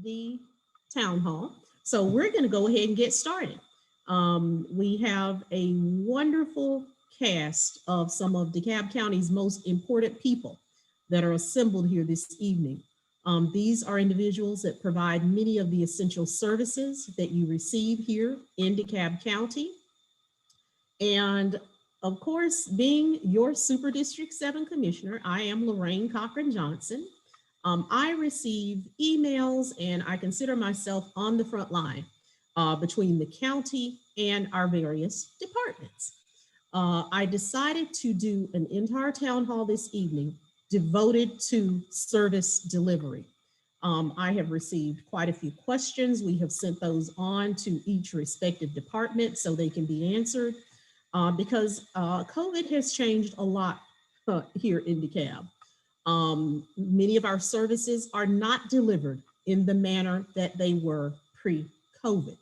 the town hall. So we're going to go ahead and get started. We have a wonderful cast of some of DeKalb County's most important people that are assembled here this evening. These are individuals that provide many of the essential services that you receive here in DeKalb County. And of course, being your Super District 7 Commissioner, I am Lorraine Cochran-Johnson. I receive emails and I consider myself on the front line between the county and our various departments. I decided to do an entire town hall this evening devoted to service delivery. I have received quite a few questions. We have sent those on to each respective department so they can be answered because COVID has changed a lot here in DeKalb. Many of our services are not delivered in the manner that they were pre-COVID.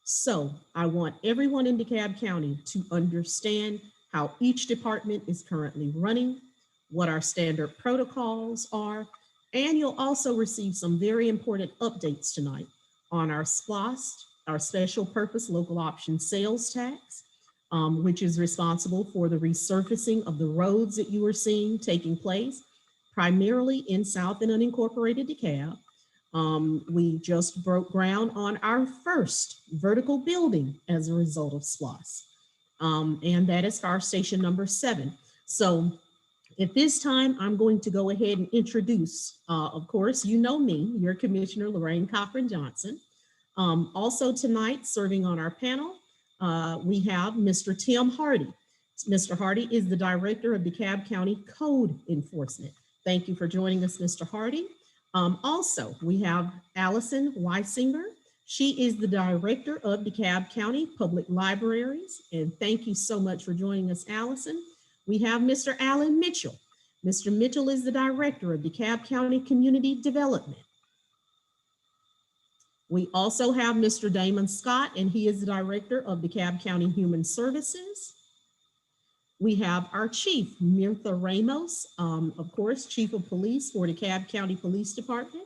So I want everyone in DeKalb County to understand how each department is currently running, what our standard protocols are, and you'll also receive some very important updates tonight on our SPLOST, our Special Purpose Local Option Sales Tax, which is responsible for the resurfacing of the roads that you are seeing taking place, primarily in South and unincorporated DeKalb. We just broke ground on our first vertical building as a result of SPLOST, and that is Fire Station number 7. So at this time, I'm going to go ahead and introduce, of course, you know me, your Commissioner Lorraine Cochran-Johnson. Also tonight, serving on our panel, we have Mr. Tim Hardy. Mr. Hardy is the Director of DeKalb County Code Enforcement. Thank you for joining us, Mr. Hardy. Also, we have Allison Weisinger. She is the Director of DeKalb County Public Libraries. And thank you so much for joining us, Allison. We have Mr. Alan Mitchell. Mr. Mitchell is the Director of DeKalb County Community Development. We also have Mr. Damon Scott, and he is the Director of DeKalb County Human Services. We have our Chief, Mirtha Ramos, of course, Chief of Police for DeKalb County Police Department.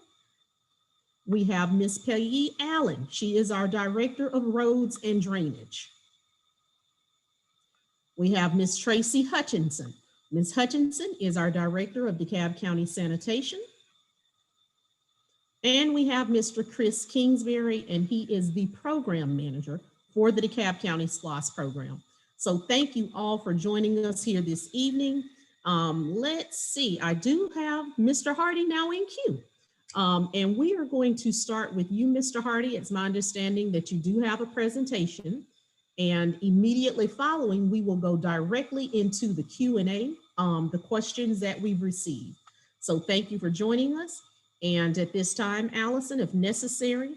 We have Miss Peggy Allen. She is our Director of Roads and Drainage. We have Miss Tracy Hutchinson. Ms. Hutchinson is our Director of DeKalb County Sanitation. And we have Mr. Chris Kingsbury, and he is the Program Manager for the DeKalb County SPLOST program. So thank you all for joining us here this evening. Let's see, I do have Mr. Hardy now in queue. And we are going to start with you, Mr. Hardy. It's my understanding that you do have a presentation, and immediately following, we will go directly into the Q&A, the questions that we've received. So thank you for joining us. And at this time, Allison, if necessary,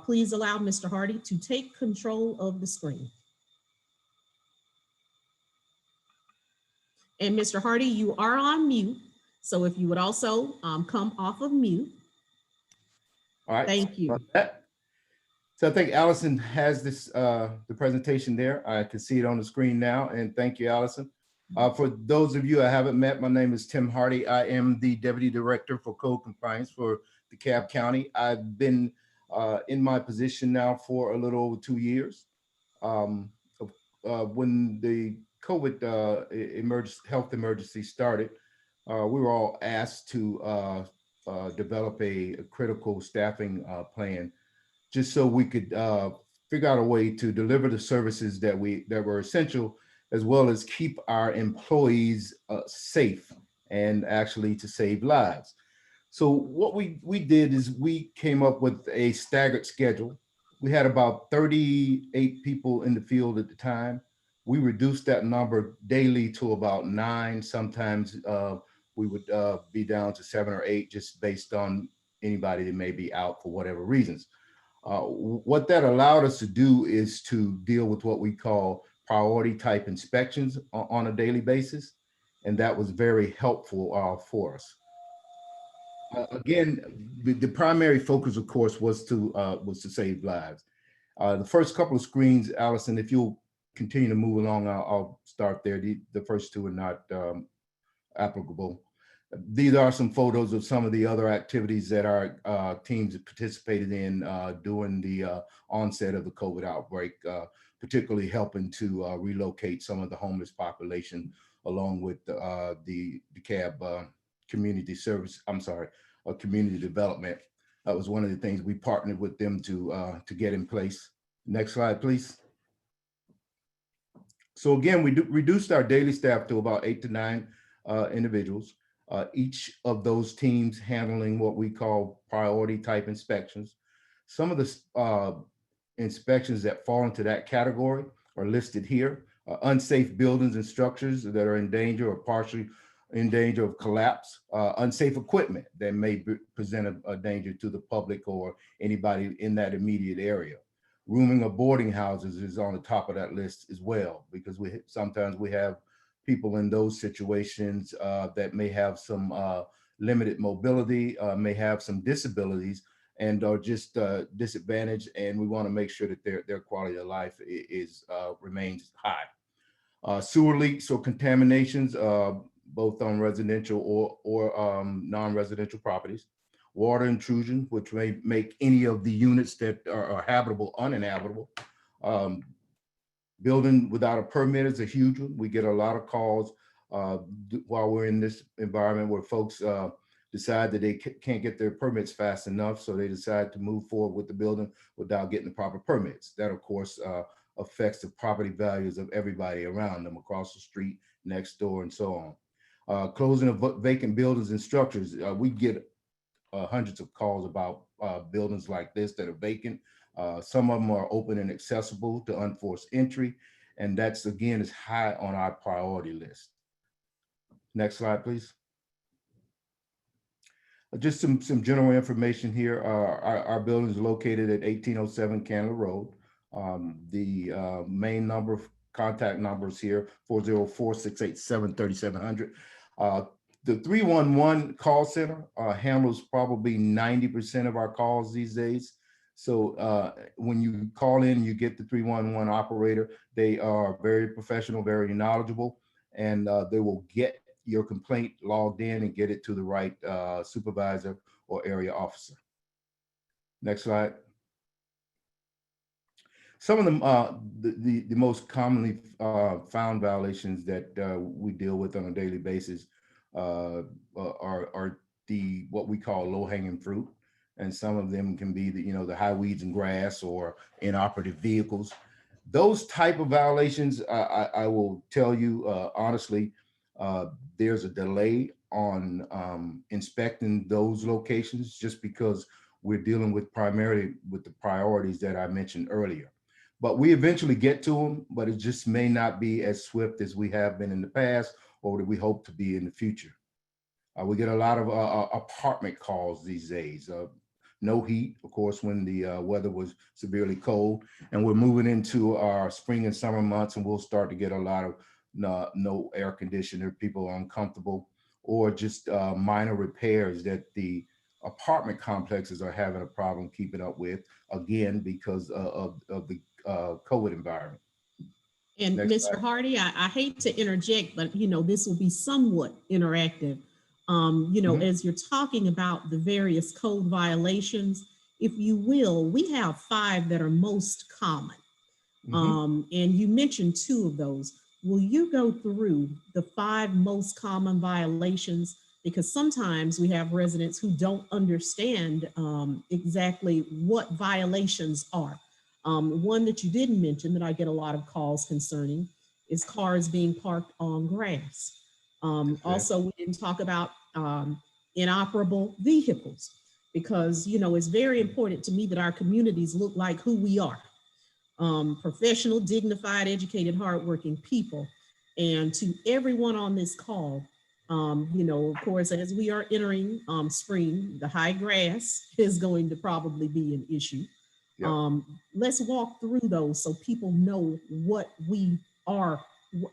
please allow Mr. Hardy to take control of the screen. And Mr. Hardy, you are on mute. So if you would also come off of mute. All right. Thank you. So I think Allison has this, the presentation there. I can see it on the screen now. And thank you, Allison. For those of you I haven't met, my name is Tim Hardy. I am the Deputy Director for Code Compliance for DeKalb County. I've been in my position now for a little over 2 years. When the COVID health emergency started, we were all asked to develop a critical staffing plan, just so we could figure out a way to deliver the services that were essential, as well as keep our employees safe and actually to save lives. So what we did is we came up with a staggered schedule. We had about 38 people in the field at the time. We reduced that number daily to about 9. Sometimes we would be down to 7 or 8, just based on anybody that may be out for whatever reasons. What that allowed us to do is to deal with what we call priority type inspections on a daily basis. And that was very helpful for us. Again, the primary focus, of course, was to save lives. The first couple of screens, Allison, if you'll continue to move along, I'll start there. The first two are not applicable. These are some photos of some of the other activities that our teams participated in during the onset of the COVID outbreak, particularly helping to relocate some of the homeless population, along with the DeKalb community service, community development. That was one of the things we partnered with them to get in place. Next slide, please. So again, we reduced our daily staff to about 8 to 9 individuals. Each of those teams handling what we call priority type inspections. Some of the inspections that fall into that category are listed here. Unsafe buildings and structures that are in danger or partially in danger of collapse. Unsafe equipment that may present a danger to the public or anybody in that immediate area. Rooming of boarding houses is on the top of that list as well, because sometimes we have people in those situations that may have some limited mobility, may have some disabilities, and are just disadvantaged, and we want to make sure that their quality of life remains high. Sewer leaks or contaminations, both on residential or non-residential properties. Water intrusion, which may make any of the units that are habitable uninhabitable. Building without a permit is a huge one. We get a lot of calls while we're in this environment where folks decide that they can't get their permits fast enough, so they decide to move forward with the building without getting the proper permits. That, of course, affects the property values of everybody around them, across the street, next door, and so on. Closing of vacant buildings and structures. We get hundreds of calls about buildings like this that are vacant. Some of them are open and accessible to unforced entry, and that's, again, is high on our priority list. Next slide, please. Just some general information here. Our building is located at 1807 Candler Road. The main contact numbers here, 404-687-3700. The 311 call center handles probably 90% of our calls these days. So when you call in, you get the 311 operator. They are very professional, very knowledgeable, and they will get your complaint logged in and get it to the right supervisor or area officer. Next slide. Some of them, the most commonly found violations that we deal with on a daily basis are what we call low-hanging fruit, and some of them can be the high weeds and grass or inoperative vehicles. Those type of violations, I will tell you honestly, there's a delay on inspecting those locations just because we're dealing with primarily with the priorities that I mentioned earlier. But we eventually get to them, but it just may not be as swift as we have been in the past or that we hope to be in the future. We get a lot of apartment calls these days. No heat, of course, when the weather was severely cold, and we're moving into our spring and summer months, and we'll start to get a lot of no air conditioner, people are uncomfortable, or just minor repairs that the apartment complexes are having a problem keeping up with, again, because of the COVID environment. And Next Mr. slide. Hardy, I hate to interject, but this will be somewhat interactive. As you're talking about the various code violations, if you will, we have 5 that are most common. And you mentioned 2 of those. Will you go through the 5 most common violations? Because sometimes we have residents who don't understand exactly what violations are. One that you didn't mention that I get a lot of calls concerning is cars being parked on grass. Also, we didn't talk about inoperable vehicles, because it's very important to me that our communities look like who we are. Professional, dignified, educated, hardworking people. And to everyone on this call, of course, as we are entering spring, the high grass is going to probably be an issue. Yep. Let's walk through those so people know what we are,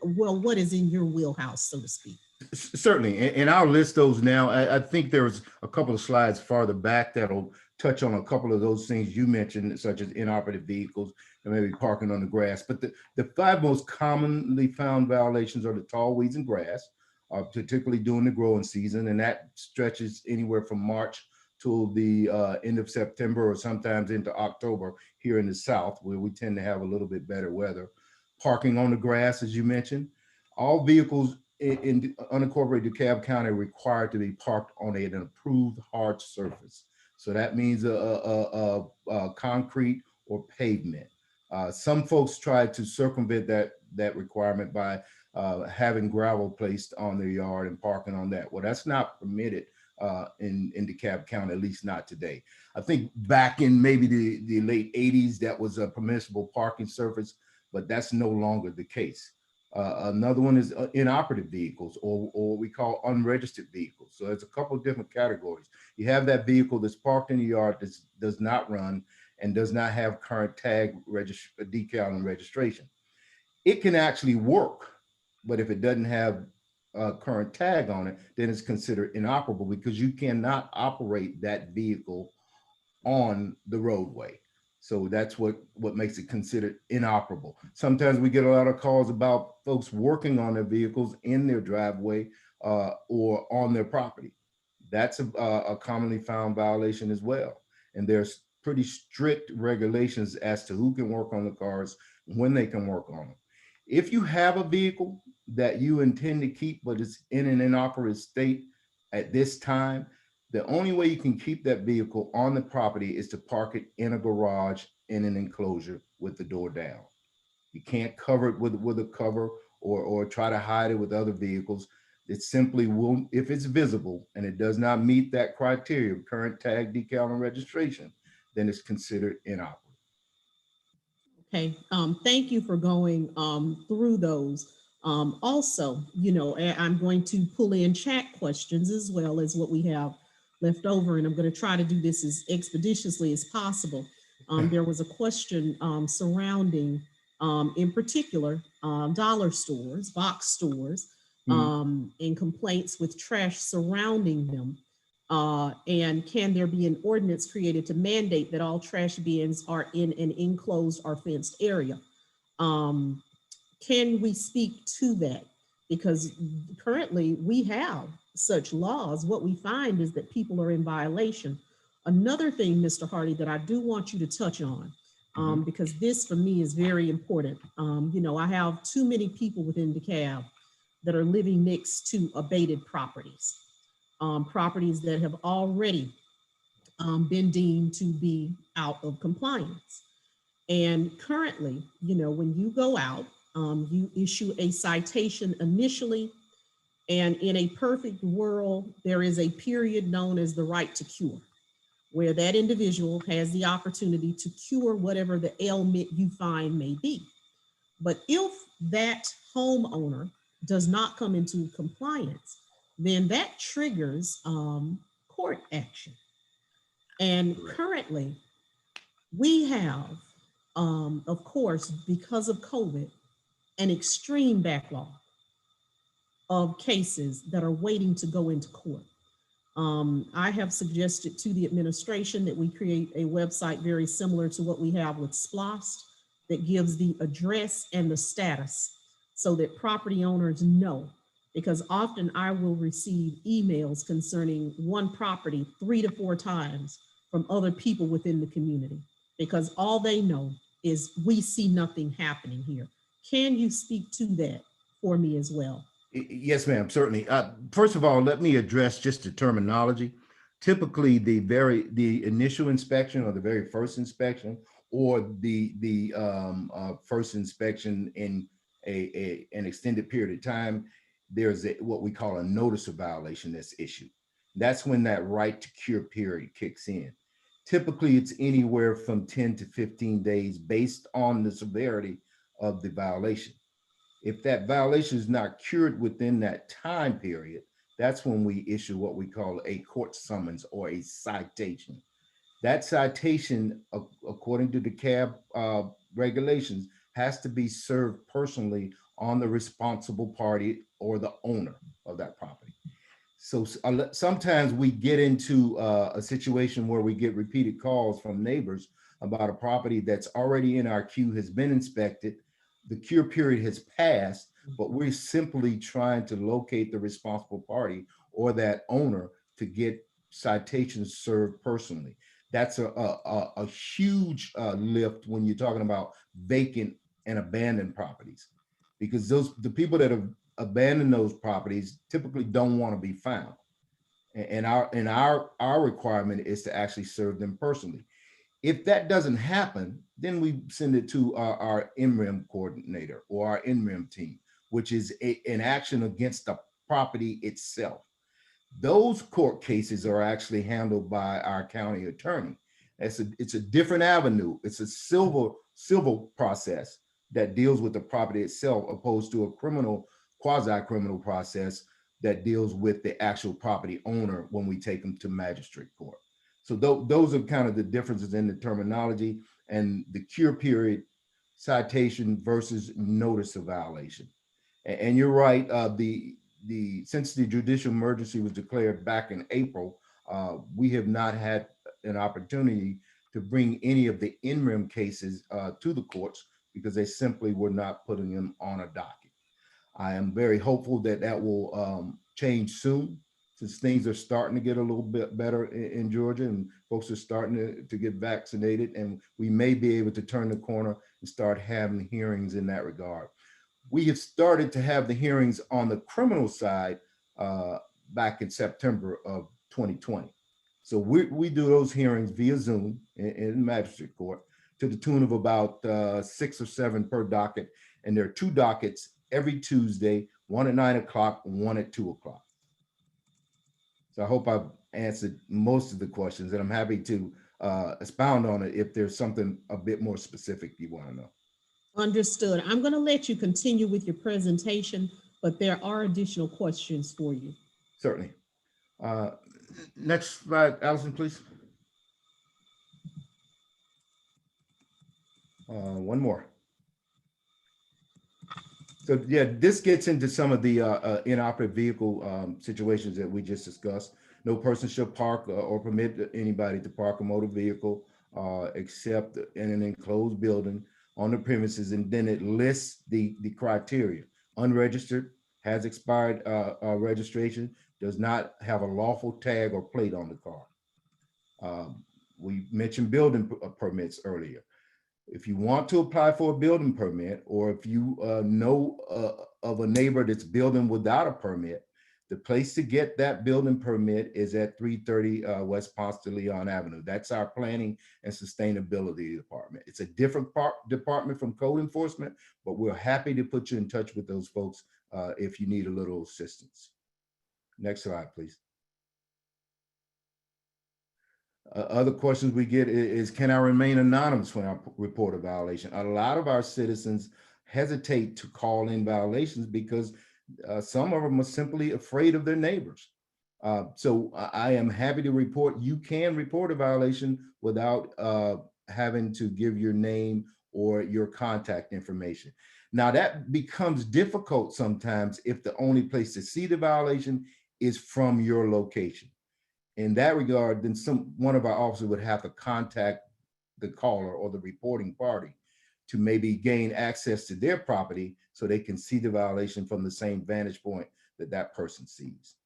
what is in your wheelhouse, so to speak. Certainly, and I'll list those now. I think there's a couple of slides farther back that'll touch on a couple of those things you mentioned, such as inoperative vehicles and maybe parking on the grass. But the 5 most commonly found violations are the tall weeds and grass, particularly during the growing season, and that stretches anywhere from March to the end of September or sometimes into October here in the South, where we tend to have a little bit better weather. Parking on the grass, as you mentioned. All vehicles in unincorporated DeKalb County are required to be parked on an approved hard surface. So that means a concrete or pavement. Some folks try to circumvent that requirement by having gravel placed on their yard and parking on that. Well, that's not permitted in DeKalb County, at least not today. I think back in maybe the late 80s, that was a permissible parking surface, but that's no longer the case. Another one is inoperative vehicles, or what we call unregistered vehicles. So there's a couple of different categories. You have that vehicle that's parked in the yard that does not run and does not have current tag decal and registration. It can actually work, but if it doesn't have a current tag on it, then it's considered inoperable because you cannot operate that vehicle on the roadway. So that's what makes it considered inoperable. Sometimes we get a lot of calls about folks working on their vehicles in their driveway or on their property. That's a commonly found violation as well. And there's pretty strict regulations as to who can work on the cars, when they can work on them. If you have a vehicle that you intend to keep, but it's in an inoperable state at this time, the only way you can keep that vehicle on the property is to park it in a garage in an enclosure with the door down. You can't cover it with a cover or try to hide it with other vehicles. It simply won't, if it's visible and it does not meet that criteria of current tag, decal, and registration, then it's considered inoperable. Okay, thank you for going through those. Also, I'm going to pull in chat questions as well as what we have left over, and I'm going to try to do this as expeditiously as possible. There was a question surrounding, in particular, dollar stores, box stores, and complaints with trash surrounding them. And can there be an ordinance created to mandate that all trash bins are in an enclosed or fenced area? Can we speak to that? Because currently we have such laws. What we find is that people are in violation. Another thing, Mr. Hardy, that I do want you to touch on, because this for me is very important. I have too many people within DeKalb that are living next to abated properties. Properties that have already been deemed to be out of compliance. And currently, when you go out, you issue a citation initially, and in a perfect world, there is a period known as the right to cure, where that individual has the opportunity to cure whatever the ailment you find may be. But if that homeowner does not come into compliance, then that triggers court action. And currently, we have, of course, because of COVID, an extreme backlog of cases that are waiting to go into court. I have suggested to the administration that we create a website very similar to what we have with SPLOST that gives the address and the status so that property owners know. Because often I will receive emails concerning one property 3 to 4 times from other people within the community, because all they know is we see nothing happening here. Can you speak to that for me as well? Yes, ma'am, certainly. First of all, let me address just the terminology. Typically, the initial inspection or the very first inspection, or the first inspection in an extended period of time, there's what we call a notice of violation that's issued. That's when that right to cure period kicks in. Typically, it's anywhere from 10 to 15 days based on the severity of the violation. If that violation is not cured within that time period, that's when we issue what we call a court summons or a citation. That citation, according to the DeKalb regulations, has to be served personally on the responsible party or the owner of that property. So sometimes we get into a situation where we get repeated calls from neighbors about a property that's already in our queue, has been inspected, the cure period has passed, but we're simply trying to locate the responsible party or that owner to get citations served personally. That's a huge lift when you're talking about vacant and abandoned properties, because the people that have abandoned those properties typically don't want to be found. And our requirement is to actually serve them personally. If that doesn't happen, then we send it to our NREM coordinator or our NREM team, which is an action against the property itself. Those court cases are actually handled by our county attorney. It's a different avenue. It's a civil process that deals with the property itself, opposed to a quasi-criminal process that deals with the actual property owner when we take them to magistrate court. So those are kind of the differences in the terminology and the cure period, citation versus notice of violation. And you're right, since the judicial emergency was declared back in April, we have not had an opportunity to bring any of the interim cases to the courts because they simply were not putting them on a docket. I am very hopeful that that will change soon, since things are starting to get a little bit better in Georgia and folks are starting to get vaccinated, and we may be able to turn the corner and start having hearings in that regard. We have started to have the hearings on the criminal side back in September of 2020. So we do those hearings via Zoom in magistrate court to the tune of about 6 or 7 per docket. And there are 2 dockets every Tuesday, one at 9 o'clock, one at 2 o'clock. So I hope I've answered most of the questions, and I'm happy to expound on it if there's something a bit more specific you want to know. Understood. I'm going to let you continue with your presentation, but there are additional questions for you. Certainly. Next slide, Allison, please. One more. So yeah, this gets into some of the inoperative vehicle situations that we just discussed. No person shall park or permit anybody to park a motor vehicle except in an enclosed building on the premises, and then it lists the criteria. Unregistered, has expired registration, does not have a lawful tag or plate on the car. We mentioned building permits earlier. If you want to apply for a building permit, or if you know of a neighbor that's building without a permit, the place to get that building permit is at 330 West Ponce de Leon Avenue. That's our planning and sustainability department. It's a different department from code enforcement, but we're happy to put you in touch with those folks if you need a little assistance. Next slide, please. Other questions we get is, can I remain anonymous when I report a violation? A lot of our citizens hesitate to call in violations because some of them are simply afraid of their neighbors. So I am happy to report, you can report a violation without having to give your name or your contact information. Now that becomes difficult sometimes if the only place to see the violation is from your location. In that regard, then one of our officers would have to contact the caller or the reporting party to maybe gain access to their property so they can see the violation from the same vantage point that that person sees.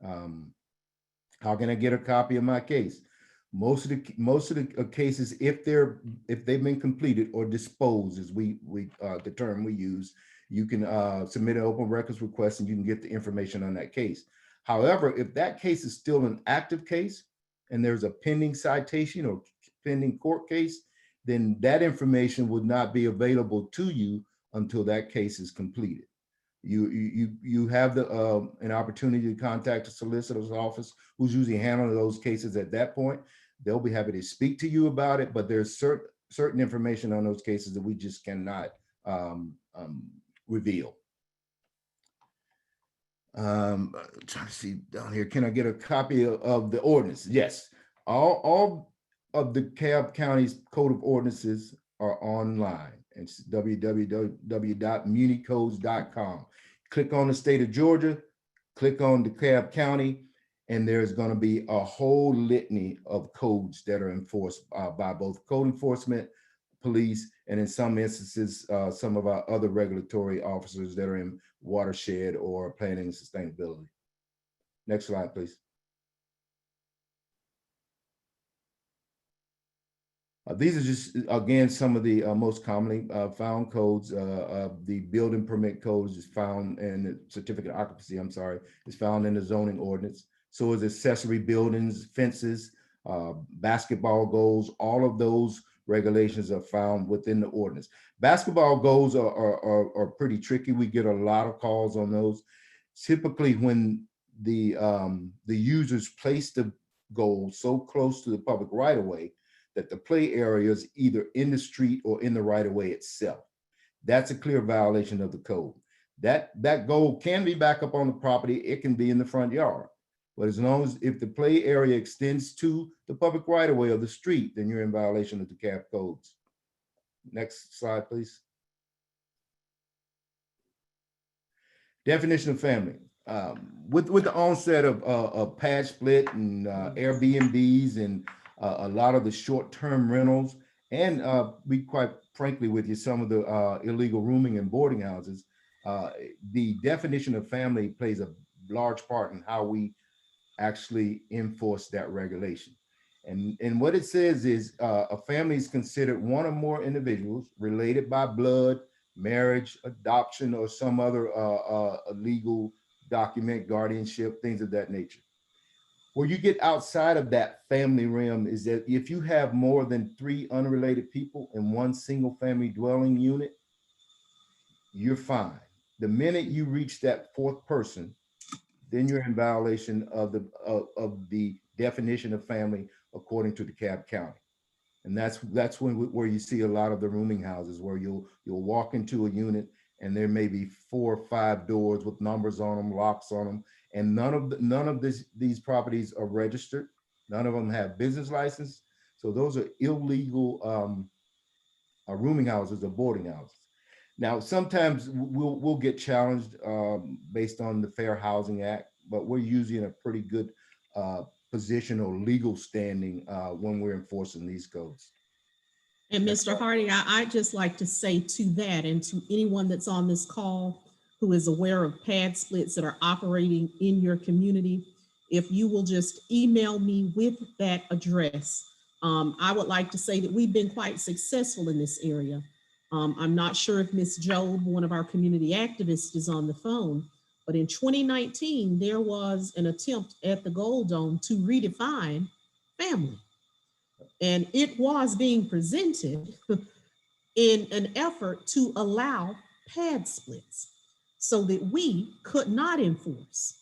How can I get a copy of my case? Most of the cases, if they've been completed or disposed, as the term we use, you can submit an open records request and you can get the information on that case. However, if that case is still an active case and there's a pending citation or pending court case, then that information would not be available to you until that case is completed. You have an opportunity to contact the solicitor's office, who's usually handling those cases at that point. They'll be happy to speak to you about it, but there's certain information on those cases that we just cannot reveal. Trying to see down here, can I get a copy of the ordinance? Yes, all of the DeKalb County's Code of Ordinances are online. It's www.municodes.com. Click on the state of Georgia, click on DeKalb County, and there's going to be a whole litany of codes that are enforced by both code enforcement, police, and in some instances, some of our other regulatory officers that are in watershed or planning and sustainability. Next slide, please. These are just, again, some of the most commonly found codes. The building permit codes is found, and the certificate of occupancy, I'm sorry, is found in the zoning ordinance. So is accessory buildings, fences, basketball goals. All of those regulations are found within the ordinance. Basketball goals are pretty tricky. We get a lot of calls on those. Typically, when the users place the goal so close to the public right of way that the play area is either in the street or in the right of way itself. That's a clear violation of the code. That goal can be back up on the property. It can be in the front yard. But as long as if the play area extends to the public right of way of the street, then you're in violation of the DeKalb codes. Next slide, please. Definition of family. With the onset of pad split and Airbnbs and a lot of the short-term rentals, and be quite frankly with you, some of the illegal rooming and boarding houses, the definition of family plays a large part in how we actually enforce that regulation. And what it says is a family is considered one or more individuals related by blood, marriage, adoption, or some other legal document, guardianship, things of that nature. Where you get outside of that family realm is that if you have more than 3 unrelated people in one single family dwelling unit, you're fine. The minute you reach that 4th person, then you're in violation of the definition of family according to DeKalb County. And that's where you see a lot of the rooming houses, where you'll walk into a unit and there may be 4 or 5 doors with numbers on them, locks on them, and none of these properties are registered. None of them have business license. So those are illegal rooming houses or boarding houses. Now, sometimes we'll get challenged based on the Fair Housing Act, but we're usually in a pretty good position or legal standing when we're enforcing these codes. And Mr. Hardy, I'd just like to say to that, and to anyone that's on this call who is aware of pad splits that are operating in your community, if you will just email me with that address. I would like to say that we've been quite successful in this area. I'm not sure if Ms. Job, one of our community activists, is on the phone, but in 2019, there was an attempt at the Gold Dome to redefine family. And it was being presented in an effort to allow pad splits so that we could not enforce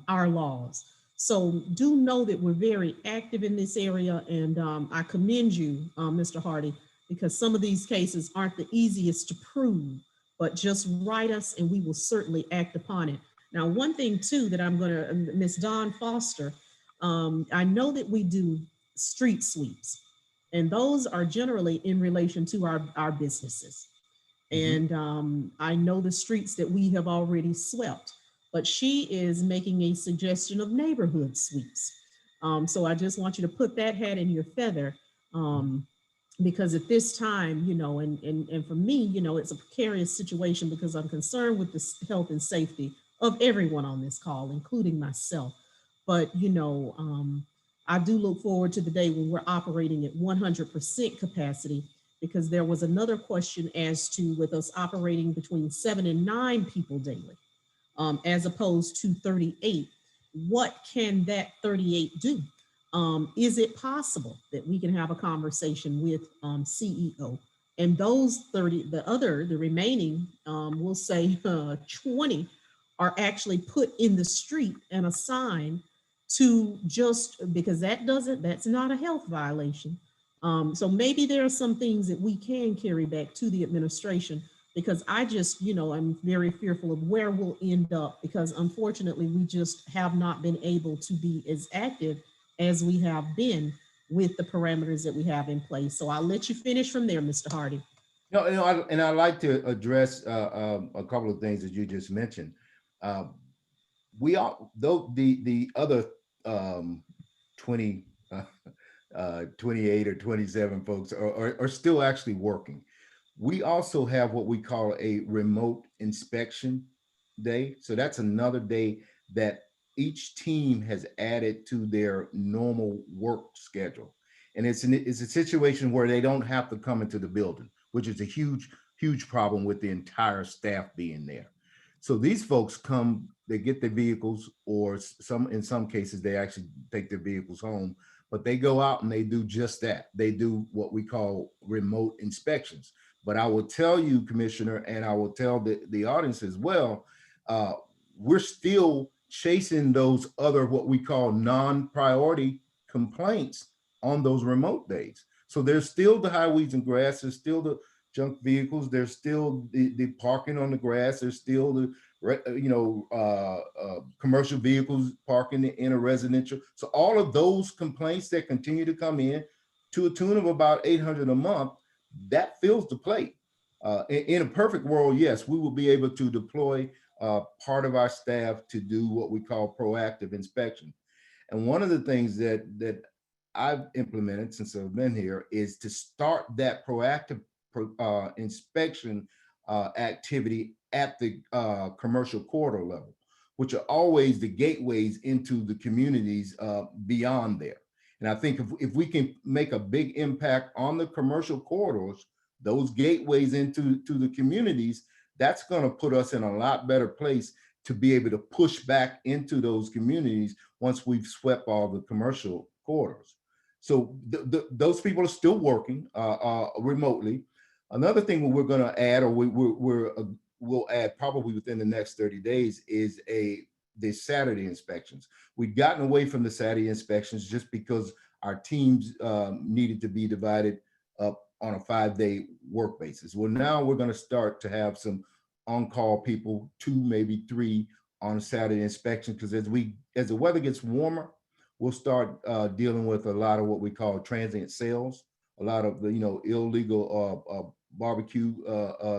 our laws. So do know that we're very active in this area, and I commend you, Mr. Hardy, because some of these cases aren't the easiest to prove, but just write us and we will certainly act upon it. Now, one thing too that I'm gonna, Ms. Dawn Foster, I know that we do street sweeps, and those are generally in relation to our businesses. And I know the streets that we have already swept, but she is making a suggestion of neighborhood sweeps. So I just want you to put that hat in your feather, because at this time, you know, and for me, you know, it's a precarious situation because I'm concerned with the health and safety of everyone on this call, including myself. But, you know, I do look forward to the day when we're operating at 100% capacity, because there was another question as to with us operating between 7 and 9 people daily, as opposed to 38. What can that 38 do? Is it possible that we can have a conversation with CEO, and those 30, the remaining, we'll say 20 are actually put in the street and assigned to, just because that's not a health violation. So maybe there are some things that we can carry back to the administration, because I just, you know, I'm very fearful of where we'll end up, because unfortunately we just have not been able to be as active as we have been with the parameters that we have in place. So I'll let you finish from there, Mr. Hardy. No, and I'd like to address a couple of things that you just mentioned. We are, though the other 20 28 or 27 folks are still actually working. We also have what we call a remote inspection day. So that's another day that each team has added to their normal work schedule. And it's a situation where they don't have to come into the building, which is a huge problem with the entire staff being there. So these folks come, they get their vehicles, or in some cases, they actually take their vehicles home, but they go out and they do just that. They do what we call remote inspections. But I will tell you, Commissioner, and I will tell the audience as well, uh, we're still chasing those other what we call non-priority complaints on those remote days. So there's still the high weeds and grass, there's still the junk vehicles, there's still the parking on the grass, there's still the commercial vehicles parking in a residential. So all of those complaints that continue to come in to a tune of about 800 a month, that fills the plate. In a perfect world, yes, we will be able to deploy part of our staff to do what we call proactive inspection. And one of the things that I've implemented since I've been here is to start that proactive inspection activity at the commercial corridor level, which are always the gateways into the communities beyond there. And I think if we can make a big impact on the commercial corridors, those gateways into the communities, that's going to put us in a lot better place to be able to push back into those communities once we've swept all the commercial corridors. So those people are still working remotely. Another thing we're going to add, or we'll add probably within the next 30 days, is the Saturday inspections. We've gotten away from the Saturday inspections just because our teams needed to be divided up on a 5-day work basis. Well, now we're going to start to have some on-call people, 2, maybe 3 on a Saturday inspection, because as the weather gets warmer, we'll start dealing with a lot of what we call transient sales, a lot of the illegal barbecue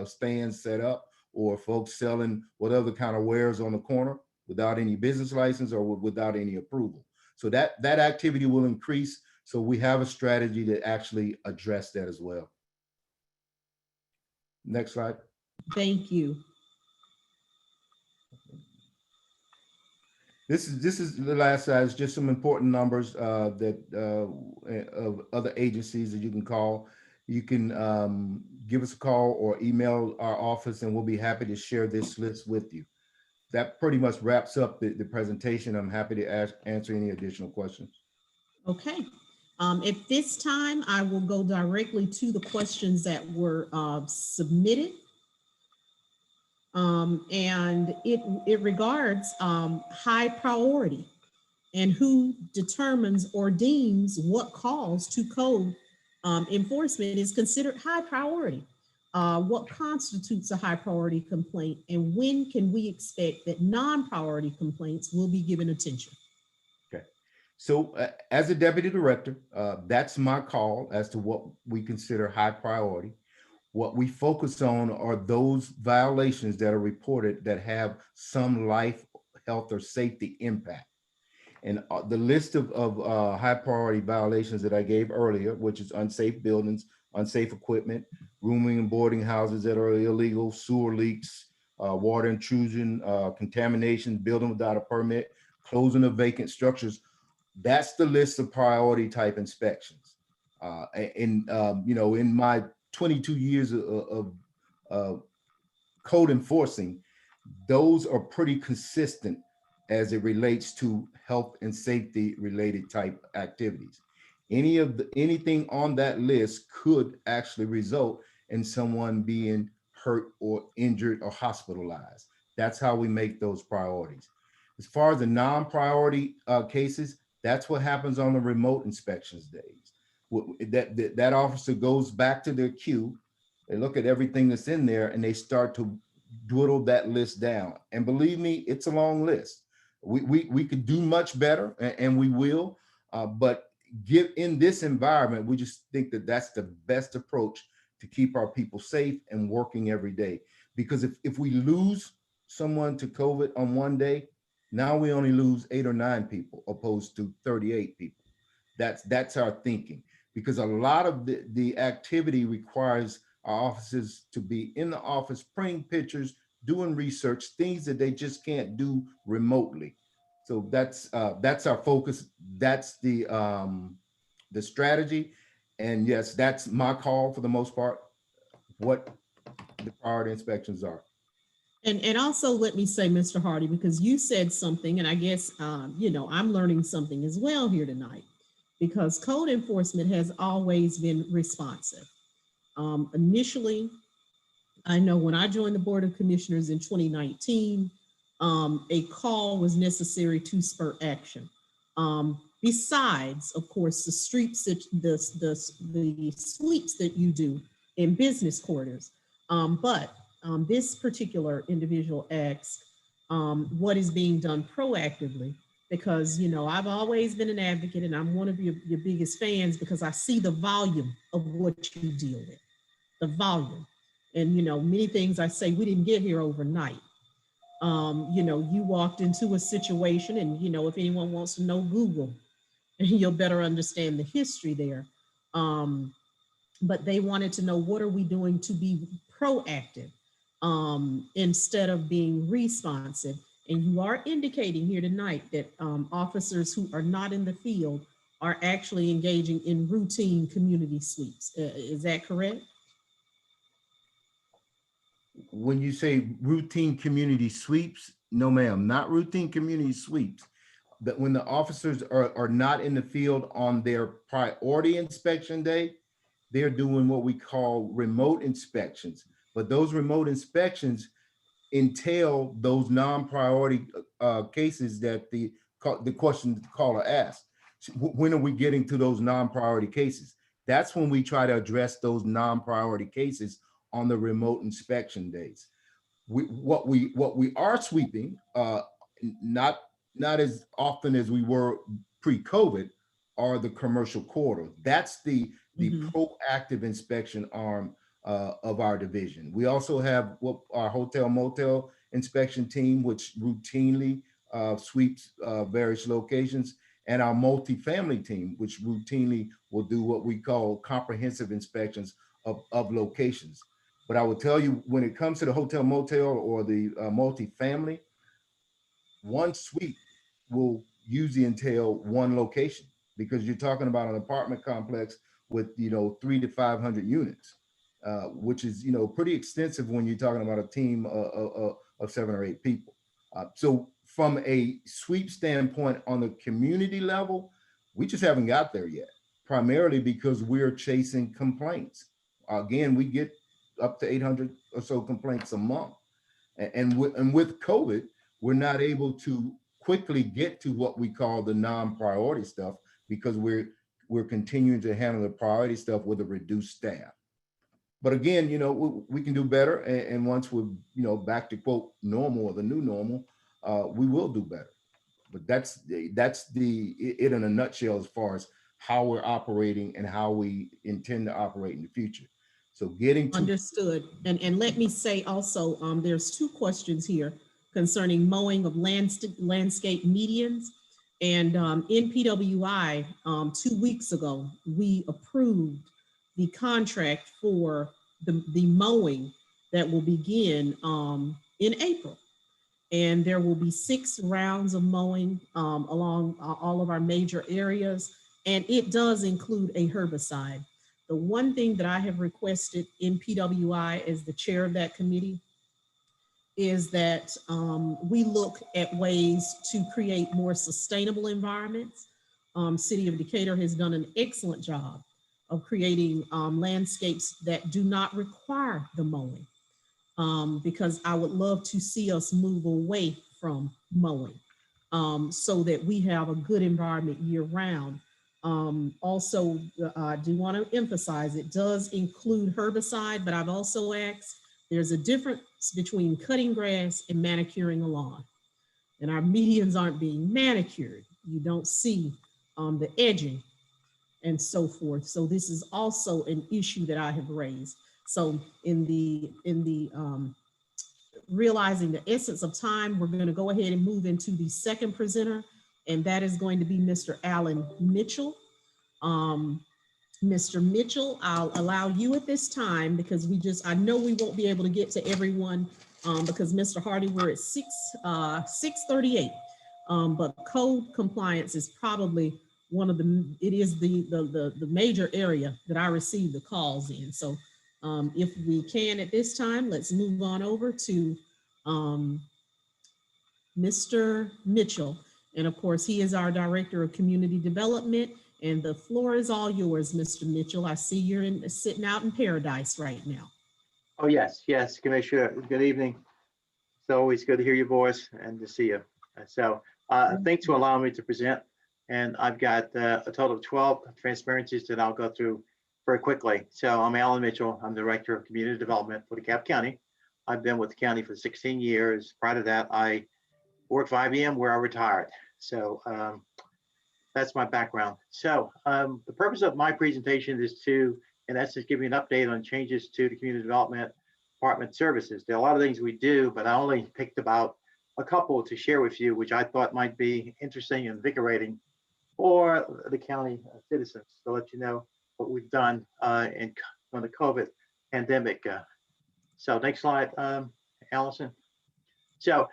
stands set up, or folks selling whatever kind of wares on the corner without any business license or without any approval. So that activity will increase. So we have a strategy to actually address that as well. Next slide. Thank you. This is the last slide. It's just some important numbers of other agencies that you can call. You can give us a call or email our office, and we'll be happy to share this list with you. That pretty much wraps up the presentation. I'm happy to answer any additional questions. Okay. At this time, I will go directly to the questions that were submitted. And it regards high priority and who determines or deems what calls to code enforcement is considered high priority. What constitutes a high priority complaint, and when can we expect that non-priority complaints will be given attention? Okay, so as a deputy director, that's my call as to what we consider high priority. What we focus on are those violations that are reported that have some life, health, or safety impact. And the list of high priority violations that I gave earlier, which is unsafe buildings, unsafe equipment, rooming and boarding houses that are illegal, sewer leaks, water intrusion, contamination, building without a permit, closing of vacant structures. That's the list of priority type inspections. In my 22 years of code enforcing, those are pretty consistent as it relates to health and safety related type activities. Anything on that list could actually result in someone being hurt or injured or hospitalized. That's how we make those priorities. As far as the non-priority cases, that's what happens on the remote inspections days. That officer goes back to their queue, they look at everything that's in there, and they start to dwindle that list down. And believe me, it's a long list. We could do much better, and we will, but in this environment, we just think that that's the best approach to keep our people safe and working every day. Because if we lose someone to COVID on one day, now we only lose 8 or 9 people opposed to 38 people. That's our thinking, because a lot of the activity requires our officers to be in the office, printing pictures, doing research, things that they just can't do remotely. So that's our focus. That's the strategy. And yes, that's my call for the most part, what the priority inspections are. And also let me say, Mr. Hardy, because you said something, and I guess, I'm learning something as well here tonight, because code enforcement has always been responsive. Initially, I know when I joined the Board of Commissioners in 2019, a call was necessary to spur action. Besides, of course, the streets, the sweeps that you do in business quarters. But this particular individual asks what is being done proactively, because, I've always been an advocate, and I'm one of your biggest fans, because I see the volume of what you deal with, the volume. And, many things I say, we didn't get here overnight. You walked into a situation, and, if anyone wants to know, Google, and you'll better understand the history there. But they wanted to know, what are we doing to be proactive instead of being responsive? And you are indicating here tonight that officers who are not in the field are actually engaging in routine community sweeps. Is that correct? When you say routine community sweeps, no ma'am, not routine community sweeps. That when the officers are not in the field on their priority inspection day, they're doing what we call remote inspections. But those remote inspections entail those non-priority cases that the question the caller asked. When are we getting to those non-priority cases? That's when we try to address those non-priority cases on the remote inspection days. What we are sweeping, not as often as we were pre-COVID, are the commercial corridor. That's the proactive inspection arm of our division. We also have what our hotel motel inspection team, which routinely sweeps various locations, and our multifamily team, which routinely will do what we call comprehensive inspections of locations. But I will tell you, when it comes to the hotel motel or the multifamily, one sweep will usually entail one location, because you're talking about an apartment complex with 300 to 500 units, which is pretty extensive when you're talking about a team of 7 or 8 people. So from a sweep standpoint on the community level, we just haven't got there yet, primarily because we're chasing complaints. Again, we get up to 800 or so complaints a month. And with COVID, we're not able to quickly get to what we call the non-priority stuff, because we're continuing to handle the priority stuff with a reduced staff. But again, we can do better. And once we're, back to quote normal, or the new normal, we will do better. But that's it in a nutshell, as far as how we're operating and how we intend to operate in the future. So getting to— Understood. And let me say also, there's 2 questions here concerning mowing of landscape medians. And in PWI, 2 weeks ago, we approved the contract for the mowing that will begin in April. And there will be 6 rounds of mowing along all of our major areas. And it does include a herbicide. The one thing that I have requested in PWI as the chair of that committee is that we look at ways to create more sustainable environments. City of Decatur has done an excellent job of creating landscapes that do not require the mowing, because I would love to see us move away from mowing so that we have a good environment year round. Also, I do want to emphasize, it does include herbicide, but I've also asked, there's a difference between cutting grass and manicuring a lawn. And our medians aren't being manicured. You don't see the edging and so forth. So this is also an issue that I have raised. So in the realizing the essence of time, we're going to go ahead and move into the second presenter, and that is going to be Mr. Alan Mitchell. Mr. Mitchell, I'll allow you at this time because I know we won't be able to get to everyone because Mr. Hardy, we're at 6:38. But code compliance is probably it is the major area that I receive the calls in. So if we can at this time, let's move on over to Mr. Mitchell. And of course, he is our Director of Community Development. And the floor is all yours, Mr. Mitchell. I see you're sitting out in paradise right now. Oh, yes, Commissioner. Good evening. It's always good to hear your voice and to see you. So thanks for allowing me to present. And I've got a total of 12 transparencies that I'll go through very quickly. So I'm Alan Mitchell. I'm Director of Community Development for DeKalb County. I've been with the county for 16 years. Prior to that, I worked for IBM where I retired. So that's my background. So the purpose of my presentation is to, in essence, give you an update on changes to the Community Development Department services. There are a lot of things we do, but I only picked about a couple to share with you, which I thought might be interesting and invigorating for the county citizens to let you know what we've done on the COVID pandemic. So next slide, Allison. So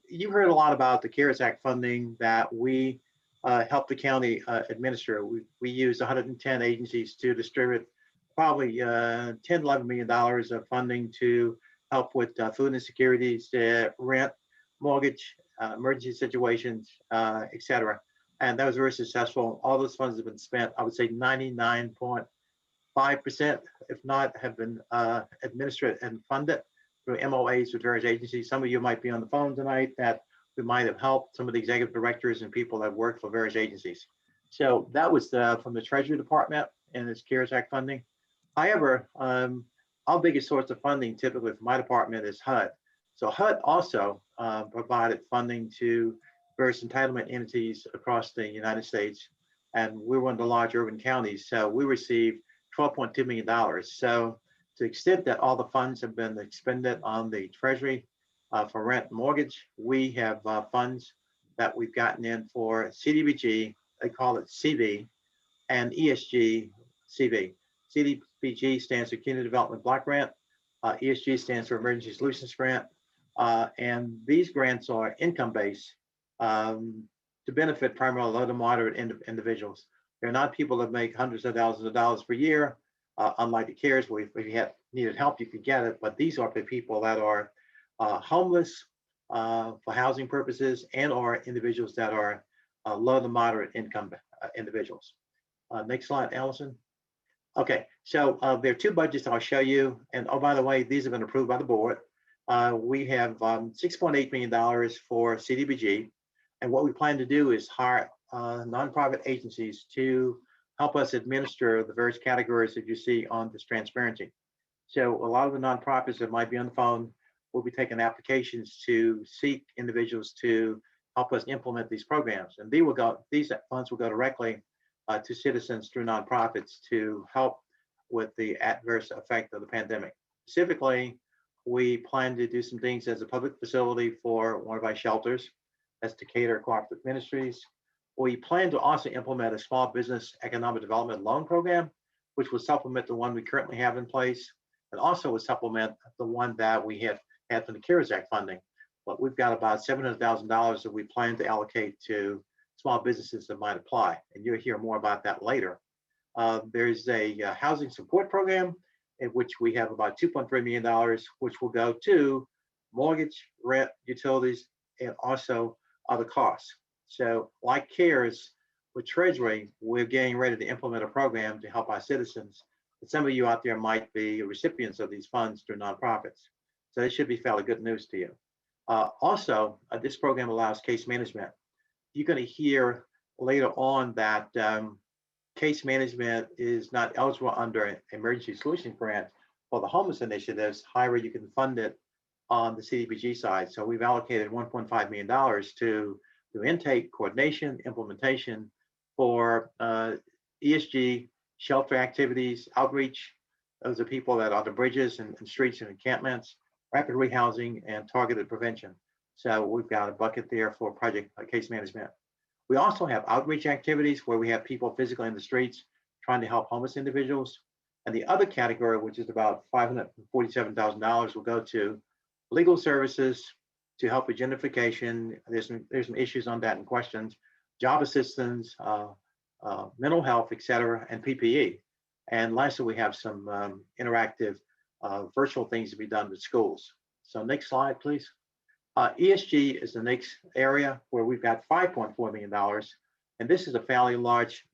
you heard a lot about the CARES Act funding that we help the county administer. We use 110 agencies to distribute probably $10, $11 million of funding to help with food insecurities, rent, mortgage, emergency situations, et cetera. And that was very successful. All those funds have been spent. I would say 99.5%, if not, have been administered and funded through MOAs with various agencies. Some of you might be on the phone tonight that we might have helped, some of the executive directors and people that work for various agencies. So that was from the Treasury Department and its CARES Act funding. However, our biggest source of funding typically for my department is HUD. So HUD also provided funding to various entitlement entities across the United States. And we're one of the large urban counties. So we received $12.2 million. So to the extent that all the funds have been expended on the Treasury for rent and mortgage, we have funds that we've gotten in for CDBG, they call it CV, and ESG CV. CDBG stands for Community Development Block Grant. ESG stands for Emergency Solutions Grant. And these grants are income-based to benefit primarily low to moderate individuals. They're not people that make hundreds of thousands of dollars per year, unlike the CARES, where if you needed help, you could get it. But these are the people that are homeless for housing purposes and or individuals that are low to moderate income individuals. Next slide, Allison. Okay, so there are two budgets I'll show you. And oh, by the way, these have been approved by the board. We have $6.8 million for CDBG. And what we plan to do is hire nonprofit agencies to help us administer the various categories that you see on this transparency. So a lot of the nonprofits that might be on the phone will be taking applications to seek individuals to help us implement these programs. And these funds will go directly to citizens through nonprofits to help with the adverse effect of the pandemic. Specifically, we plan to do some things as a public facility for one of our shelters. That's Decatur Cooperative Ministries. We plan to also implement a small business economic development loan program, which will supplement the one we currently have in place, and also will supplement the one that we have had from the CARES Act funding. But we've got about $700,000 that we plan to allocate to small businesses that might apply, and you'll hear more about that later. There's a housing support program in which we have about $2.3 million, which will go to mortgage, rent, utilities, and also other costs. So like CARES with Treasury, we're getting ready to implement a program to help our citizens. And some of you out there might be recipients of these funds through nonprofits. So this should be fairly good news to you. Also, this program allows case management. You're going to hear later on that case management is not eligible under an emergency solution grant for the homeless initiatives. However, you can fund it on the CDBG side. So we've allocated $1.5 million to do intake, coordination, implementation for ESG, shelter activities, outreach. Those are people that are the bridges and streets and encampments, rapid rehousing, and targeted prevention. So we've got a bucket there for project case management. We also have outreach activities where we have people physically in the streets trying to help homeless individuals. And the other category, which is about $547,000, will go to legal services to help with gentrification. There's some issues on that and questions, job assistance, mental health, et cetera, and PPE. And lastly, we have some interactive virtual things to be done with schools. So next slide, please. ESG is the next area where we've got $5.4 million. And this is a fairly large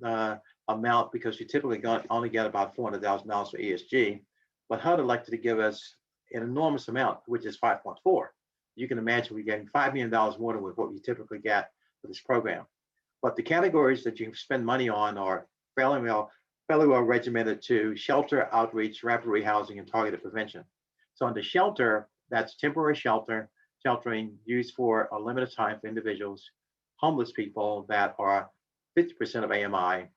amount because you typically only get about $400,000 for ESG. But HUD elected to give us an enormous amount, which is 5.4. You can imagine we're getting $5 million more than what we typically get for this program. But the categories that you can spend money on are fairly well regimented to shelter, outreach, rapid rehousing, and targeted prevention. So on the shelter, that's temporary sheltering used for a limited time for individuals, homeless people that are 50% of AMI,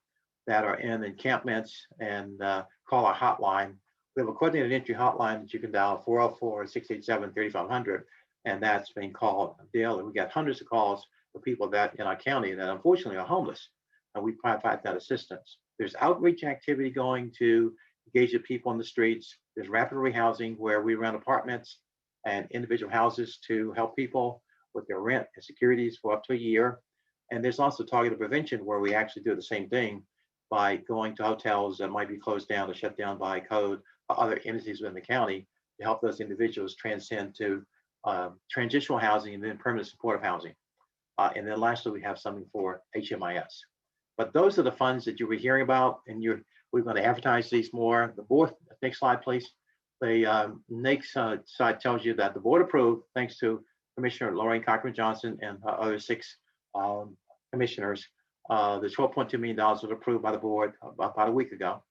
that are in encampments, and call our hotline. We have a coordinated entry hotline that you can dial 404-687-3500, and that's being called daily. We got hundreds of calls for people that in our county that unfortunately are homeless, and we provide that assistance. There's outreach activity going to engage the people on the streets. There's rapid rehousing where we rent apartments and individual houses to help people with their rent and securities for up to a year. And there's also targeted prevention where we actually do the same thing by going to hotels that might be closed down or shut down by code or other entities within the county to help those individuals transcend to transitional housing and then permanent supportive housing. And then lastly, we have something for HMIS. But those are the funds that you were hearing about, and we're going to advertise these more. The board, next slide, please. The next slide tells you that the board approved, thanks to Commissioner Lorraine Cochran-Johnson and other 6 commissioners. The $12.2 million was approved by the board about a week ago.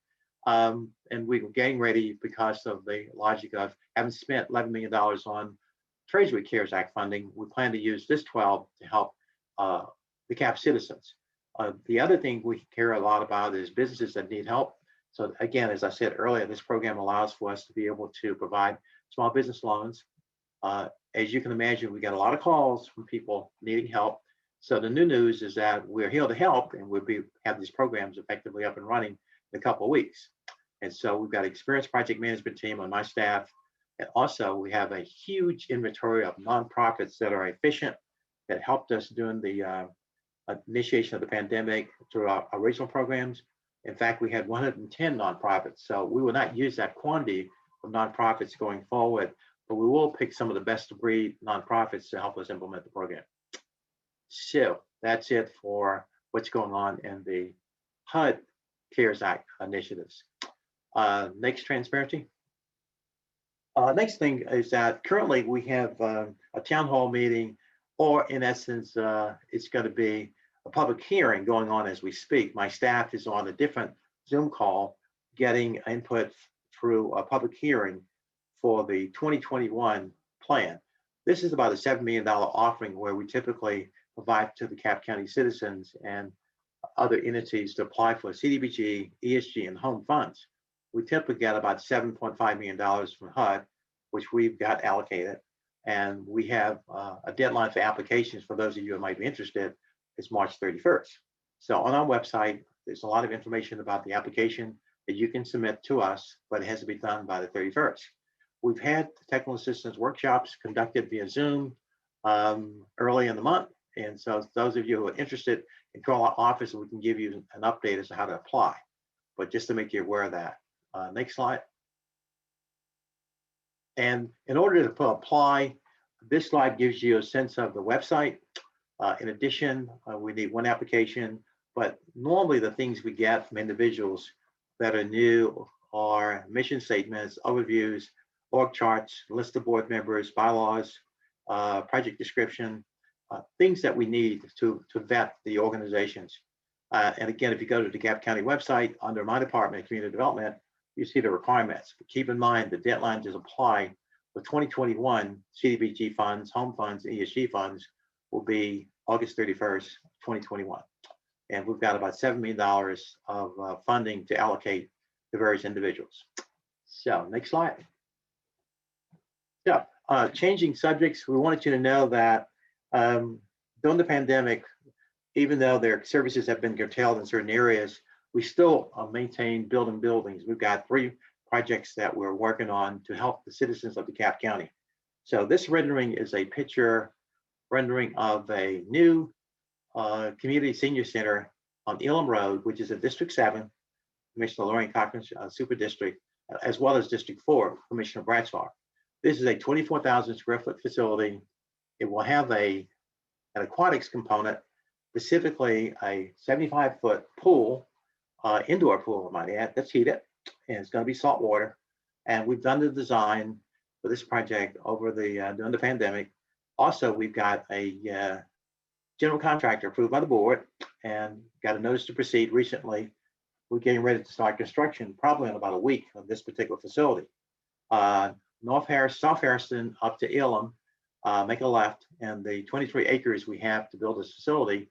And we were getting ready because of the logic of having spent $11 million on Treasury CARES Act funding. We plan to use this 12 to help the DeKalb citizens. The other thing we care a lot about is businesses that need help. So again, as I said earlier, this program allows for us to be able to provide small business loans. As you can imagine, we get a lot of calls from people needing help. So the new news is that we're here to help, and we'll have these programs effectively up and running in a couple of weeks. And so we've got an experienced project management team on my staff. And also we have a huge inventory of nonprofits that are efficient, that helped us during the initiation of the pandemic through our original programs. In fact, we had 110 nonprofits. So we will not use that quantity of nonprofits going forward, but we will pick some of the best of breed nonprofits to help us implement the program. So that's it for what's going on in the HUD CARES Act initiatives. Next, transparency. Next thing is that currently we have a town hall meeting, or in essence, it's going to be a public hearing going on as we speak. My staff is on a different Zoom call getting input through a public hearing for the 2021 plan. This is about a $7 million offering where we typically provide to the DeKalb County citizens and other entities to apply for CDBG, ESG, and home funds. We typically get about $7.5 million from HUD, which we've got allocated. And we have a deadline for applications for those of you who might be interested is March 31st. So on our website, there's a lot of information about the application that you can submit to us, but it has to be done by the 31st. We've had technical assistance workshops conducted via Zoom early in the month. And so those of you who are interested, can call our office and we can give you an update as to how to apply. But just to make you aware of that. Next slide. And in order to apply, this slide gives you a sense of the website. In addition, we need one application, but normally the things we get from individuals that are new are mission statements, overviews, org charts, list of board members, bylaws, project description, things that we need to vet the organizations. And again, if you go to the DeKalb County website, under my department, community development, you see the requirements. But keep in mind the deadline to apply for 2021 CDBG funds, home funds, ESG funds will be August 31st, 2021. And we've got about $7 million of funding to allocate to various individuals. So next slide. So changing subjects, we wanted you to know that during the pandemic, even though their services have been curtailed in certain areas, we still maintain building buildings. We've got 3 projects that we're working on to help the citizens of DeKalb County. So this rendering is a picture rendering of a new community senior center on Elam Road, which is in District 7, Commissioner Lorraine Cochran Super District, as well as District 4, Commissioner Bradshaw. This is a 24,000 square foot facility. It will have an aquatics component, specifically a 75-foot pool, indoor pool, I might add, that's heated, and it's going to be salt water. And we've done the design for this project over the during the pandemic. Also, we've got a general contractor approved by the board and got a notice to proceed recently. We're getting ready to start construction probably in about a week of this particular facility. South Harrison up to Elam, make a left, and the 23 acres we have to build this facility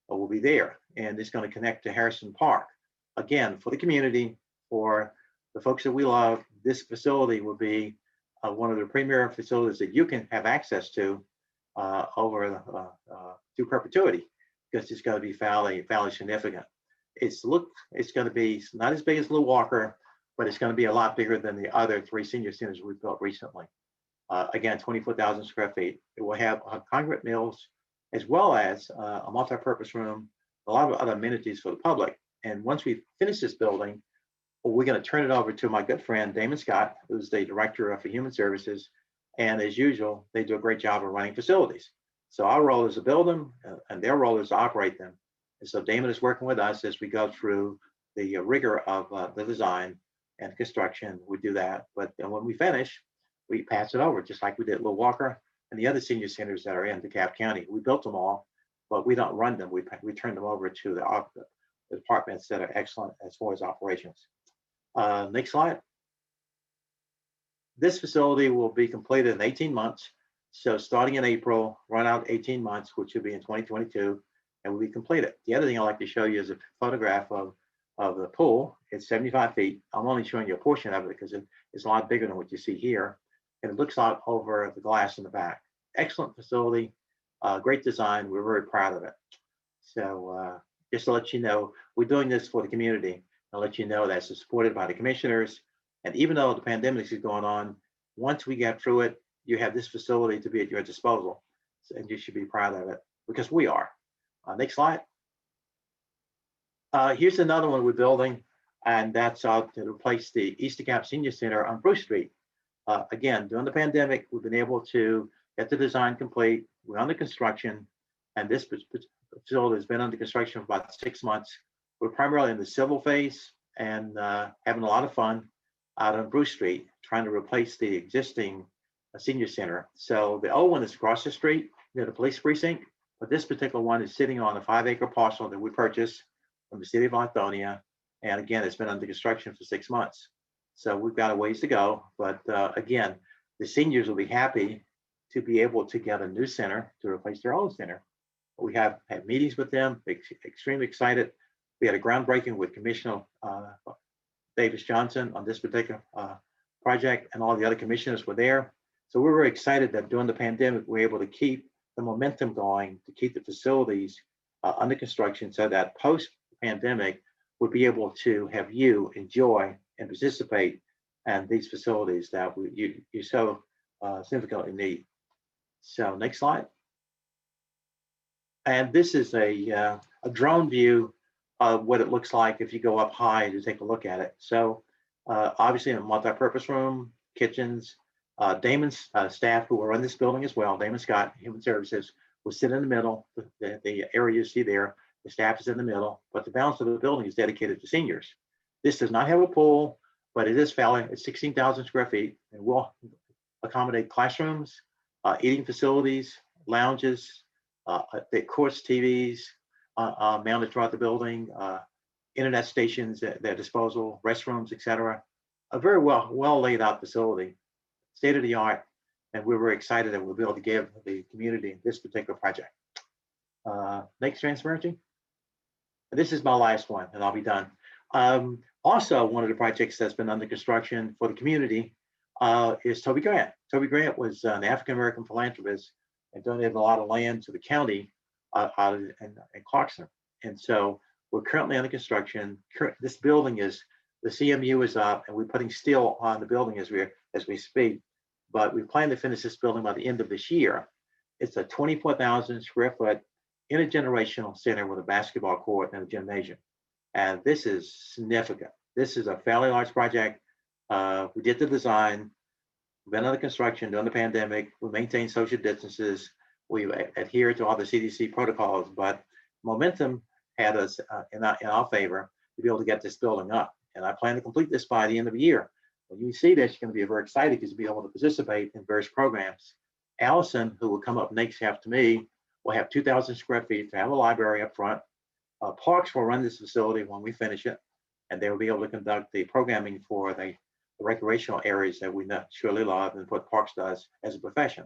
will be there. And it's going to connect to Harrison Park. Again, for the community, for the folks that we love, this facility will be one of the premier facilities that you can have access to over to perpetuity, because it's going to be fairly significant. It's going to be not as big as Blue Walker, but it's going to be a lot bigger than the other 3 senior centers we've built recently. Again, 24,000 square feet. It will have concrete mills, as well as a multi-purpose room, a lot of other amenities for the public. And once we finish this building, we're going to turn it over to my good friend, Damon Scott, who's the Director of Human Services. And as usual, they do a great job of running facilities. So our role is to build them, and their role is to operate them. And so Damon is working with us as we go through the rigor of the design and construction. We do that. But when we finish, we pass it over, just like we did at Little Walker and the other senior centers that are in DeKalb County. We built them all, but we don't run them. We turn them over to the departments that are excellent as far as operations. Next slide. This facility will be completed in 18 months. So starting in April, run out 18 months, which will be in 2022, and will be completed. The other thing I'd like to show you is a photograph of the pool. It's 75 feet. I'm only showing you a portion of it because it's a lot bigger than what you see here. And it looks out over the glass in the back. Excellent facility, great design. We're very proud of it. So just to let you know, we're doing this for the community. I'll let you know that's supported by the commissioners. And even though the pandemic is going on, once we get through it, you have this facility to be at your disposal. And you should be proud of it, because we are. Next slide. Here's another one we're building, and that's to replace the East DeKalb Senior Center on Bruce Street. Again, during the pandemic, we've been able to get the design complete. We're under construction, and this facility has been under construction for about 6 months. We're primarily in the civil phase and having a lot of fun out on Bruce Street, trying to replace the existing senior center. So the old one is across the street near the police precinct, but this particular one is sitting on a 5-acre parcel that we purchased from the city of Lithonia. And again, it's been under construction for 6 months. So we've got a ways to go. But again, the seniors will be happy to be able to get a new center to replace their old center. We have had meetings with them, extremely excited. We had a groundbreaking with Commissioner Davis Johnson on this particular project, and all the other commissioners were there. So we're very excited that during the pandemic, we're able to keep the momentum going, to keep the facilities under construction, so that post-pandemic, we'll be able to have you enjoy and participate in these facilities that you so significantly need. So next slide. And this is a drone view of what it looks like if you go up high to take a look at it. So obviously a multi-purpose room, kitchens. Damon's staff who are in this building as well, Damon Scott, Human Services, will sit in the middle. The area you see there, the staff is in the middle, but the balance of the building is dedicated to seniors. This does not have a pool, but it is valid. It's 16,000 square feet, and will accommodate classrooms, eating facilities, lounges, the course TVs mounted throughout the building, internet stations at their disposal, restrooms, etc. A very well laid out facility, state of the art, and we're very excited that we'll be able to give the community this particular project. Next transparency. This is my last one, and I'll be done. Also, one of the projects that's been under construction for the community is Toby Grant. Toby Grant was an African-American philanthropist and donated a lot of land to the county out in Clarkson. And so we're currently under construction. This building is, the CMU is up, and we're putting steel on the building as we speak. But we plan to finish this building by the end of this year. It's a 24,000 square foot intergenerational center with a basketball court and a gymnasium. And this is significant. This is a fairly large project. We did the design, been under construction during the pandemic. We maintain social distances. We adhere to all the CDC protocols, but momentum had us in our favor to be able to get this building up. And I plan to complete this by the end of the year. When you see this, you're going to be very excited because you'll be able to participate in various programs. Allison, who will come up next after me, will have 2,000 square feet to have a library up front. Parks will run this facility when we finish it, and they will be able to conduct the programming for the recreational areas that we surely love and what Parks does as a profession,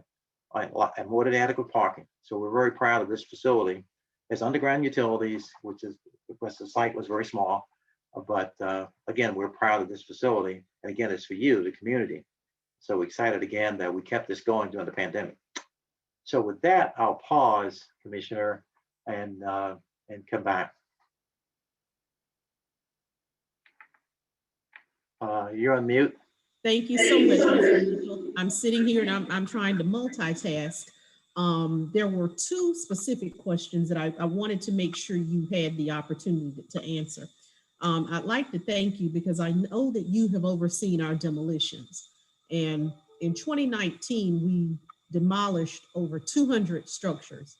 and more than adequate parking. So we're very proud of this facility. There's underground utilities, which is because the site was very small, but again, we're proud of this facility, and again, it's for you, the community. So excited again that we kept this going during the pandemic. So with that, I'll pause, Commissioner, and come back. You're on mute. Thank you so much, Mr. Mitchell. I'm sitting here and I'm trying to multitask. There were two specific questions that I wanted to make sure you had the opportunity to answer. I'd like to thank you because I know that you have overseen our demolitions. And in 2019, we demolished over 200 structures.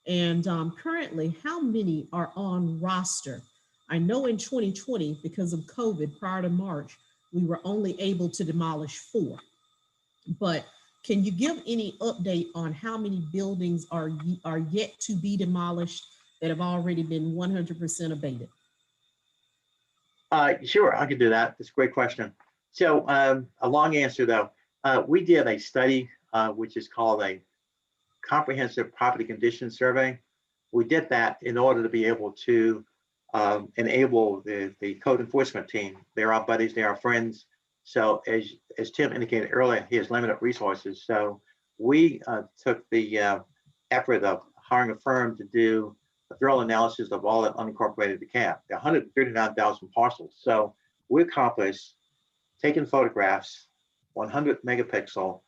And currently, how many are on roster? I know in 2020, because of COVID, prior to March, we were only able to demolish 4. But can you give any update on how many buildings are yet to be demolished that have already been 100% abated? Sure, I can do that. That's a great question. So a long answer though. We did a study, which is called a comprehensive property condition survey. We did that in order to be able to enable the code enforcement team. They're our buddies, they're our friends. So as Tim indicated earlier, he has limited resources. So we took the effort of hiring a firm to do a thorough analysis of all that unincorporated DeKalb. There are 139,000 parcels. So we accomplished taking photographs, 100 megapixel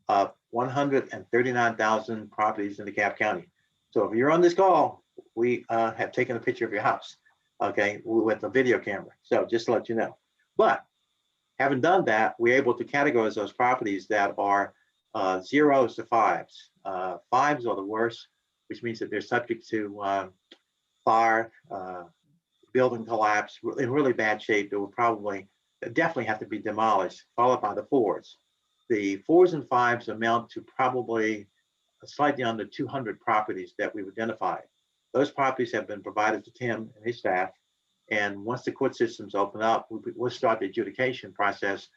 of 139,000 properties in DeKalb County. So if you're on this call, we have taken a picture of your house, okay, with a video camera. So just to let you know. But having done that, we're able to categorize those properties that are 0s to 5s. 5s are the worst, which means that they're subject to fire, building collapse, in really bad shape. They will definitely have to be demolished, followed by the 4s. The 4s and 5s amount to probably slightly under 200 properties that we've identified. Those properties have been provided to Tim and his staff. And once the court systems open up, we'll start the adjudication process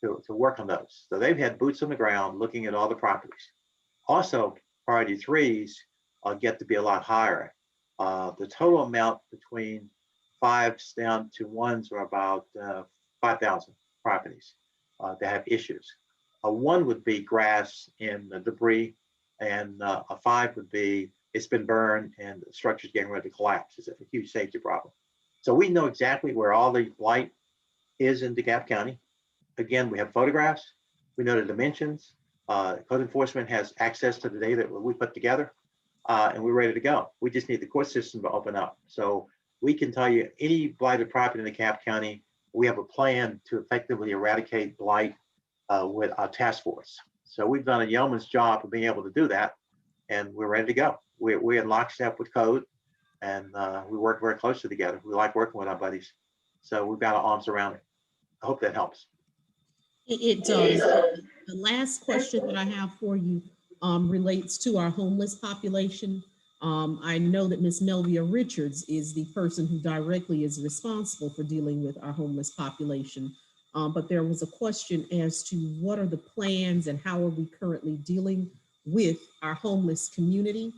to work on those. So they've had boots on the ground looking at all the properties. Also, priority 3s get to be a lot higher. The total amount between 5s down to 1s are about 5,000 properties that have issues. A 1 would be grass and debris, and a 5 would be it's been burned and the structure's getting ready to collapse. It's a huge safety problem. So we know exactly where all the blight is in DeKalb County. Again, we have photographs. We know the dimensions. Code enforcement has access to the data that we put together, and we're ready to go. We just need the court system to open up. So we can tell you any blighted property in DeKalb County, we have a plan to effectively eradicate blight with our task force. So we've done a yeoman's job of being able to do that, and we're ready to go. We're in lockstep with code, and we work very closely together. We like working with our buddies. So we've got our arms around it. I hope that helps. It does. The last question that I have for you relates to our homeless population. I know that Ms. Melvia Richards is the person who directly is responsible for dealing with our homeless population. But there was a question as to what are the plans and how are we currently dealing with our homeless community.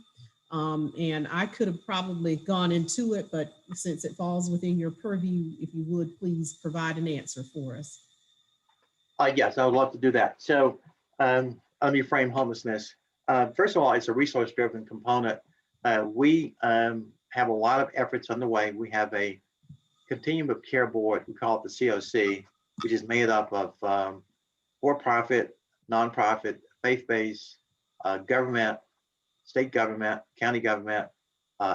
And I could have probably gone into it, but since it falls within your purview, if you would please provide an answer for us. Yes, I would love to do that. So let me frame homelessness. First of all, it's a resource-driven component We have a lot of efforts underway. We have a continuum of care board, we call it the COC, which is made up of for-profit, nonprofit, faith-based, government, state government, county government,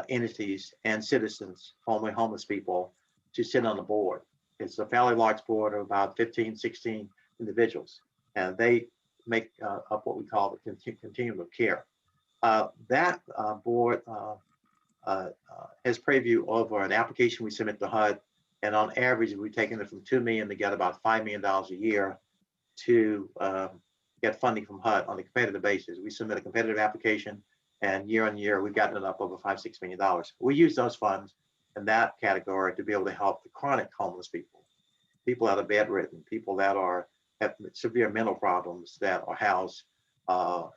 entities, and citizens, formerly homeless people, to sit on the board. It's a fairly large board of about 15, 16 individuals, and they make up what we call the continuum of care. That board has preview over an application we submit to HUD, and on average, we've taken it from $2 million to get about $5 million a year to get funding from HUD on a competitive basis. We submit a competitive application, and year on year, we've gotten it up over $5-6 million. We use those funds in that category to be able to help the chronic homeless people, people that are bedridden, people that have severe mental problems that are housed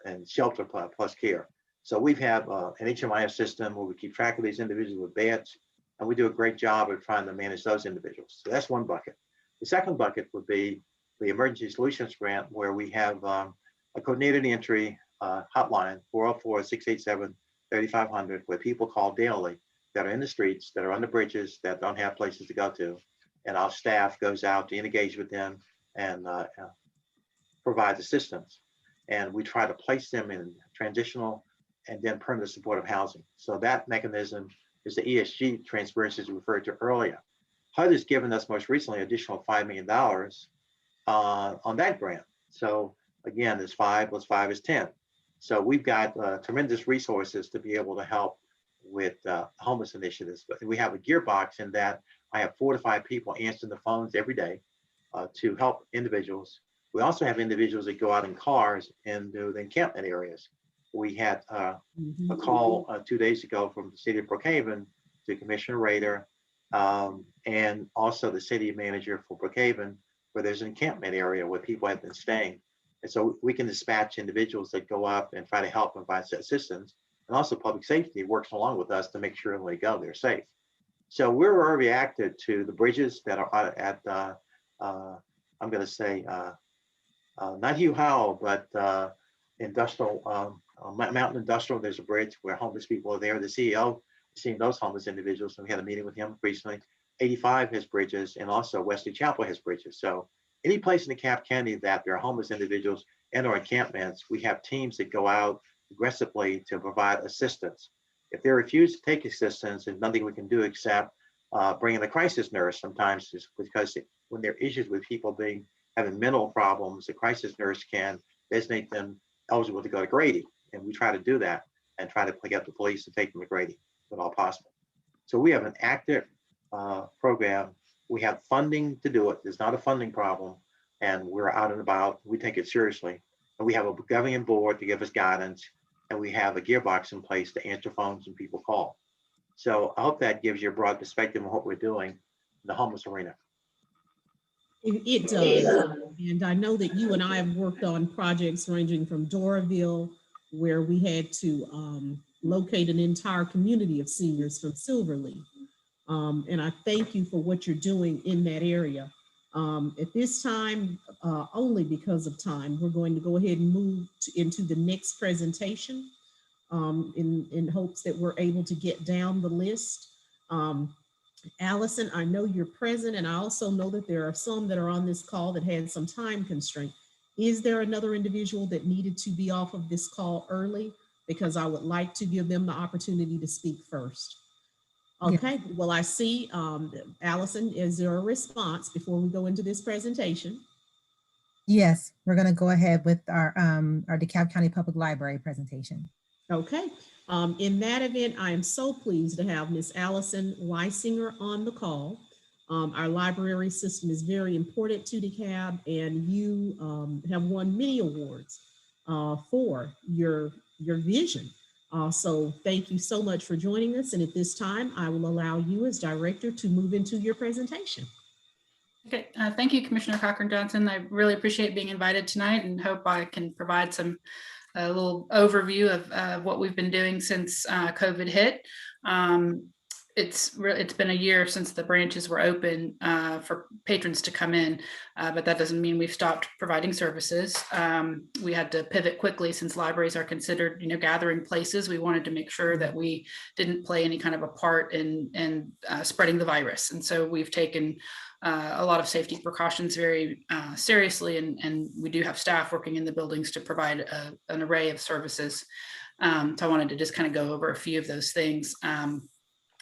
and shelter plus care. So we have an HMIS system where we keep track of these individuals with beds, and we do a great job of trying to manage those individuals. So that's one bucket. The second bucket would be the Emergency Solutions Grant, where we have a coordinated entry hotline, 404-687-3500, where people call daily that are in the streets, that are on the bridges, that don't have places to go to. And our staff goes out to engage with them and provides assistance. And we try to place them in transitional and then permanent supportive housing. So that mechanism is the ESG transparencies referred to earlier. HUD has given us most recently additional $5 million on that grant. So again, there's 5 plus 5 is 10. So we've got tremendous resources to be able to help with homeless initiatives. But we have a gearbox in that I have 4 to 5 people answering the phones every day to help individuals. We also have individuals that go out in cars into the encampment areas. We had a call 2 days ago from the city of Brookhaven to Commissioner Rader and also the city manager for Brookhaven, where there's an encampment area where people have been staying. And so we can dispatch individuals that go up and try to help and provide assistance. And also public safety works along with us to make sure when they go, they're safe. So we're already reacted to the bridges that are at, I'm going to say, not Hugh Howell, but industrial, Mountain Industrial. There's a bridge where homeless people are there. The CEO is seeing those homeless individuals, and we had a meeting with him recently. 85 has bridges, and also Wesley Chapel has bridges. So any place in DeKalb County that there are homeless individuals and or encampments, we have teams that go out aggressively to provide assistance. If they refuse to take assistance, there's nothing we can do except bring in a crisis nurse sometimes, just because when there are issues with people having mental problems, the crisis nurse can designate them eligible to go to Grady. And we try to do that and try to pick up the police and take them to Grady if at all possible. So we have an active program. We have funding to do it. There's not a funding problem, and we're out and about. We take it seriously. And we have a governing board to give us guidance, and we have a gearbox in place to answer phones when people call. So I hope that gives you a broad perspective on what we're doing in the homeless arena. It does. And I know that you and I have worked on projects ranging from Doraville, where we had to locate an entire community of seniors from Silverleaf. And I thank you for what you're doing in that area. At this time, only because of time, we're going to go ahead and move into the next presentation in hopes that we're able to get down the list. Allison, I know you're present, and I also know that there are some that are on this call that had some time constraint. Is there another individual that needed to be off of this call early? Because I would like to give them the opportunity to speak first. Okay, yeah. Well, I see, Allison, is there a response before we go into this presentation? Yes, we're going to go ahead with our DeKalb County Public Library presentation. Okay. In that event, I am so pleased to have Miss Allison Weisinger on the call. Our library system is very important to DeKalb, and you have won many awards for your vision. So thank you so much for joining us. And at this time, I will allow you as director to move into your presentation. Okay, thank you, Commissioner Cochran-Johnson. I really appreciate being invited tonight and hope I can provide a little overview of what we've been doing since COVID hit. it's been a year since the branches were open for patrons to come in, but that doesn't mean we've stopped providing services. We had to pivot quickly since libraries are considered, gathering places. We wanted to make sure that we didn't play any kind of a part in spreading the virus, and so we've taken a lot of safety precautions very seriously, and we do have staff working in the buildings to provide an array of services. So I wanted to just kind of go over a few of those things.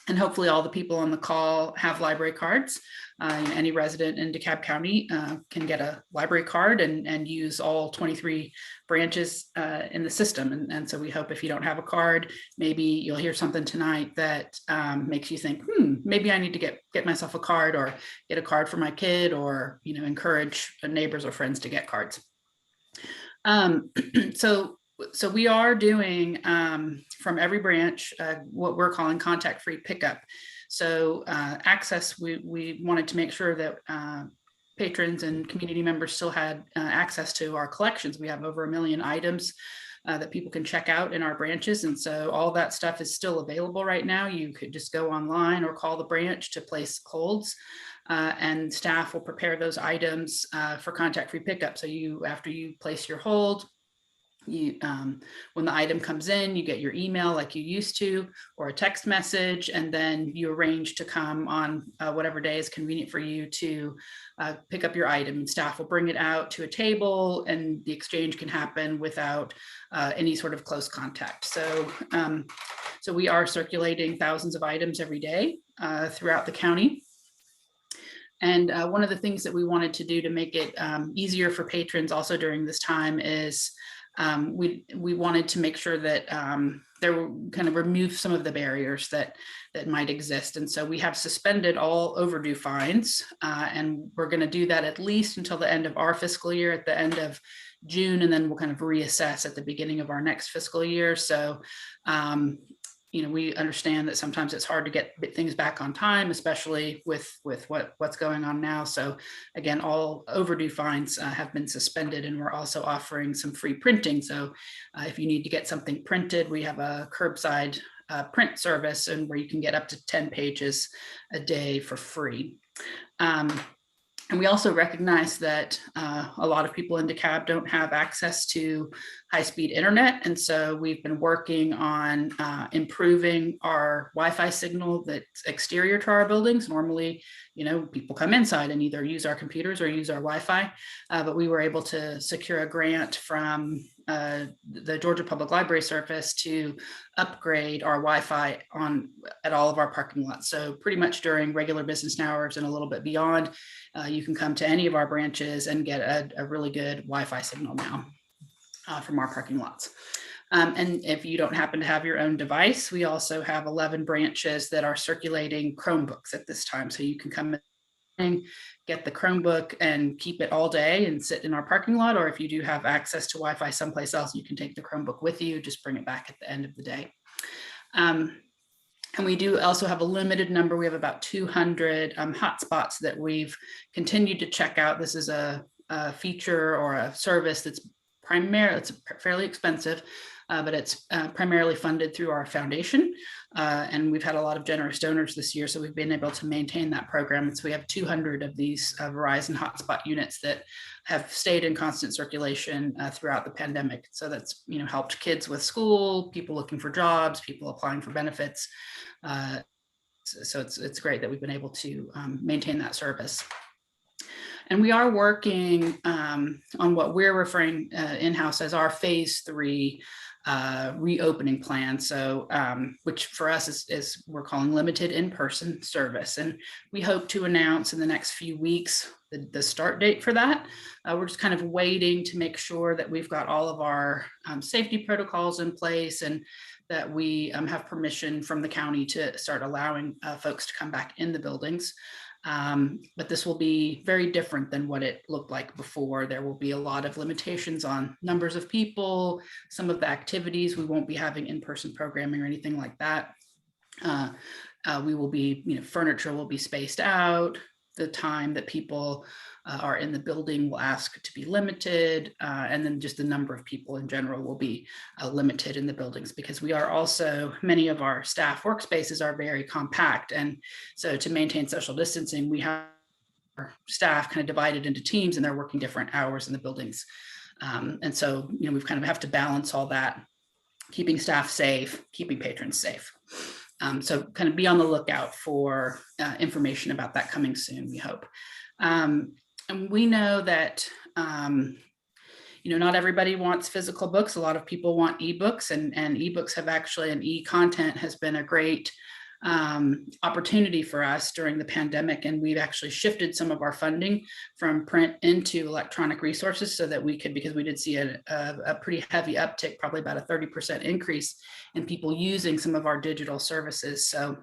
And hopefully all the people on the call have library cards. Any resident in DeKalb County can get a library card and use all 23 branches in the system. And so we hope if you don't have a card, maybe you'll hear something tonight that makes you think, maybe I need to get myself a card, or get a card for my kid, or encourage neighbors or friends to get cards. So we are doing from every branch what we're calling contact-free pickup. So access, we wanted to make sure that patrons and community members still had access to our collections. We have over 1 million items that people can check out in our branches. And so all that stuff is still available right now. You could just go online or call the branch to place holds. And staff will prepare those items for contact-free pickup. So after you place your hold, when the item comes in, you get your email like you used to, or a text message, and then you arrange to come on whatever day is convenient for you to pick up your item, and staff will bring it out to a table, and the exchange can happen without any sort of close contact. So, so we are circulating thousands of items every day throughout the county. And one of the things that we wanted to do to make it easier for patrons also during this time is we wanted to make sure that there were kind of remove some of the barriers that might exist. And so we have suspended all overdue fines, and we're going to do that at least until the end of our fiscal year, at the end of June, and then we'll kind of reassess at the beginning of our next fiscal year. So we understand that sometimes it's hard to get things back on time, especially with what's going on now. So again, all overdue fines have been suspended, and we're also offering some free printing. So if you need to get something printed, we have a curbside print service, and where you can get up to 10 pages a day for free. And we also recognize that a lot of people in DeKalb don't have access to high-speed internet. And so we've been working on improving our Wi-Fi signal that's exterior to our buildings. Normally, people come inside and either use our computers or use our Wi-Fi, but we were able to secure a grant from the Georgia Public Library Service to upgrade our Wi-Fi at all of our parking lots. So pretty much during regular business hours and a little bit beyond, you can come to any of our branches and get a really good Wi-Fi signal now from our parking lots. And if you don't happen to have your own device, we also have 11 branches that are circulating Chromebooks at this time. So you can come in, get the Chromebook and keep it all day and sit in our parking lot. Or if you do have access to Wi-Fi someplace else, you can take the Chromebook with you, just bring it back at the end of the day. And we do also have a limited number. We have about 200 hotspots that we've continued to check out. This is a feature or a service that's it's fairly expensive, but it's primarily funded through our foundation. And we've had a lot of generous donors this year, so we've been able to maintain that program. And so we have 200 of these Verizon hotspot units that have stayed in constant circulation throughout the pandemic. So that's helped kids with school, people looking for jobs, people applying for benefits. So it's great that we've been able to maintain that service. And we are working on what we're referring in-house as our phase 3 reopening plan. So which for us is we're calling limited in-person service. And we hope to announce in the next few weeks the start date for that. We're just kind of waiting to make sure that we've got all of our safety protocols in place, and that we have permission from the county to start allowing folks to come back in the buildings. But this will be very different than what it looked like before. There will be a lot of limitations on numbers of people, some of the activities. We won't be having in-person programming or anything like that. We will be, furniture will be spaced out. the time that people are in the building will ask to be limited, and then just the number of people in general will be limited in the buildings, because we are also, many of our staff workspaces are very compact, and so to maintain social distancing, we have our staff kind of divided into teams, and they're working different hours in the buildings. And so, we've kind of have to balance all that, keeping staff safe, keeping patrons safe. So kind of be on the lookout for information about that coming soon, we hope. And we know that, not everybody wants physical books. A lot of people want ebooks, and ebooks have actually, and e-content has been a great opportunity for us during the pandemic. And we've actually shifted some of our funding from print into electronic resources so that we could, because we did see a pretty heavy uptick, probably about a 30% increase in people using some of our digital services. So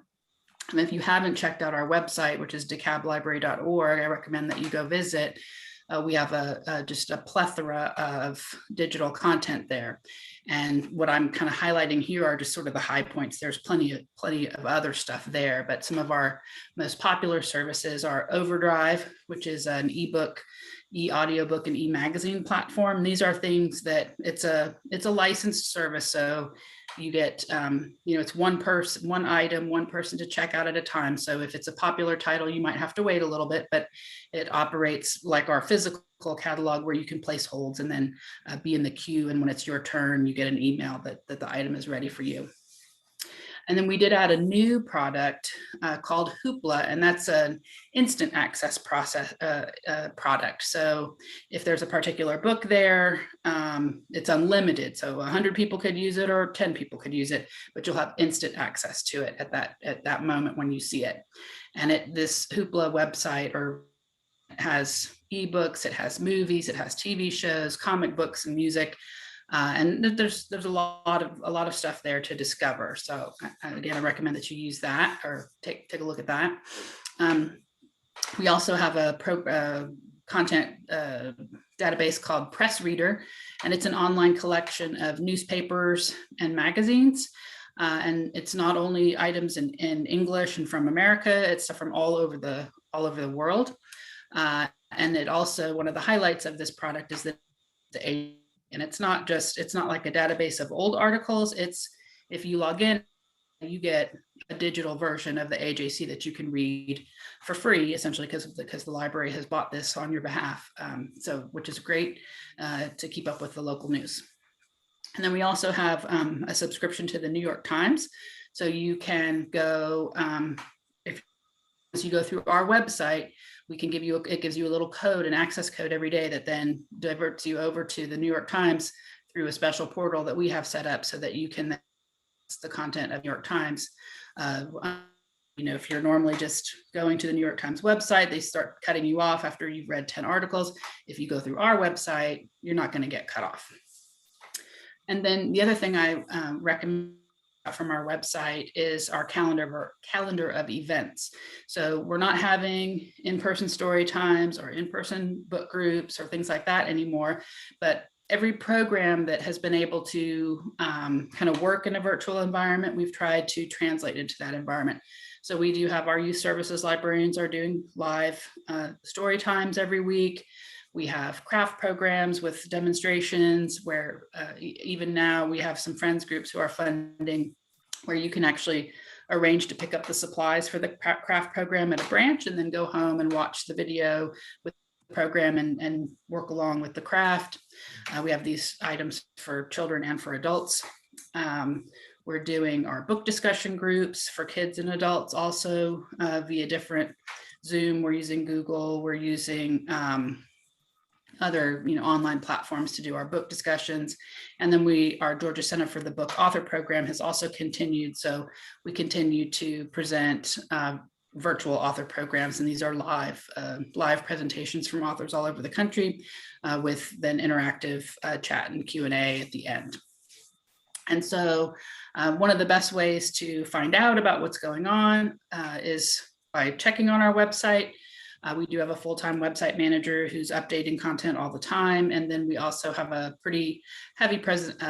and if you haven't checked out our website, which is dekalblibrary.org, I recommend that you go visit. We have just a plethora of digital content there. And what I'm kind of highlighting here are just sort of the high points. There's plenty of other stuff there, but some of our most popular services are Overdrive, which is an ebook, e-audiobook, and e-magazine platform. These are things that it's a licensed service. So you get, it's one person, one item, one person to check out at a time. So if it's a popular title, you might have to wait a little bit, but it operates like our physical catalog, where you can place holds and then be in the queue. And when it's your turn, you get an email that the item is ready for you. And then we did add a new product called Hoopla, and that's an instant access product. So if there's a particular book there, it's unlimited. So 100 people could use it, or 10 people could use it, but you'll have instant access to it at that moment when you see it. And this Hoopla website has ebooks, it has movies, it has TV shows, comic books, and music. And there's a lot of stuff there to discover. So again, I recommend that you use that or take a look at that. We also have a content database called Press Reader, and it's an online collection of newspapers and magazines. And it's not only items in English and from America, it's stuff from all over the world. And it also, one of the highlights of this product is that and it's not like a database of old articles. It's, if you log in, you get a digital version of the AJC that you can read for free, essentially, because the library has bought this on your behalf. So, which is great to keep up with the local news. And then we also have a subscription to the New York Times. So you can go, as you go through our website, we can give you, it gives you a little code, an access code every day that then diverts you over to the New York Times through a special portal that we have set up so that you can access the content of New York Times. If you're normally just going to the New York Times website, they start cutting you off after you've read 10 articles. If you go through our website, you're not going to get cut off. And then the other thing I recommend from our website is our calendar of events. So we're not having in-person story times or in-person book groups or things like that anymore, but every program that has been able to kind of work in a virtual environment, we've tried to translate into that environment. So we do have our youth services librarians are doing live story times every week. We have craft programs with demonstrations where even now we have some friends groups who are funding where you can actually arrange to pick up the supplies for the craft program at a branch and then go home and watch the video with the program and work along with the craft. We have these items for children and for adults. We're doing our book discussion groups for kids and adults also via different Zoom. We're using Google. We're using other online platforms to do our book discussions. And then our Georgia Center for the Book Author Program has also continued. So we continue to present virtual author programs, and these are live presentations from authors all over the country with then interactive chat and Q&A at the end. And so one of the best ways to find out about what's going on is by checking on our website. We do have a full-time website manager who's updating content all the time. And then we also have a pretty heavy presence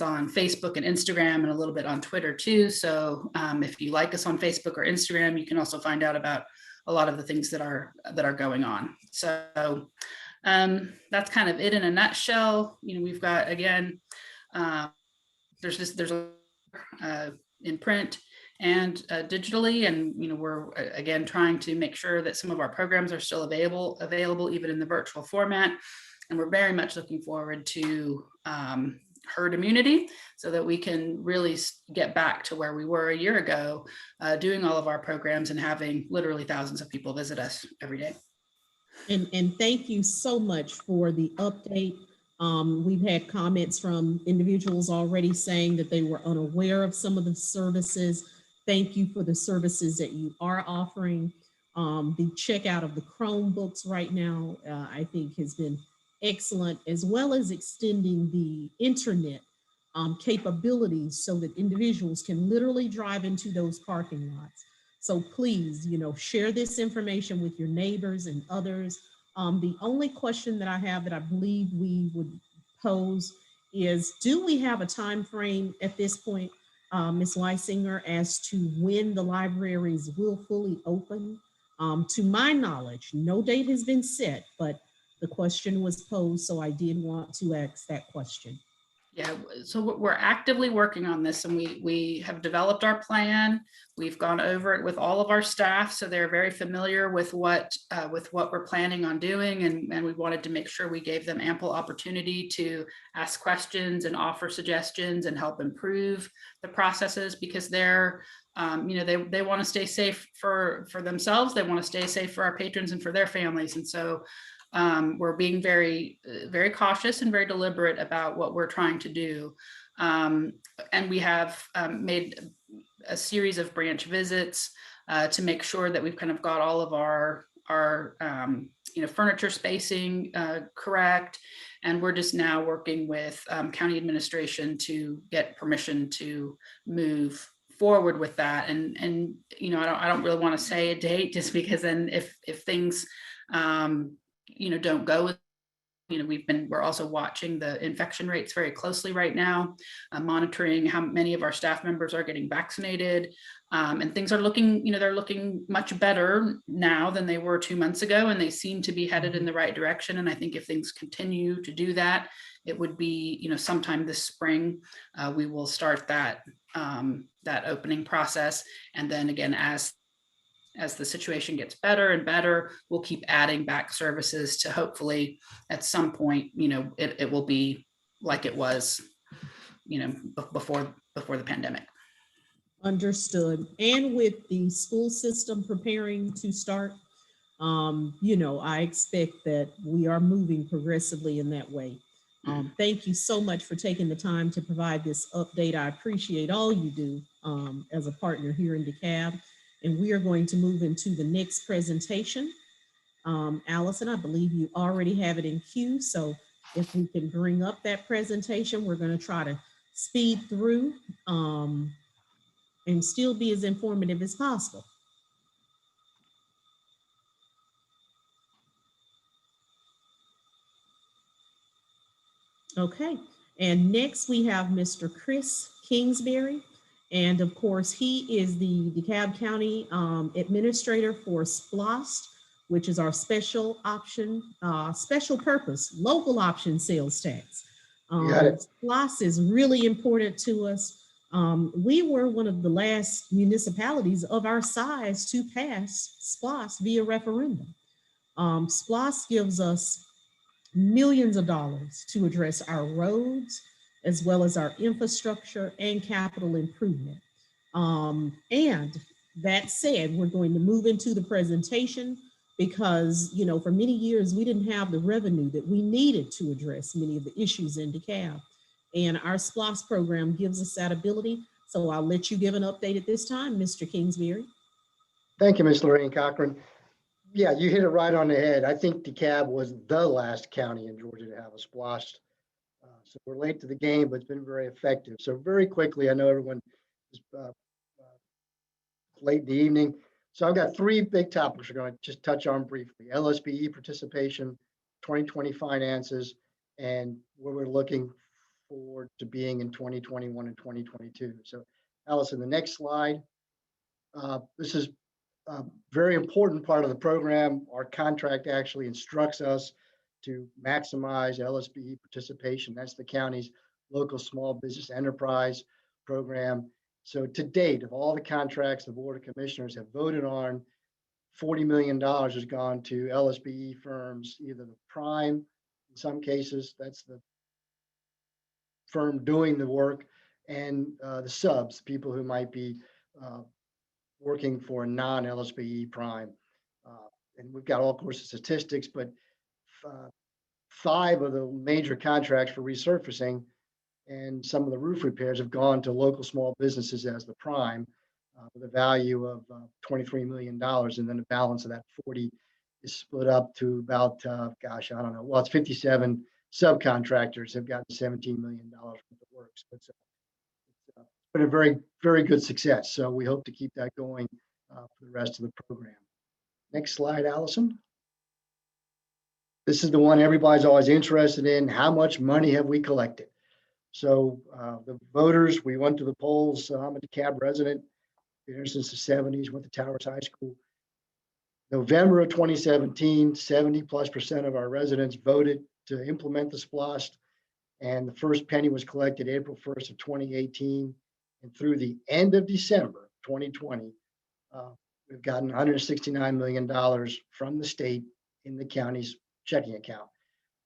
on Facebook and Instagram and a little bit on Twitter too. So if you like us on Facebook or Instagram, you can also find out about a lot of the things that are going on. So that's kind of it in a nutshell. We've got, again, there's in print and digitally, and we're again trying to make sure that some of our programs are still available even in the virtual format, and we're very much looking forward to herd immunity so that we can really get back to where we were a year ago, doing all of our programs and having literally thousands of people visit us every day. And thank you so much for the update. We've had comments from individuals already saying that they were unaware of some of the services. Thank you for the services that you are offering. The checkout of the Chromebooks right now, I think has been excellent, as well as extending the internet capabilities so that individuals can literally drive into those parking lots. So please, share this information with your neighbors and others. The only question that I have that I believe we would pose is, do we have a time frame at this point, Ms. Leisinger, as to when the libraries will fully open? To my knowledge, no date has been set, but the question was posed, so I did want to ask that question. Yeah, so we're actively working on this, and we have developed our plan. We've gone over it with all of our staff, so they're very familiar with what we're planning on doing, and we wanted to make sure we gave them ample opportunity to ask questions and offer suggestions and help improve the processes, because they're they want to stay safe for themselves. They want to stay safe for our patrons and for their families, and so we're being very, very cautious and very deliberate about what we're trying to do. And we have made a series of branch visits to make sure that we've kind of got all of our furniture spacing correct. And we're just now working with county administration to get permission to move forward with that. And I don't really want to say a date, just because then if things don't go with, we're also watching the infection rates very closely right now, monitoring how many of our staff members are getting vaccinated, and things are looking, they're looking much better now than they were 2 months ago, and they seem to be headed in the right direction. And I think if things continue to do that, it would be, sometime this spring, we will start that opening process. And then again, as the situation gets better and better, we'll keep adding back services to hopefully at some point, it will be like it was, before the pandemic. Understood. And with the school system preparing to start, I expect that we are moving progressively in that way. Thank you so much for taking the time to provide this update. I appreciate all you do as a partner here in DeKalb. And we are going to move into the next presentation. Allison, I believe you already have it in queue. So if we can bring up that presentation, we're going to try to speed through and still be as informative as possible. Okay, and next we have Mr. Chris Kingsbury. And of course, he is the DeKalb County Administrator for SPLOST, which is our special purpose, local option sales tax. SPLOST is really important to us. We were one of the last municipalities of our size to pass SPLOST via referendum. SPLOST gives us millions of dollars to address our roads, as well as our infrastructure and capital improvement. And that said, we're going to move into the presentation because, for many years, we didn't have the revenue that we needed to address many of the issues in DeKalb. And our SPLOST program gives us that ability. So I'll let you give an update at this time, Mr. Kingsbury. Thank you, Ms. Lorraine Cochran. Yeah, you hit it right on the head. I think DeKalb was the last county in Georgia to have a SPLOST. So we're late to the game, but it's been very effective. So very quickly, I know everyone is late in the evening. So I've got 3 big topics we're going to just touch on briefly: LSBE participation, 2020 finances, and where we're looking forward to being in 2021 and 2022. So Allison, the next slide. This is very important part of the program. Our contract actually instructs us to maximize LSBE participation. That's the county's local small business enterprise program. So to date, of all the contracts the Board of Commissioners have voted on, $40 million has gone to LSBE firms, either the prime, in some cases, that's the firm doing the work, and the subs, people who might be working for a non-LSBE prime. And we've got all sorts of statistics, but 5 of the major contracts for resurfacing and some of the roof repairs have gone to local small businesses as the prime, with a value of $23 million. And then the balance of that 40 is split up to about, gosh, I don't know. Well, it's 57 subcontractors have gotten $17 million worth of work. So it's been a very, very good success. So we hope to keep that going for the rest of the program. Next slide, Allison. This is the one everybody's always interested in. How much money have we collected? So the voters, we went to the polls. I'm a DeKalb resident, been here since the 70s, went to Towers High School. November of 2017, 70+% of our residents voted to implement the SPLOST, and the first penny was collected April 1st of 2018. And through the end of December 2020, we've gotten $169 million from the state in the county's checking account.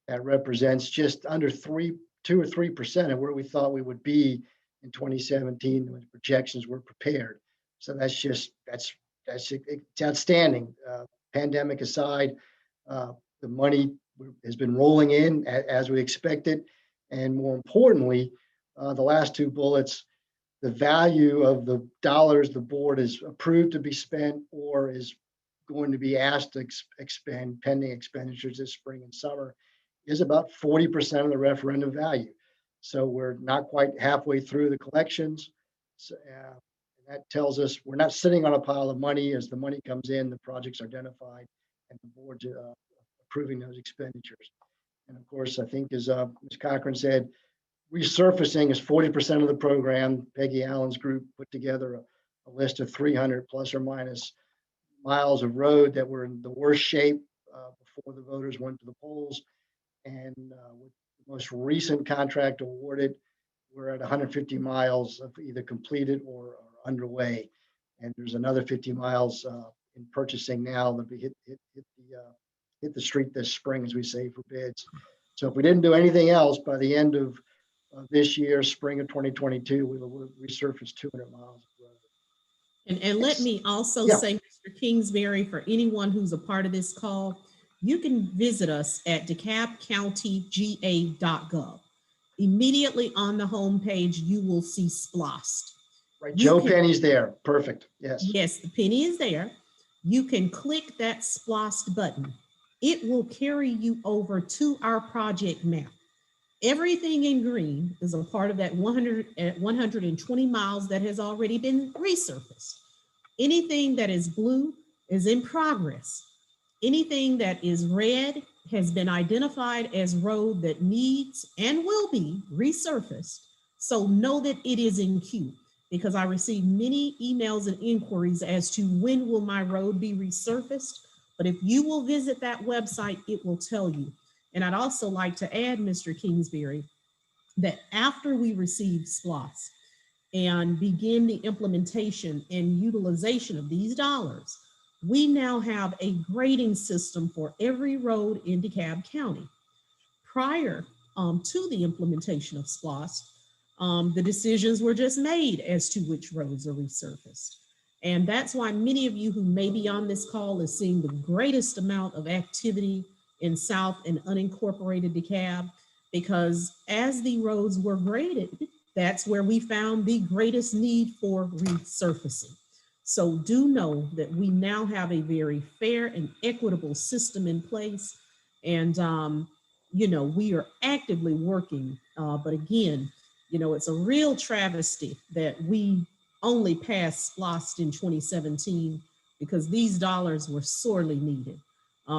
That represents just under 2 or 3% of where we thought we would be in 2017 when the projections were prepared. So that's it's outstanding. Pandemic aside, the money has been rolling in as we expected. And more importantly, the last 2 bullets, the value of the dollars the board has approved to be spent or is going to be asked to expend pending expenditures this spring and summer is about 40% of the referendum value. So we're not quite halfway through the collections. So, that tells us we're not sitting on a pile of money. As the money comes in, the project's identified and the board's approving those expenditures. And of course, I think as Ms. Cochran said, resurfacing is 40% of the program. Peggy Allen's group put together a list of 300 plus or minus miles of road that were in the worst shape before the voters went to the polls. And with the most recent contract awarded, we're at 150 miles of either completed or underway. And there's another 50 miles in purchasing now that we hit the street this spring, as we say, for bids. So if we didn't do anything else by the end of this year, spring of 2022, we will resurface 200 miles of road. And let me also say, Mr. Kingsbury, for anyone who's a part of this call, you can visit us at DeKalbCountyGA.gov. Immediately on the homepage, you will see SPLOST. Right, Joe Penny's there. Perfect. Yes. Yes, the penny is there. You can click that SPLOST button. It will carry you over to our project map. Everything in green is a part of that 120 miles that has already been resurfaced. Anything that is blue is in progress. Anything that is red has been identified as road that needs and will be resurfaced. So know that it is in queue, because I received many emails and inquiries as to when will my road be resurfaced. But if you will visit that website, it will tell you. And I'd also like to add, Mr. Kingsbury, that after we receive SPLOST and begin the implementation and utilization of these dollars, we now have a grading system for every road in DeKalb County. Prior to the implementation of SPLOST, the decisions were just made as to which roads are resurfaced. And that's why many of you who may be on this call is seeing the greatest amount of activity in South and unincorporated DeKalb, because as the roads were graded, that's where we found the greatest need for resurfacing. So do know that we now have a very fair and equitable system in place. And, we are actively working, but again, it's a real travesty that we only passed SPLOST in 2017, because these dollars were sorely needed.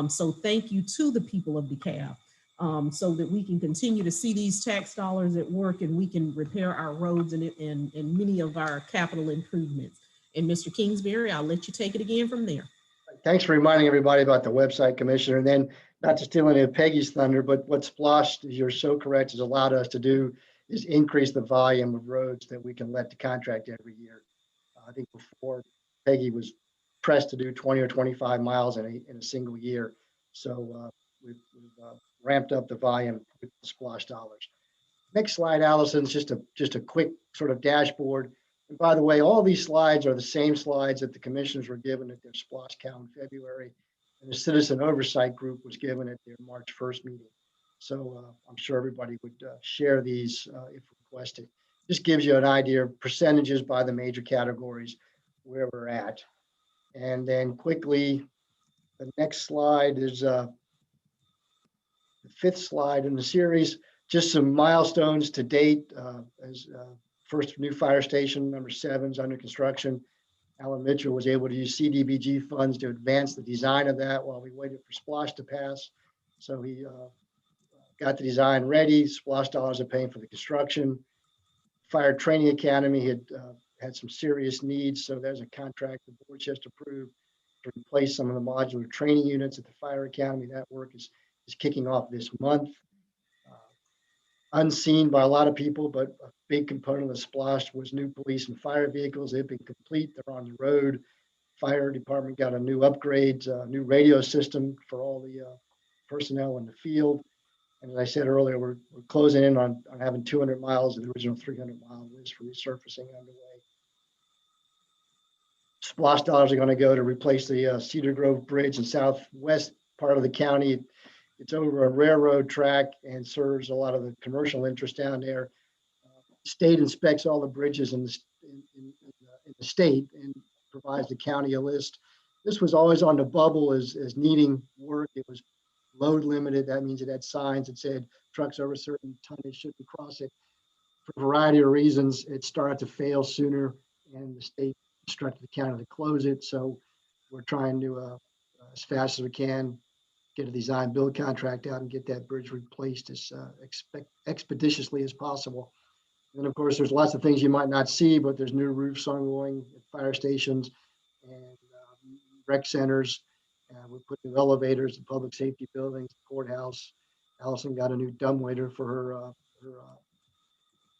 So thank you to the people of DeKalb, so that we can continue to see these tax dollars at work and we can repair our roads and many of our capital improvements. And Mr. Kingsbury, I'll let you take it again from there. Thanks for reminding everybody about the website, Commissioner. And then not to steal any of Peggy's thunder, but what Splosh, you're so correct, has allowed us to do is increase the volume of roads that we can let to contract every year. I think before Peggy was pressed to do 20 or 25 miles in a single year. So we've ramped up the volume with the Splosh dollars. Next slide, Allison, is just a quick sort of dashboard. And by the way, all these slides are the same slides that the commissioners were given at their Splosh count in February, and the Citizen Oversight Group was given at their March 1st meeting. So I'm sure everybody would share these if requested. Just gives you an idea of percentages by the major categories where we're at. And then quickly, the next slide is the 5th slide in the series. Just some milestones to date. As first new fire station, number 7 is under construction. Alan Mitchell was able to use CDBG funds to advance the design of that while we waited for Splosh to pass. So he got the design ready. Splosh dollars are paying for the construction. Fire Training Academy had some serious needs, so there's a contract the board just approved to replace some of the modular training units at the Fire Academy. That work is kicking off this month. Unseen by a lot of people, but a big component of the Splosh was new police and fire vehicles. They've been complete. They're on the road. Fire department got a new upgrades, new radio system for all the personnel in the field. And as I said earlier, we're closing in on having 200 miles of the original 300-mile list for resurfacing underway. Splosh dollars are going to go to replace the Cedar Grove Bridge in southwest part of the county. It's over a railroad track and serves a lot of the commercial interest down there. State inspects all the bridges in the state and provides the county a list. This was always on the bubble as needing work. It was load limited. That means it had signs that said trucks over a certain tonnage shouldn't cross it. For a variety of reasons, it started to fail sooner, and the state instructed the county to close it. So we're trying to, as fast as we can, get a design build contract out and get that bridge replaced as expeditiously as possible. And of course, there's lots of things you might not see, but there's new roofs ongoing at fire stations and rec centers. We put new elevators in public safety buildings, courthouse. Allison got a new dumbwaiter for her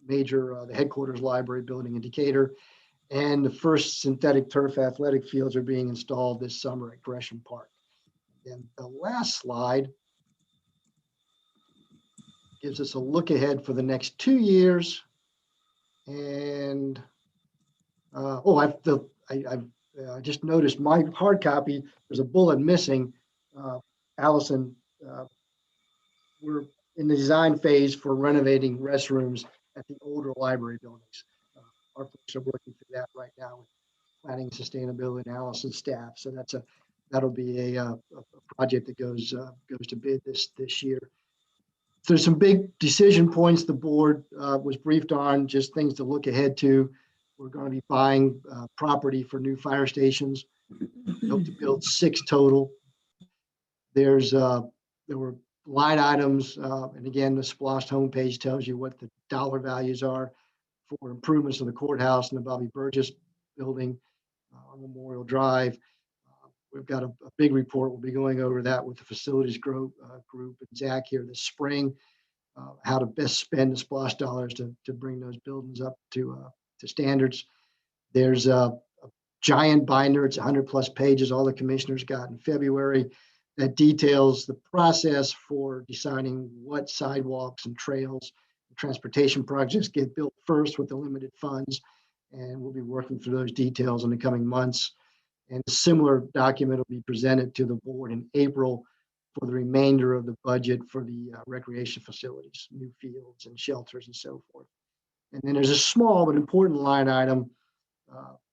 major, the headquarters library building in Decatur. And the first synthetic turf athletic fields are being installed this summer at Gresham Park. And the last slide gives us a look ahead for the next 2 years. And I just noticed my hard copy, there's a bullet missing. Allison, we're in the design phase for renovating restrooms at the older library buildings. Our folks are working through that right now with planning and sustainability and Allison's staff. So that'll be a project that goes to bid this year. There's some big decision points the board was briefed on, just things to look ahead to. We're going to be buying property for new fire stations. We hope to build 6 total. There were line items, and again, the Splosh homepage tells you what the dollar values are for improvements to the courthouse and the Bobby Burgess building on Memorial Drive. We've got a big report. We'll be going over that with the facilities group and Zach here this spring, how to best spend the Splosh dollars to bring those buildings up to standards. There's a giant binder. It's 100+ pages. All the commissioners got in February that details the process for deciding what sidewalks and trails and transportation projects get built first with the limited funds. And we'll be working through those details in the coming months. And a similar document will be presented to the board in April for the remainder of the budget for the recreation facilities, new fields and shelters and so forth. And then there's a small but important line item.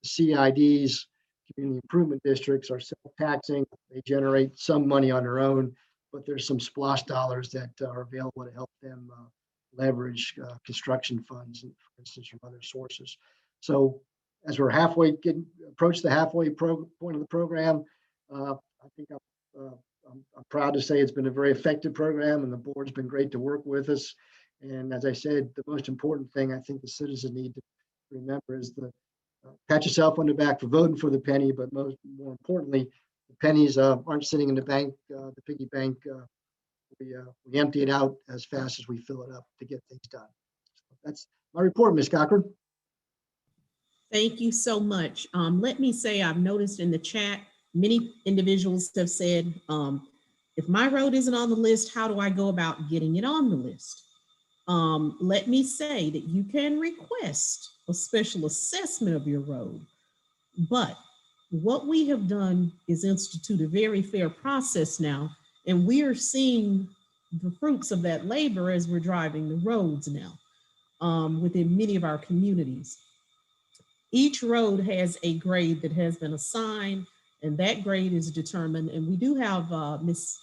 CIDs, community improvement districts, are self-taxing. They generate some money on their own, but there's some Splosh dollars that are available to help them leverage construction funds, for instance, from other sources. So as we're approach the halfway point of the program, I think I'm proud to say it's been a very effective program, and the board's been great to work with us. And as I said, the most important thing I think the citizens need to remember is the Pat yourself on the back for voting for the penny, but more importantly, the pennies aren't sitting in the bank, the piggy bank. We empty it out as fast as we fill it up to get things done. That's my report, Ms. Cochran. Thank you so much. Let me say, I've noticed in the chat, many individuals have said, if my road isn't on the list, how do I go about getting it on the list? Let me say that you can request a special assessment of your road, but what we have done is institute a very fair process now, and we are seeing the fruits of that labor as we're driving the roads now within many of our communities. Each road has a grade that has been assigned, and that grade is determined. And we do have Miss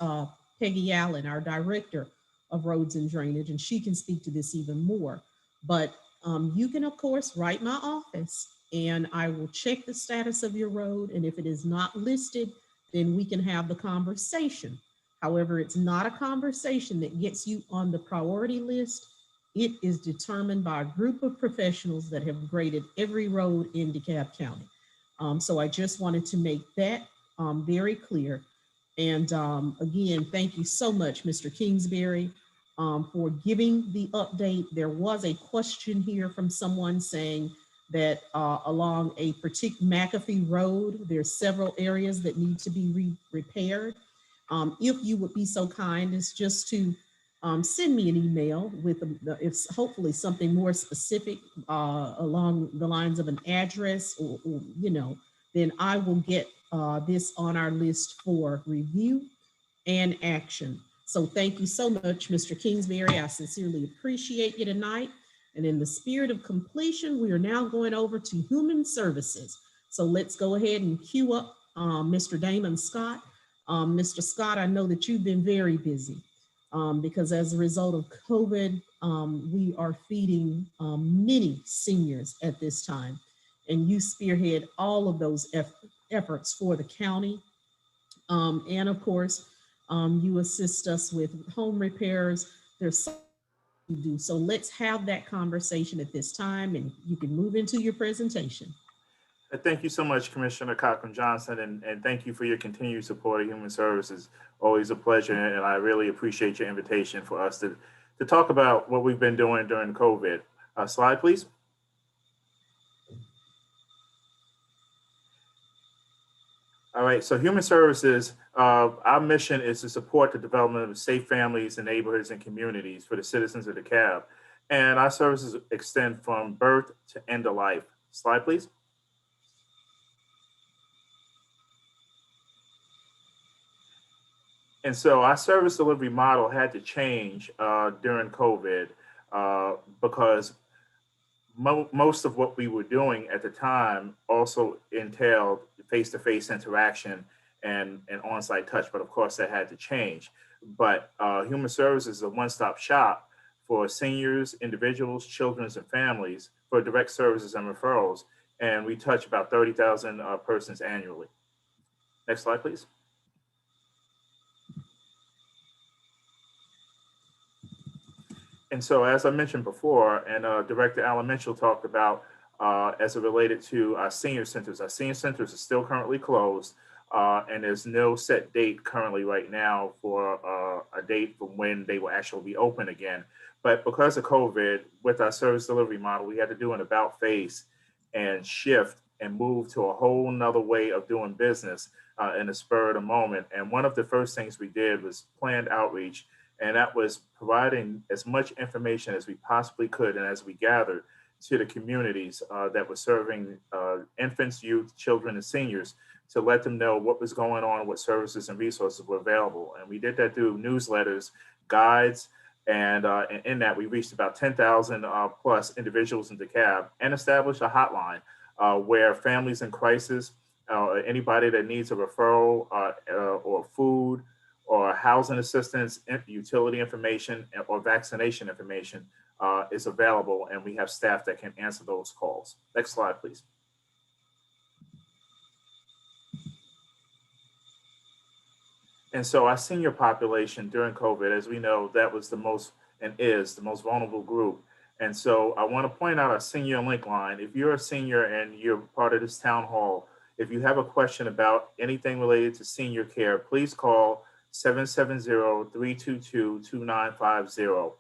Peggy Allen, our director of roads and drainage, and she can speak to this even more. But you can, of course, write my office, and I will check the status of your road. And if it is not listed, then we can have the conversation. However, it's not a conversation that gets you on the priority list. It is determined by a group of professionals that have graded every road in DeKalb County. So I just wanted to make that very clear. And again, thank you so much, Mr. Kingsbury, for giving the update. There was a question here from someone saying that along a particular McAfee Road, there's several areas that need to be repaired. If you would be so kind as just to send me an email with it's hopefully something more specific along the lines of an address or then I will get this on our list for review and action. So thank you so much, Mr. Kingsbury. I sincerely appreciate you tonight. And in the spirit of completion, we are now going over to Human Services. So let's go ahead and queue up Mr. Damon Scott. Mr. Scott, I know that you've been very busy. Because as a result of COVID, we are feeding many seniors at this time. And you spearhead all of those efforts for the county. And of course, you assist us with home repairs. There's something you do. So let's have that conversation at this time, and you can move into your presentation. Thank you so much, Commissioner Cochran-Johnson, and thank you for your continued support of Human Services. Always a pleasure, and I really appreciate your invitation for us to talk about what we've been doing during COVID. Slide, please. All right, so Human Services, our mission is to support the development of safe families and neighborhoods and communities for the citizens of DeKalb. And our services extend from birth to end of life. Slide, please. And so our service delivery model had to change during COVID because most of what we were doing at the time also entailed face-to-face interaction and on-site touch, but of course that had to change. But Human Services is a one-stop shop for seniors, individuals, children, and families for direct services and referrals. And we touch about 30,000 persons annually. Next slide, please. And so, as I mentioned before, and Director Alan Mitchell talked about as it related to our senior centers are still currently closed, and there's no set date currently right now for a date for when they will actually be open again. But because of COVID, with our service delivery model, we had to do an about face and shift and move to a whole nother way of doing business in the spur of the moment. And one of the first things we did was planned outreach. And that was providing as much information as we possibly could and as we gathered to the communities that were serving infants, youth, children, and seniors to let them know what was going on, what services and resources were available. And we did that through newsletters, guides, and in that we reached about 10,000 plus individuals in DeKalb and established a hotline where families in crisis, anybody that needs a referral or food, or housing assistance, utility information, or vaccination information is available, and we have staff that can answer those calls. Next slide, please. And so our senior population during COVID, as we know, that was the most and is the most vulnerable group. And so I want to point out our senior link line. If you're a senior and you're part of this town hall, if you have a question about anything related to senior care, please call 770-322-2950,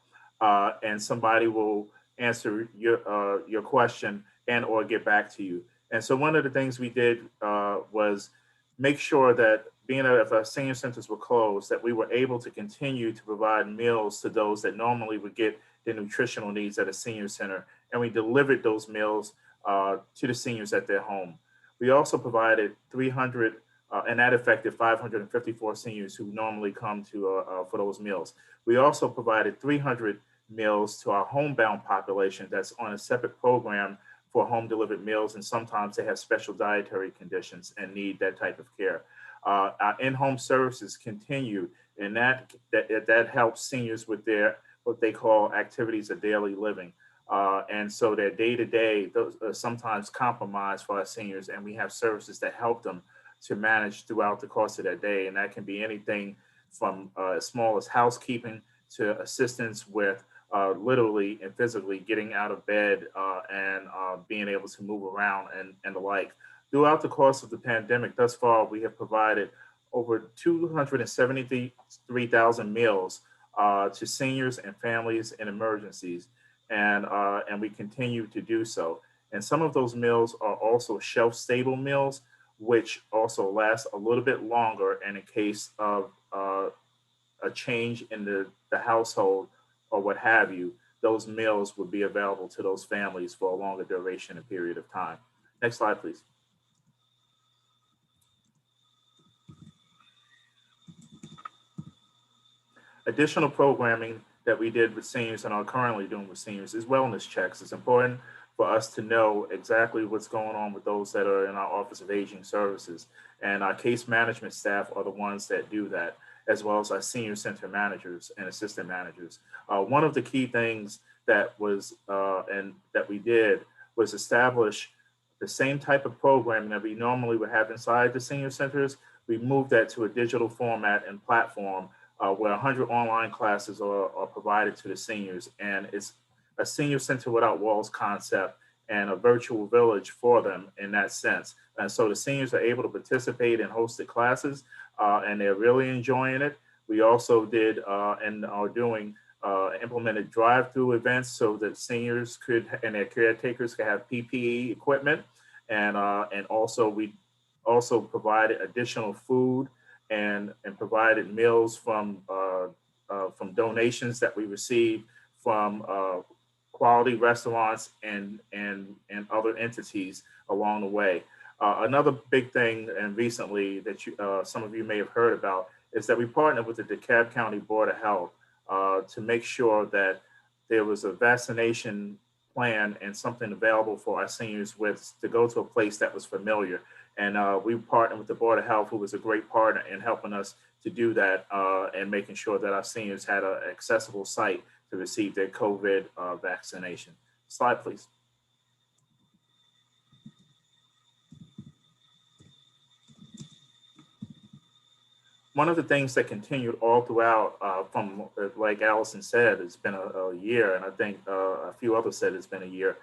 and somebody will answer your question and or get back to you. And so one of the things we did was make sure that if our senior centers were closed, that we were able to continue to provide meals to those that normally would get their nutritional needs at a senior center. And we delivered those meals to the seniors at their home. We also provided 300, and that affected 554 seniors who normally come to for those meals. We also provided 300 meals to our homebound population that's on a separate program for home delivered meals, and sometimes they have special dietary conditions and need that type of care. Our in-home services continue, and that helps seniors with their what they call activities of daily living. And so their day-to-day, those are sometimes compromised for our seniors, and we have services that help them to manage throughout the course of their day. And that can be anything from as small as housekeeping to assistance with literally and physically getting out of bed and being able to move around and the like. Throughout the course of the pandemic, thus far, we have provided over 273,000 meals to seniors and families in emergencies, and we continue to do so. And some of those meals are also shelf-stable meals, which also last a little bit longer. And in case of a change in the household or what have you, those meals would be available to those families for a longer duration and period of time. Next slide, please. Additional programming that we did with seniors and are currently doing with seniors is wellness checks. It's important for us to know exactly what's going on with those that are in our Office of Aging Services. And our case management staff are the ones that do that, as well as our senior center managers and assistant managers. One of the key things that was and that we did was establish the same type of programming that we normally would have inside the senior centers. We moved that to a digital format and platform where 100 online classes are provided to the seniors. And it's a senior center without walls concept and a virtual village for them in that sense. And so the seniors are able to participate in hosted classes and they're really enjoying it. We also did and are doing implemented drive-through events so that seniors could and their caretakers could have PPE equipment. And also we also provided additional food and provided meals from donations that we received from quality restaurants and other entities along the way. Another big thing, and recently that some of you may have heard about, is that we partnered with the DeKalb County Board of Health to make sure that there was a vaccination plan and something available for our seniors to go to a place that was familiar. And we partnered with the Board of Health, who was a great partner in helping us to do that and making sure that our seniors had an accessible site to receive their COVID vaccination. Slide, please. One of the things that continued all throughout from, like Allison said, it's been a year, and I think a few others said it's been a year,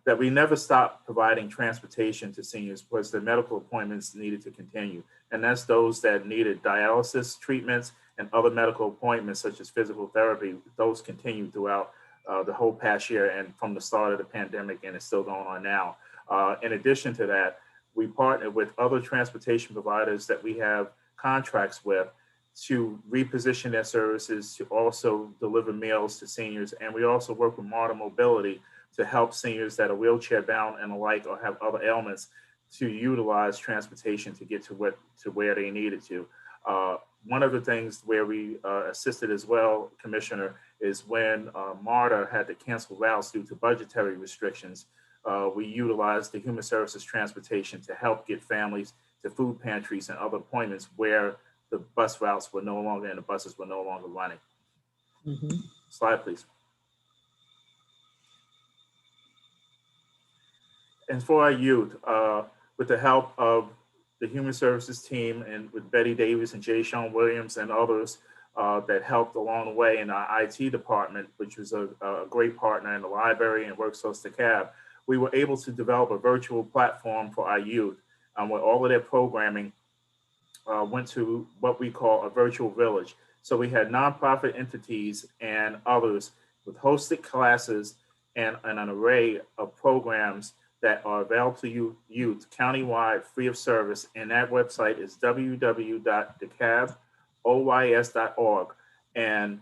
that we never stopped providing transportation to seniors was the medical appointments needed to continue. And that's those that needed dialysis treatments and other medical appointments such as physical therapy. Those continued throughout the whole past year and from the start of the pandemic, and it's still going on now. In addition to that, we partnered with other transportation providers that we have contracts with to reposition their services to also deliver meals to seniors. And we also work with Modern Mobility to help seniors that are wheelchair bound and the like or have other ailments to utilize transportation to get to where they needed to. One of the things where we assisted as well, Commissioner, is when MARTA had to cancel routes due to budgetary restrictions, we utilized the Human Services Transportation to help get families to food pantries and other appointments where the bus routes were no longer and the buses were no longer running. Mm-hmm. Slide, please. And for our youth, with the help of the Human Services team and with Betty Davis and Jay Sean Williams and others, that helped along the way in our IT department, which was a great partner in the library and Worksource DeKalb. We were able to develop a virtual platform for our youth where all of their programming went to what we call a virtual village. So we had nonprofit entities and others with hosted classes and an array of programs that are available to youth countywide free of service. And that website is www.decalboys.org. And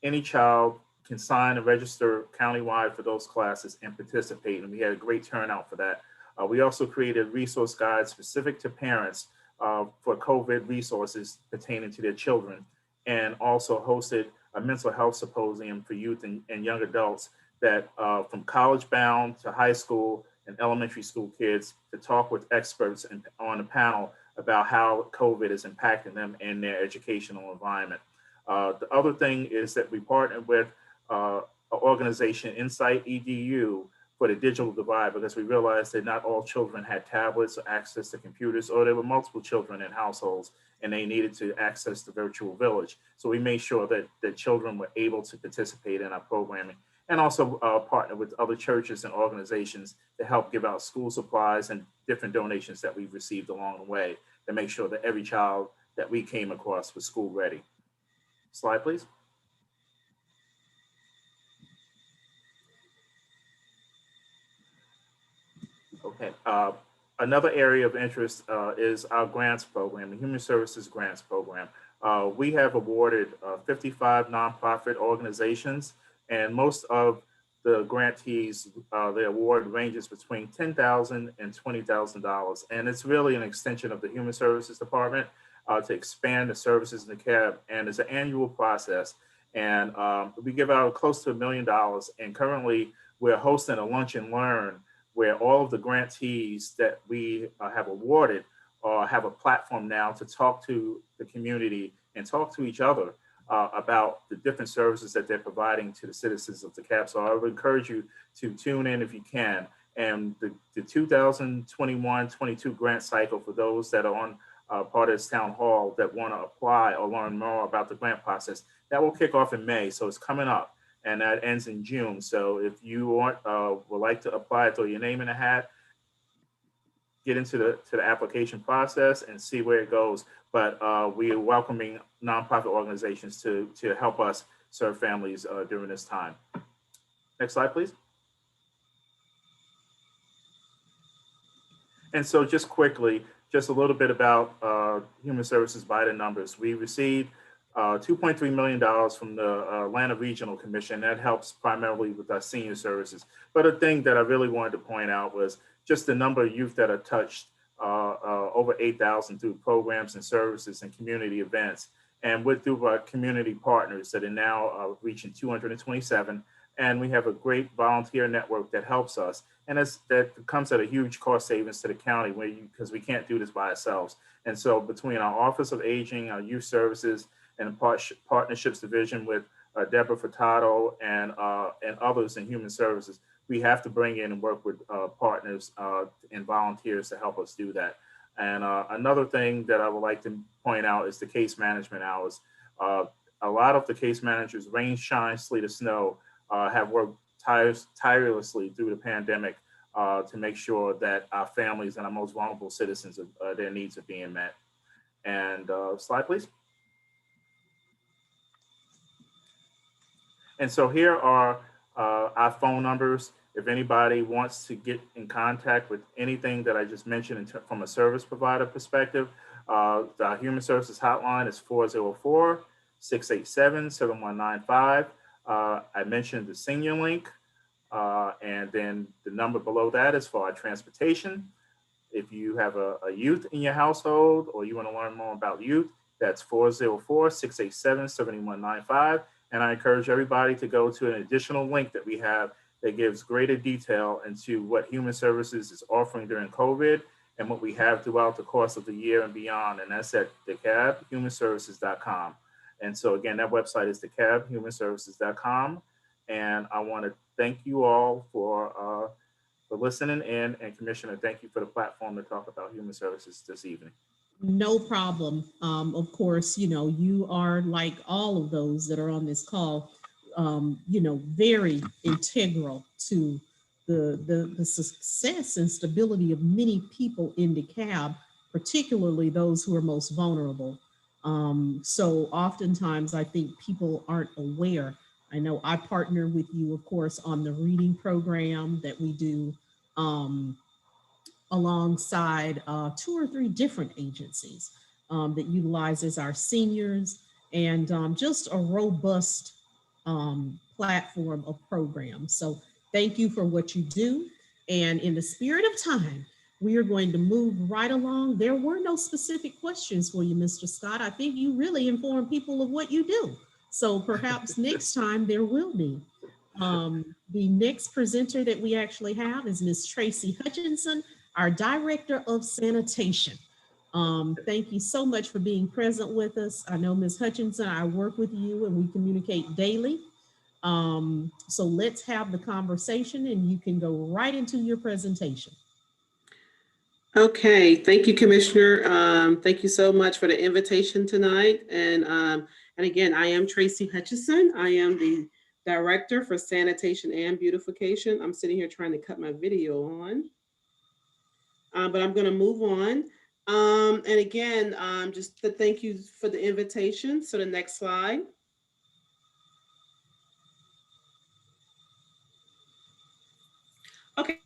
any child can sign and register countywide for those classes and participate. And we had a great turnout for that. We also created resource guides specific to parents for COVID resources pertaining to their children, and also hosted a mental health symposium for youth and young adults that from college bound to high school and elementary school kids to talk with experts on a panel about how COVID is impacting them in their educational environment. The other thing is that we partnered with an organization, Insight EDU, for the digital divide, because we realized that not all children had tablets or access to computers, or there were multiple children in households and they needed to access the virtual village. So we made sure that the children were able to participate in our programming, and also partner with other churches and organizations to help give out school supplies and different donations that we've received along the way to make sure that every child that we came across was school ready. Slide, please. Okay. Another area of interest is our grants program, the Human Services Grants Program. We have awarded 55 nonprofit organizations, and most of the grantees, the award ranges between $10,000 and $20,000. And it's really an extension of the Human Services Department to expand the services in DeKalb. And it's an annual process. And we give out close to $1 million. And currently we're hosting a lunch and learn where all of the grantees that we have awarded have a platform now to talk to the community and talk to each other about the different services that they're providing to the citizens of DeKalb. So I would encourage you to tune in if you can. And the 2021-22 grant cycle, for those that are on part of this town hall that want to apply or learn more about the grant process, that will kick off in May. So it's coming up, and that ends in June. So if you want, would like to apply, throw your name in a hat, get into the application process and see where it goes. But we are welcoming nonprofit organizations to help us serve families during this time. Next slide, please. And so just quickly, just a little bit about Human Services by the numbers. We received $2.3 million from the Atlanta Regional Commission. That helps primarily with our senior services. But a thing that I really wanted to point out was just the number of youth that are touched, over 8,000 through programs and services and community events. And through our community partners that are now reaching 227. And we have a great volunteer network that helps us. And that comes at a huge cost savings to the county because we can't do this by ourselves. And so between our Office of Aging, our Youth Services, and Partnerships Division with Deborah Furtado and others in Human Services, we have to bring in and work with partners and volunteers to help us do that. And another thing that I would like to point out is the case management hours. A lot of the case managers, rain, shine, sleet, or snow, have worked tirelessly through the pandemic to make sure that our families and our most vulnerable citizens, their needs are being met. And slide, please. And so here are our phone numbers. If anybody wants to get in contact with anything that I just mentioned from a service provider perspective, the Human Services Hotline is 404-687-7195. I mentioned the senior link, and then the number below that is for our transportation. If you have a youth in your household or you want to learn more about youth, that's 404-687-7195. And I encourage everybody to go to an additional link that we have that gives greater detail into what Human Services is offering during COVID and what we have throughout the course of the year and beyond. And that's at DeKalbHumanServices.com. And so again, that website is DeKalbHumanServices.com. And I want to thank you all for listening in, and Commissioner, thank you for the platform to talk about Human Services this evening. No problem. Of course, you are like all of those that are on this call, very integral to the success and stability of many people in DeKalb, particularly those who are most vulnerable. So oftentimes I think people aren't aware. I know I partner with you, of course, on the reading program that we do. Alongside 2 or 3 different agencies that utilizes our seniors and just a robust platform of programs. So thank you for what you do. And in the spirit of time, we are going to move right along. There were no specific questions for you, Mr. Scott. I think you really informed people of what you do. So perhaps next time there will be. The next presenter that we actually have is Ms. Tracy Hutchinson, our Director of Sanitation. Thank you so much for being present with us. I know, Ms. Hutchinson, I work with you and we communicate daily. So let's have the conversation and you can go right into your presentation. Okay, thank you, Commissioner. Thank you so much for the invitation tonight. And again, I am Tracy Hutchison. I am the Director for Sanitation and Beautification. I'm sitting here trying to cut my video on, but I'm going to move on. And again, just to thank you for the invitation. So the next slide. Okay.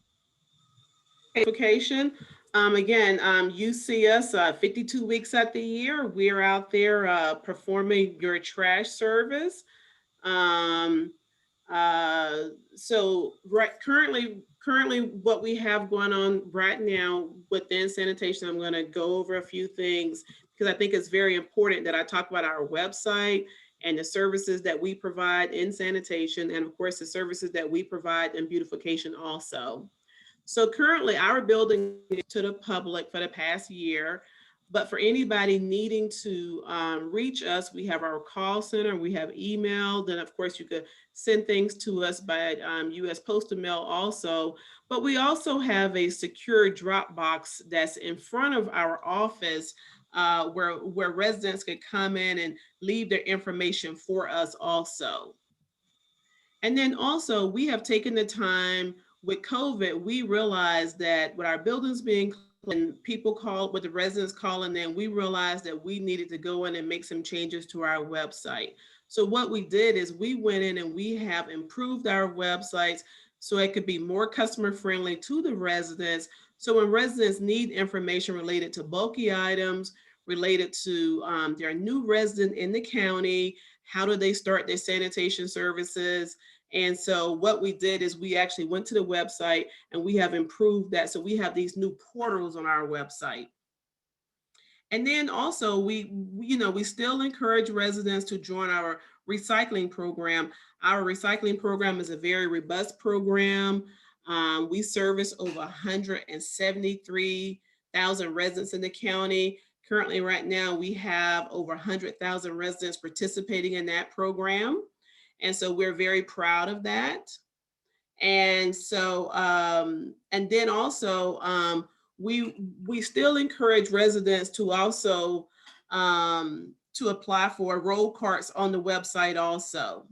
Beautification. Again, you see us 52 weeks out the year. We're out there performing your trash service. So currently what we have going on right now within sanitation, I'm going to go over a few things because I think it's very important that I talk about our website and the services that we provide in sanitation, and of course the services that we provide in beautification also. So currently our building is to the public for the past year, but for anybody needing to reach us, we have our call center, we have email, then of course you could send things to us by US Postal Mail also, but we also have a secure drop box that's in front of our office where residents could come in and leave their information for us also. And then also we have taken the time with COVID, we realized that with our buildings being and people call, with the residents calling in, we realized that we needed to go in and make some changes to our website. So what we did is we went in and we have improved our websites so it could be more customer friendly to the residents. So when residents need information related to bulky items, related to their new resident in the county, how do they start their sanitation services? And so what we did is we actually went to the website and we have improved that. So we have these new portals on our website. And then also we still encourage residents to join our recycling program. Our recycling program is a very robust program. We service over 173,000 residents in the county. Currently right now we have over 100,000 residents participating in that program. And so we're very proud of that. And so, and then also, we still encourage residents to also to apply for roll carts on the website also.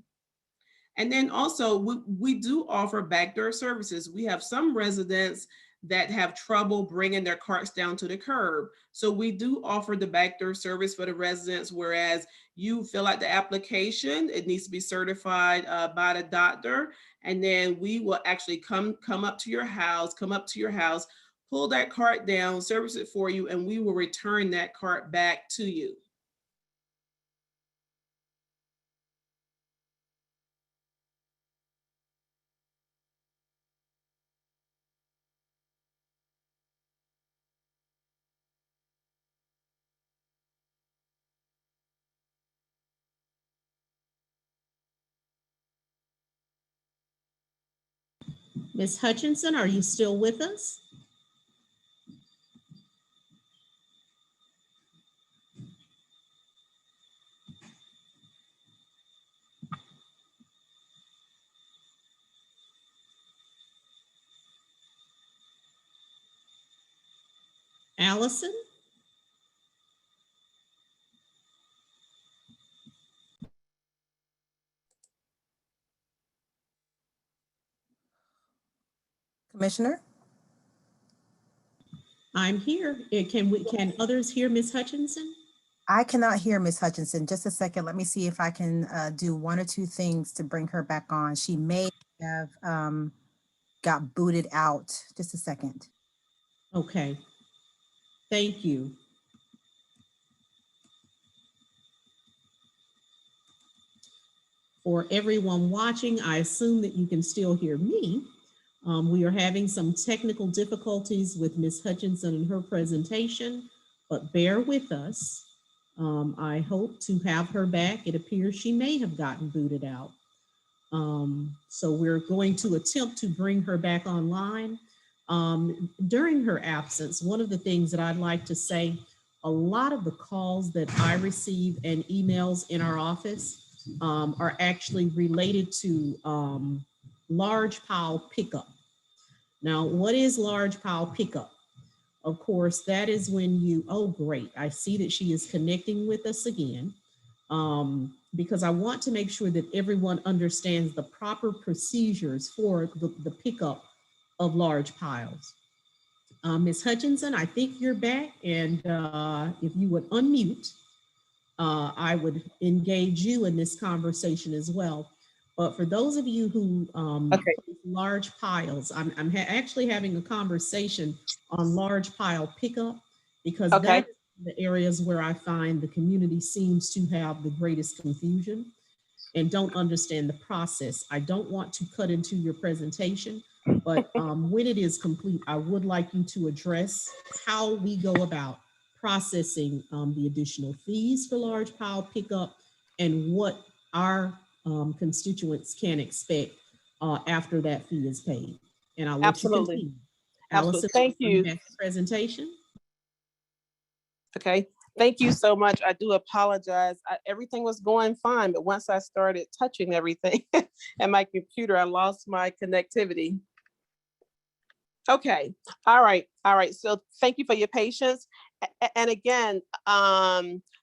And then also we do offer backdoor services. We have some residents that have trouble bringing their carts down to the curb. So we do offer the backdoor service for the residents, whereas you fill out the application, it needs to be certified by the doctor. And then we will actually come up to your house, pull that cart down, service it for you, and we will return that cart back to you. Ms. Hutchinson, are you still with us? Allison? Commissioner? I'm here. Can others hear Ms. Hutchinson? I cannot hear Ms. Hutchinson. Just a second. Let me see if I can do one or two things to bring her back on. She may have got booted out. Just a second. Okay. Thank you. For everyone watching, I assume that you can still hear me. We are having some technical difficulties with Ms. Hutchinson and her presentation, but bear with us. I hope to have her back. It appears she may have gotten booted out. So we're going to attempt to bring her back online. During her absence, one of the things that I'd like to say, a lot of the calls that I receive and emails in our office are actually related to large pile pickup. Now, what is large pile pickup? Of course, that is when you, oh, great. I see that she is connecting with us again because I want to make sure that everyone understands the proper procedures for the pickup of large piles. Ms. Hutchinson, I think you're back. And if you would unmute, I would engage you in this conversation as well. But for those of you who Okay. large piles, I'm actually having a conversation on large pile pickup because that's the areas where I find the community seems to have the greatest confusion and don't understand the process. I don't want to cut into your presentation, but when it is complete, I would like you to address how we go about processing the additional fees for large pile pickup and what our constituents can expect after that fee is paid. And I'll let you continue. Allison, Thank you. Presentation. Okay. Thank you so much. I do apologize. Everything was going fine, but once I started touching everything and my computer, I lost my connectivity. Okay. All right. So thank you for your patience. And again,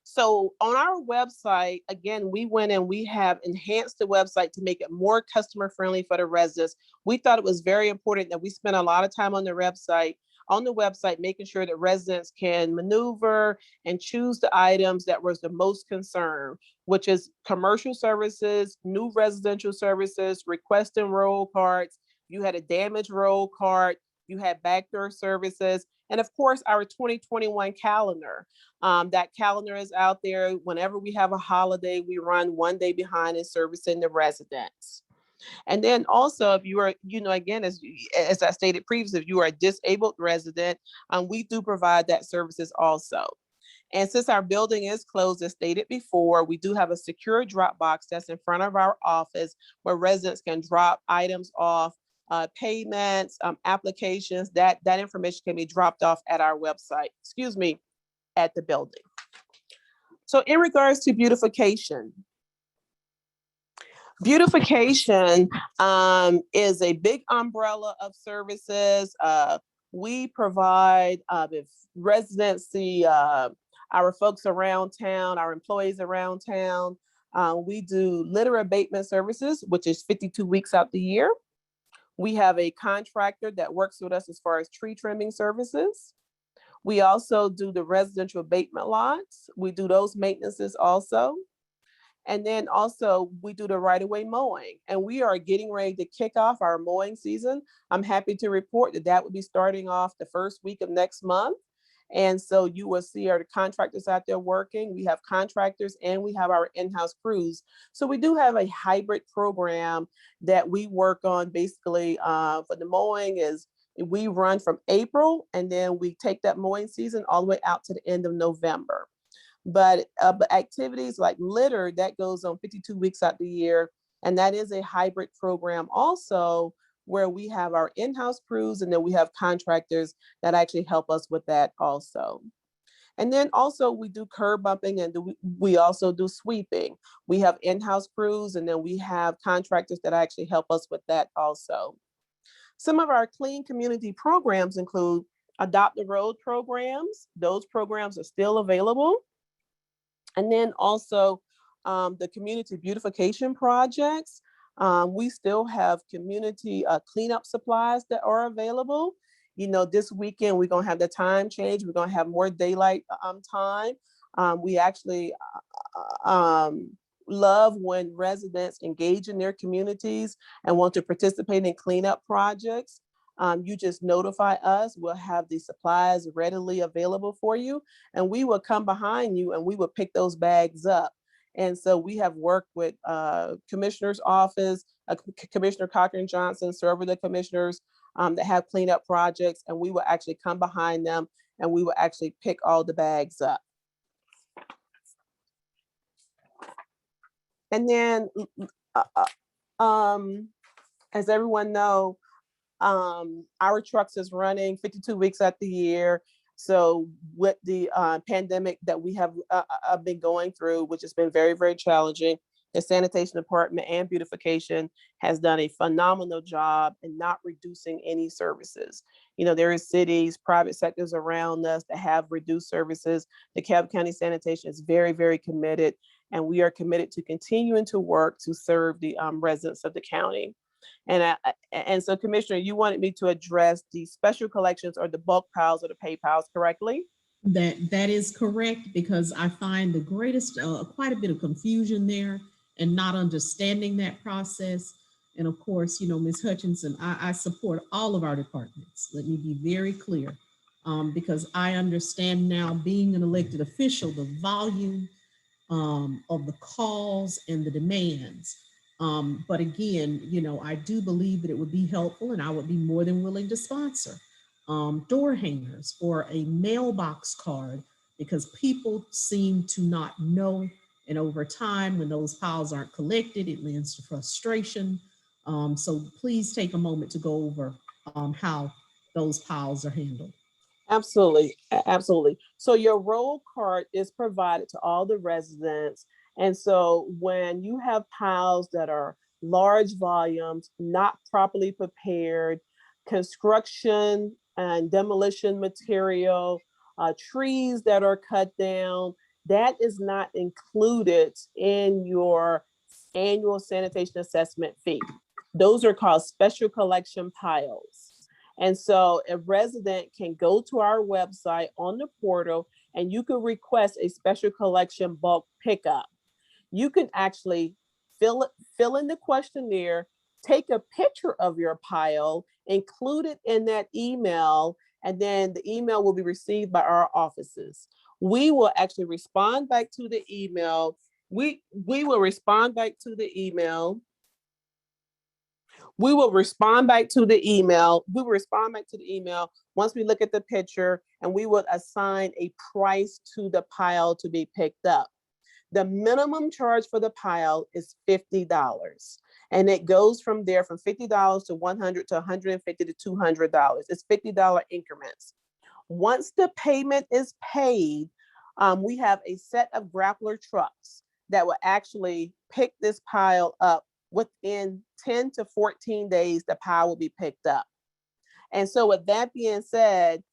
so on our website, again, we went and we have enhanced the website to make it more customer friendly for the residents. We thought it was very important that we spend a lot of time on the website, making sure that residents can maneuver and choose the items that was the most concern, which is commercial services, new residential services, request enroll cards. You had a damaged roll card, you had backdoor services, and of course, our 2021 calendar. That calendar is out there. Whenever we have a holiday, we run one day behind in servicing the residents. And then also, if you are, again, as I stated previously, if you are a disabled resident, we do provide that services also. And since our building is closed, as stated before, we do have a secure drop box that's in front of our office where residents can drop items off, payments, applications, that information can be dropped off at our website, at the building. So in regards to beautification, Beautification is a big umbrella of services. We provide, if residents see our folks around town, our employees around town, we do litter abatement services, which is 52 weeks out the year. We have a contractor that works with us as far as tree trimming services. We also do the residential abatement lots. We do those maintenances also. And then also we do the right-of-way mowing, and we are getting ready to kick off our mowing season. I'm happy to report that that will be starting off the first week of next month. And so you will see our contractors out there working. We have contractors and we have our in-house crews. So we do have a hybrid program that we work on. Basically for the mowing is we run from April, and then we take that mowing season all the way out to the end of November. But activities like litter, that goes on 52 weeks out the year. And that is a hybrid program also, where we have our in-house crews and then we have contractors that actually help us with that also. And then also we do curb bumping, and we also do sweeping. We have in-house crews, and then we have contractors that actually help us with that also. Some of our clean community programs include Adopt a Road programs. Those programs are still available. And then also the community beautification projects. We still have community cleanup supplies that are available. You know, this weekend, we're gonna have the time change. We're gonna have more daylight time. We actually love when residents engage in their communities and want to participate in cleanup projects. You just notify us. We'll have the supplies readily available for you, and we will come behind you and we will pick those bags up. And so we have worked with Commissioner's Office, Commissioner Cochran-Johnson, several of the commissioners that have cleanup projects, and we will actually come behind them and we will actually pick all the bags up. And then, as everyone know, our trucks is running 52 weeks out the year. So with the pandemic that we have been going through, which has been very, very challenging, the sanitation department and beautification has done a phenomenal job in not reducing any services. You know, there is cities, private sectors around us that have reduced services. DeKalb County Sanitation is very, very committed, and we are committed to continuing to work to serve the residents of the county. And so, Commissioner, you wanted me to address the special collections or the bulk piles or the pay piles correctly? That is correct, because I find the greatest, quite a bit of confusion there and not understanding that process. And of course, you know, Ms. Hutchinson, I support all of our departments. Let me be very clear, because I understand now, being an elected official, the volume of the calls and the demands. But again, you know, I do believe that it would be helpful, and I would be more than willing to sponsor door hangers or a mailbox card, because people seem to not know. And over time, when those piles aren't collected, it leads to frustration. So please take a moment to go over how those piles are handled. Absolutely, absolutely. So your roll card is provided to all the residents. And so when you have piles that are large volumes, not properly prepared, construction and demolition material, trees that are cut down, that is not included in your annual sanitation assessment fee. Those are called special collection piles. And so a resident can go to our website on the portal, and you can request a special collection bulk pickup. You can actually fill in the questionnaire, take a picture of your pile, include it in that email, and then the email will be received by our offices. We will actually respond back to the email. We will respond back to the email. We will respond back to the email. We will respond back to the email once we look at the picture, and we will assign a price to the pile to be picked up. The minimum charge for the pile is $50. And it goes from there from $50 to $100 to $150 to $200. It's $50 increments. Once the payment is paid, we have a set of grappler trucks that will actually pick this pile up. Within 10 to 14 days, the pile will be picked up. And so with that being said,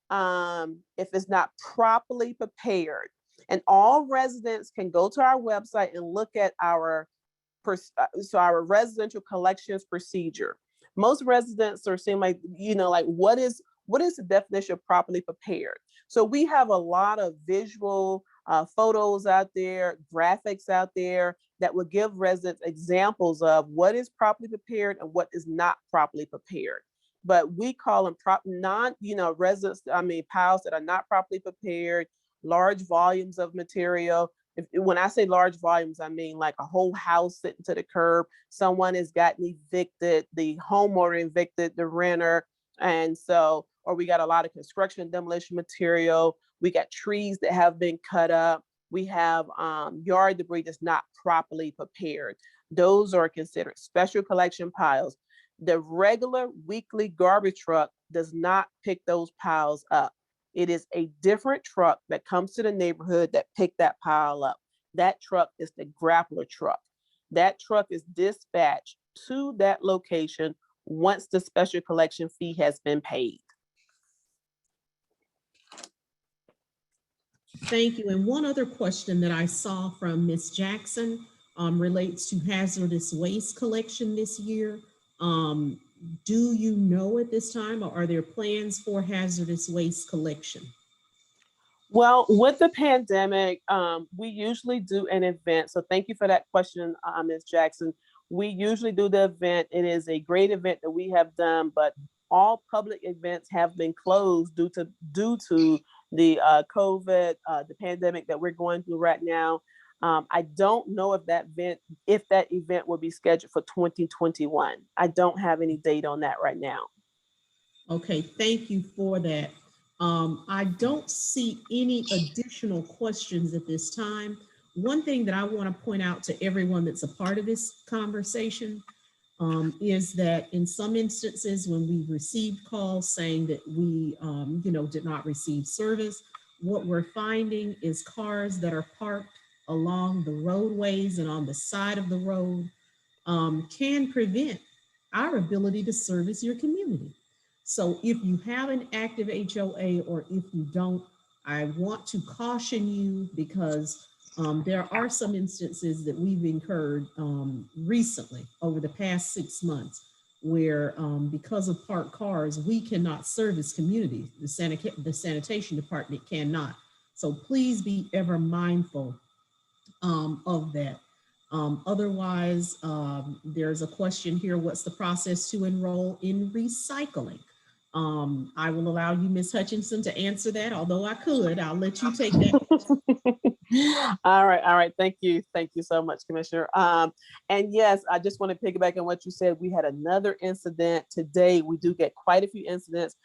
if it's not properly prepared, and all residents can go to our website and look at our residential collections procedure. Most residents are saying, like, you know, like, what is the definition of properly prepared? So we have a lot of visual photos out there, graphics out there that will give residents examples of what is properly prepared and what is not properly prepared. But we call them piles that are not properly prepared, large volumes of material. When I say large volumes, I mean like a whole house sitting to the curb. Someone has gotten evicted, the homeowner evicted the renter. And so, or we got a lot of construction demolition material. We got trees that have been cut up. We have yard debris that's not properly prepared. Those are considered special collection piles. The regular weekly garbage truck does not pick those piles up. It is a different truck that comes to the neighborhood that pick that pile up. That truck is the grappler truck. That truck is dispatched to that location once the special collection fee has been paid. Thank you. And one other question that I saw from Ms. Jackson relates to hazardous waste collection this year. Do you know at this time, or are there plans for hazardous waste collection? Well, with the pandemic, we usually do an event. So thank you for that question, Ms. Jackson. We usually do the event. It is a great event that we have done, but all public events have been closed due to the COVID, the pandemic that we're going through right now. I don't know if that event will be scheduled for 2021. I don't have any date on that right now. Okay, thank you for that. I don't see any additional questions at this time. One thing that I want to point out to everyone that's a part of this conversation is that in some instances when we received calls saying that we did not receive service, what we're finding is cars that are parked along the roadways and on the side of the road can prevent our ability to service your community. So if you have an active HOA or if you don't, I want to caution you because there are some instances that we've incurred recently over the past 6 months where because of parked cars, we cannot service communities. The sanitation department cannot. So please be ever mindful of that. Otherwise, there's a question here, what's the process to enroll in recycling? I will allow you, Ms. Hutchinson, to answer that, although I'll let you take that. All right. Thank you so much, Commissioner. And yes, I just want to piggyback on what you said. We had another incident today. We do get quite a few incidents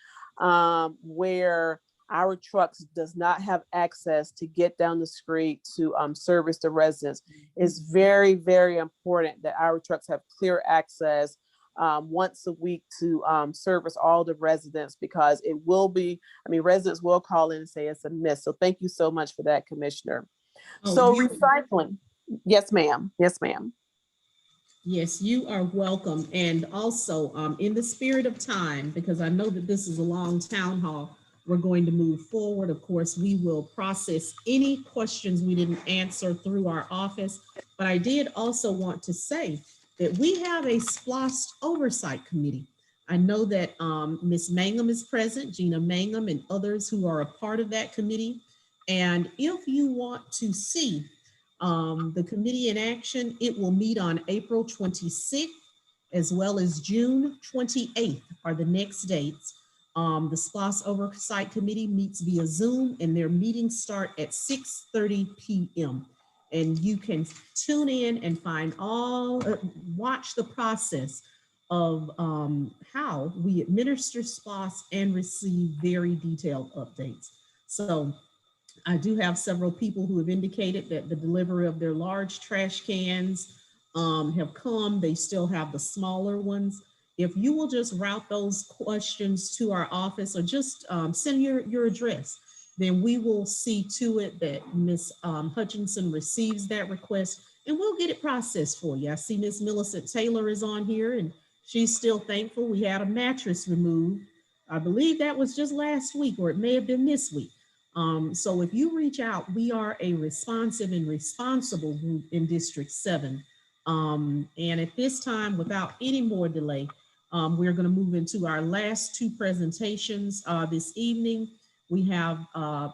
where our trucks does not have access to get down the street to service the residents. It's very, very important that our trucks have clear access once a week to service all the residents, because it will be, residents will call in and say it's a miss. So thank you so much for that, Commissioner. So recycling. Yes, ma'am. Yes, ma'am. Yes, you are welcome. And also in the spirit of time, because I know that this is a long town hall, we're going to move forward. Of course, we will process any questions we didn't answer through our office. But I did also want to say that we have a SPLOST Oversight Committee. I know that Ms. Mangum is present, Gina Mangum, and others who are a part of that committee. And if you want to see the committee in action, it will meet on April 26th, as well as June 28th are the next dates. The SPLOST Oversight Committee meets via Zoom, and their meetings start at 6:30 p.m. And you can tune in and watch the process of how we administer SPLOST and receive very detailed updates. So I do have several people who have indicated that the delivery of their large trash cans have come. They still have the smaller ones. If you will just route those questions to our office or just send your address, then we will see to it that Ms. Hutchinson receives that request and we'll get it processed for you. I see Ms. Millicent Taylor is on here and she's still thankful. We had a mattress removed. I believe that was just last week, or it may have been this week. So if you reach out, we are a responsive and responsible group in District 7. And at this time, without any more delay, we're going to move into our last two presentations this evening. We have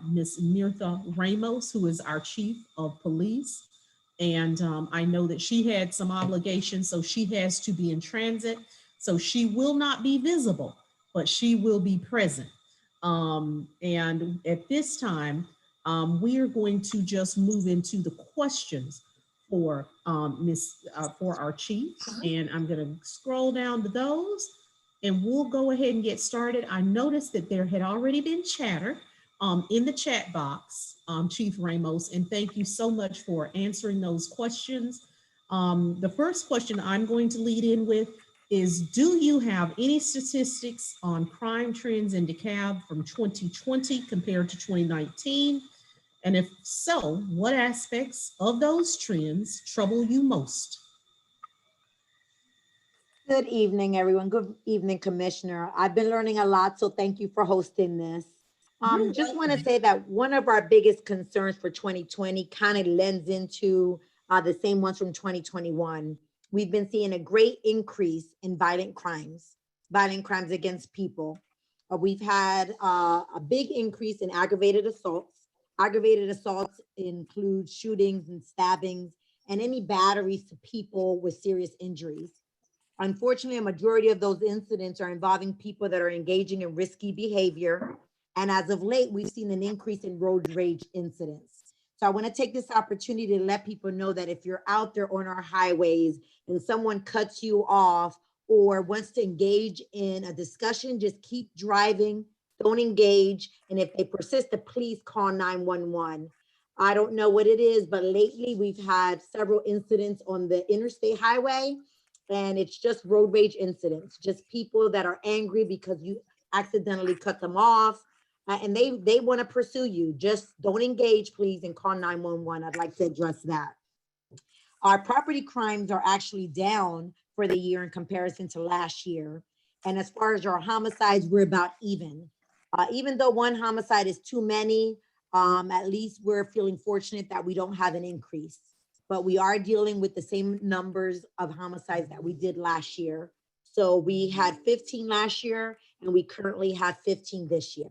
Ms. Mirtha Ramos, who is our Chief of Police. And I know that she had some obligations, so she has to be in transit. So she will not be visible, but she will be present. And at this time, we are going to just move into the questions for for our chief. And I'm going to scroll down to those and we'll go ahead and get started. I noticed that there had already been chatter in the chat box, Chief Ramos, and thank you so much for answering those questions. The first question I'm going to lead in with is, do you have any statistics on crime trends in DeKalb from 2020 compared to 2019? And if so, what aspects of those trends trouble you most? Good evening, everyone. Good evening, Commissioner. I've been learning a lot, so thank you for hosting this. Just want to say that one of our biggest concerns for 2020 kind of lends into the same ones from 2021. We've been seeing a great increase in violent crimes against people. We've had a big increase in aggravated assaults. Aggravated assaults include shootings and stabbings and any batteries to people with serious injuries. Unfortunately, a majority of those incidents are involving people that are engaging in risky behavior. And as of late, we've seen an increase in road rage incidents. So I want to take this opportunity to let people know that if you're out there on our highways and someone cuts you off or wants to engage in a discussion, just keep driving, don't engage. And if they persist, to please call 911. I don't know what it is, but lately we've had several incidents on the interstate highway, and it's just road rage incidents, just people that are angry because you accidentally cut them off, and they want to pursue you. Just don't engage, please, and call 911. I'd like to address that. Our property crimes are actually down for the year in comparison to last year. And as far as our homicides, we're about even. Even though one homicide is too many, at least we're feeling fortunate that we don't have an increase. But we are dealing with the same numbers of homicides that we did last year. So we had 15 last year, and we currently have 15 this year.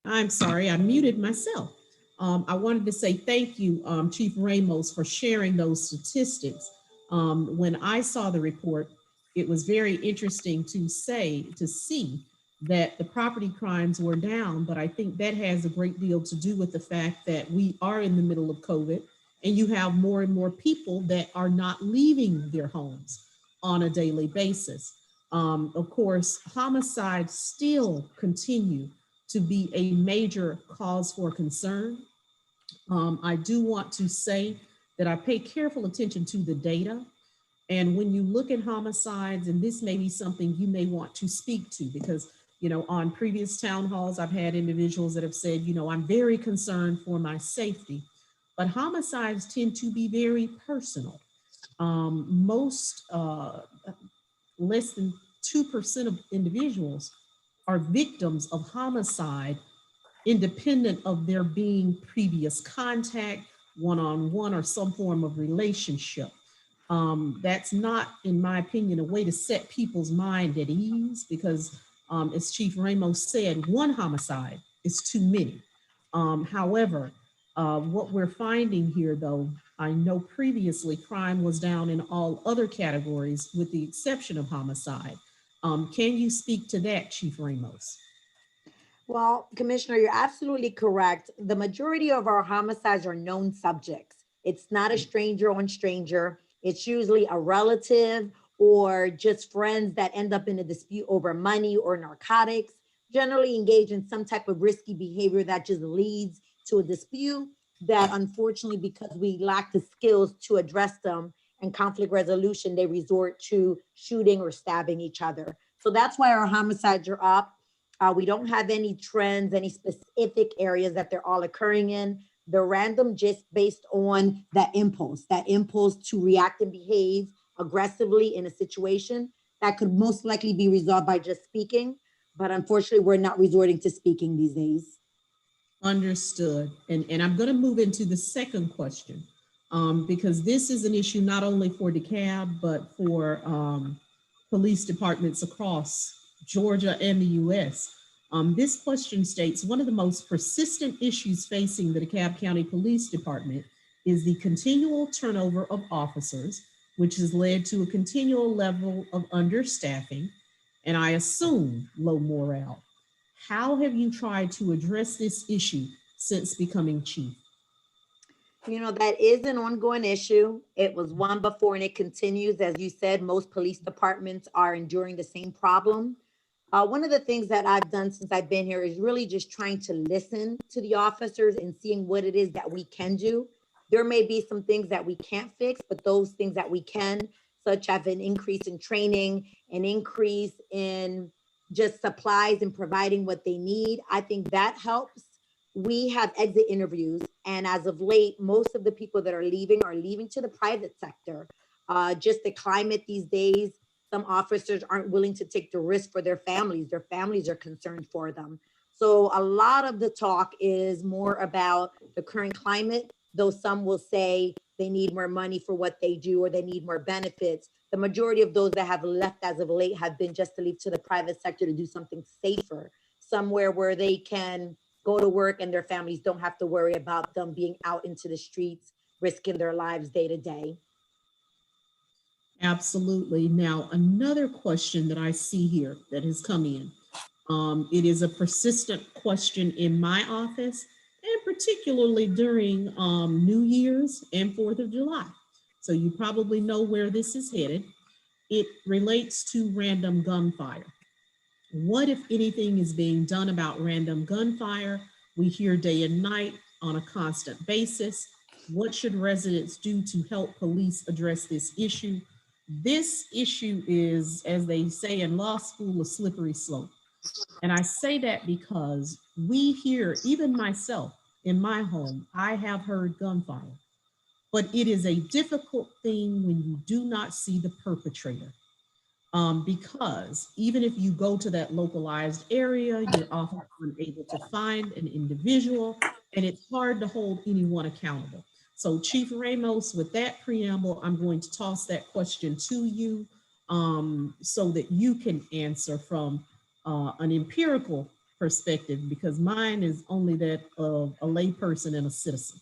I'm sorry, I muted myself. I wanted to say thank you, Chief Ramos, for sharing those statistics. When I saw the report, it was very interesting to see that the property crimes were down, but I think that has a great deal to do with the fact that we are in the middle of COVID, and you have more and more people that are not leaving their homes on a daily basis. Of course, homicides still continue to be a major cause for concern. I do want to say that I pay careful attention to the data. And when you look at homicides, and this may be something you may want to speak to, because, you know, on previous town halls, I've had individuals that have said, you know, I'm very concerned for my safety, but homicides tend to be very personal. Most, less than 2% of individuals are victims of homicide, independent of there being previous contact, one-on-one, or some form of relationship. That's not, in my opinion, a way to set people's mind at ease, because as Chief Ramos said, one homicide is too many. However, what we're finding here, though, I know previously crime was down in all other categories with the exception of homicide. Can you speak to that, Chief Ramos? Well, Commissioner, you're absolutely correct. The majority of our homicides are known subjects. It's not a stranger on stranger. It's usually a relative or just friends that end up in a dispute over money or narcotics, generally engage in some type of risky behavior that just leads to a dispute that, unfortunately, because we lack the skills to address them and conflict resolution, they resort to shooting or stabbing each other. So that's why our homicides are up. We don't have any trends, any specific areas that they're all occurring in. They're random, just based on that impulse to react and behave aggressively in a situation that could most likely be resolved by just speaking. But unfortunately, we're not resorting to speaking these days. Understood. And I'm going to move into the second question, because this is an issue not only for DeKalb, but for police departments across Georgia and the U.S. This question states, one of the most persistent issues facing the DeKalb County Police Department is the continual turnover of officers, which has led to a continual level of understaffing, and I assume low morale. How have you tried to address this issue since becoming chief? You know, that is an ongoing issue. It was one before and it continues. As you said, most police departments are enduring the same problem. One of the things that I've done since I've been here is really just trying to listen to the officers and seeing what it is that we can do. There may be some things that we can't fix, but those things that we can, such as an increase in training, an increase in just supplies and providing what they need, I think that helps. We have exit interviews, and as of late, most of the people that are leaving to the private sector. Just the climate these days, Some officers aren't willing to take the risk for their families. Their families are concerned for them. So a lot of the talk is more about the current climate, though some will say they need more money for what they do or they need more benefits. The majority of those that have left as of late have been just to leave to the private sector to do something safer, somewhere where they can go to work and their families don't have to worry about them being out into the streets, risking their lives day to day. Absolutely. Now, another question that I see here that has come in. It is a persistent question in my office, and particularly during New Year's and 4th of July. So you probably know where this is headed. It relates to random gunfire. What, if anything, is being done about random gunfire? We hear day and night on a constant basis. What should residents do to help police address this issue? This issue is, as they say in law school, a slippery slope. And I say that because we hear, even myself in my home, I have heard gunfire, but it is a difficult thing when you do not see the perpetrator. Because even if you go to that localized area, you're often unable to find an individual, and it's hard to hold anyone accountable. So Chief Ramos, with that preamble, I'm going to toss that question to you so that you can answer from an empirical perspective, because mine is only that of a layperson and a citizen.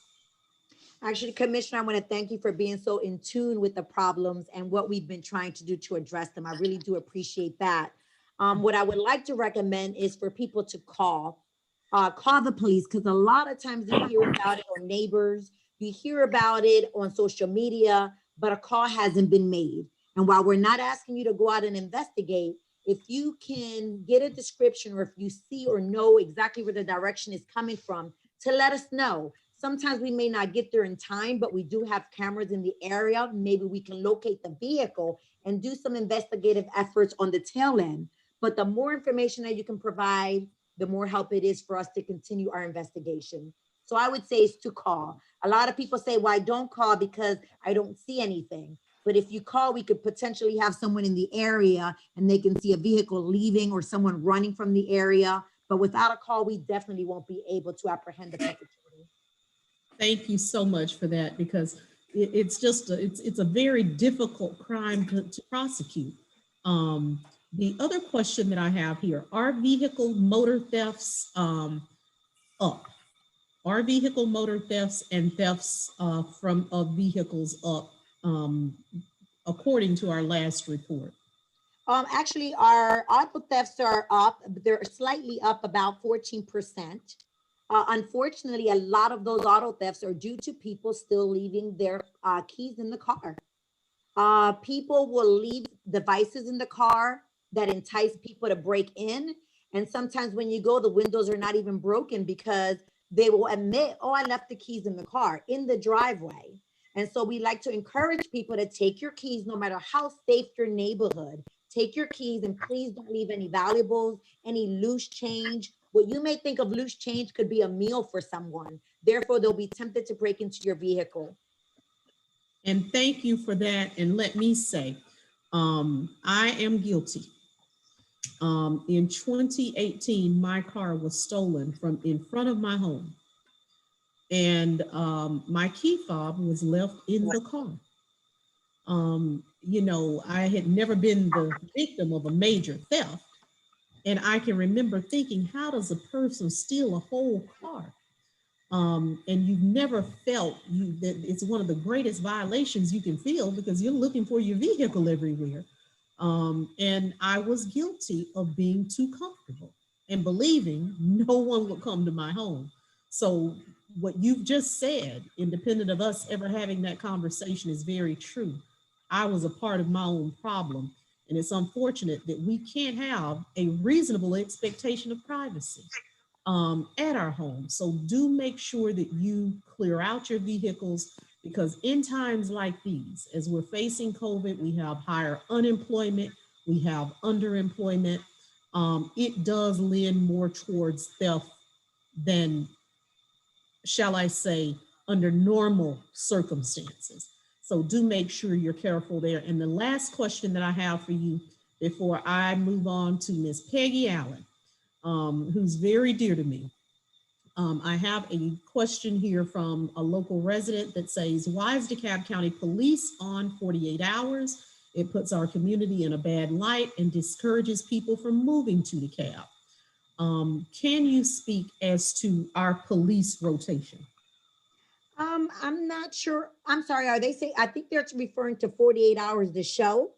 Actually, Commissioner, I want to thank you for being so in tune with the problems and what we've been trying to do to address them. I really do appreciate that. What I would like to recommend is for people to call the police, because a lot of times you hear about it on neighbors, you hear about it on social media, but a call hasn't been made. And while we're not asking you to go out and investigate, if you can get a description, or if you see or know exactly where the direction is coming from, to let us know. Sometimes we may not get there in time, but we do have cameras in the area. Maybe we can locate the vehicle and do some investigative efforts on the tail end. But the more information that you can provide, the more help it is for us to continue our investigation. So I would say it's to call. A lot of people say, well, I don't call because I don't see anything. But if you call, we could potentially have someone in the area and they can see a vehicle leaving or someone running from the area. But without a call, we definitely won't be able to apprehend the perpetrator. Thank you so much for that, because it's just it's a very difficult crime to prosecute. The other question that I have here: are vehicle motor thefts up? Are vehicle motor thefts and thefts of vehicles up, according to our last report? Actually, our auto thefts are up. They're slightly up, about 14%. Unfortunately, a lot of those auto thefts are due to people still leaving their keys in the car. People will leave devices in the car that entice people to break in. And sometimes when you go, the windows are not even broken because they will admit, oh, I left the keys in the car, in the driveway. And so we like to encourage people to take your keys, no matter how safe your neighborhood. Take your keys and please don't leave any valuables, any loose change. What you may think of loose change could be a meal for someone. Therefore, they'll be tempted to break into your vehicle. And thank you for that. And let me say, I am guilty. In 2018, my car was stolen from in front of my home. And my key fob was left in the car. You know, I had never been the victim of a major theft. And I can remember thinking, how does a person steal a whole car? And you've never felt that it's one of the greatest violations you can feel, because you're looking for your vehicle everywhere. And I was guilty of being too comfortable and believing no one would come to my home. So what you've just said, independent of us ever having that conversation, is very true. I was a part of my own problem. And it's unfortunate that we can't have a reasonable expectation of privacy at our home. So do make sure that you clear out your vehicles, because in times like these, as we're facing COVID, we have higher unemployment, we have underemployment. It does lean more towards theft than, shall I say, under normal circumstances. So do make sure you're careful there. And the last question that I have for you before I move on to Miss Peggy Allen, who's very dear to me. I have a question here from a local resident that says, why is DeKalb County Police on 48 hours? It puts our community in a bad light and discourages people from moving to DeKalb. Can you speak as to our police rotation? I'm not sure. I'm sorry. Are they saying, I think they're referring to 48 hours the show?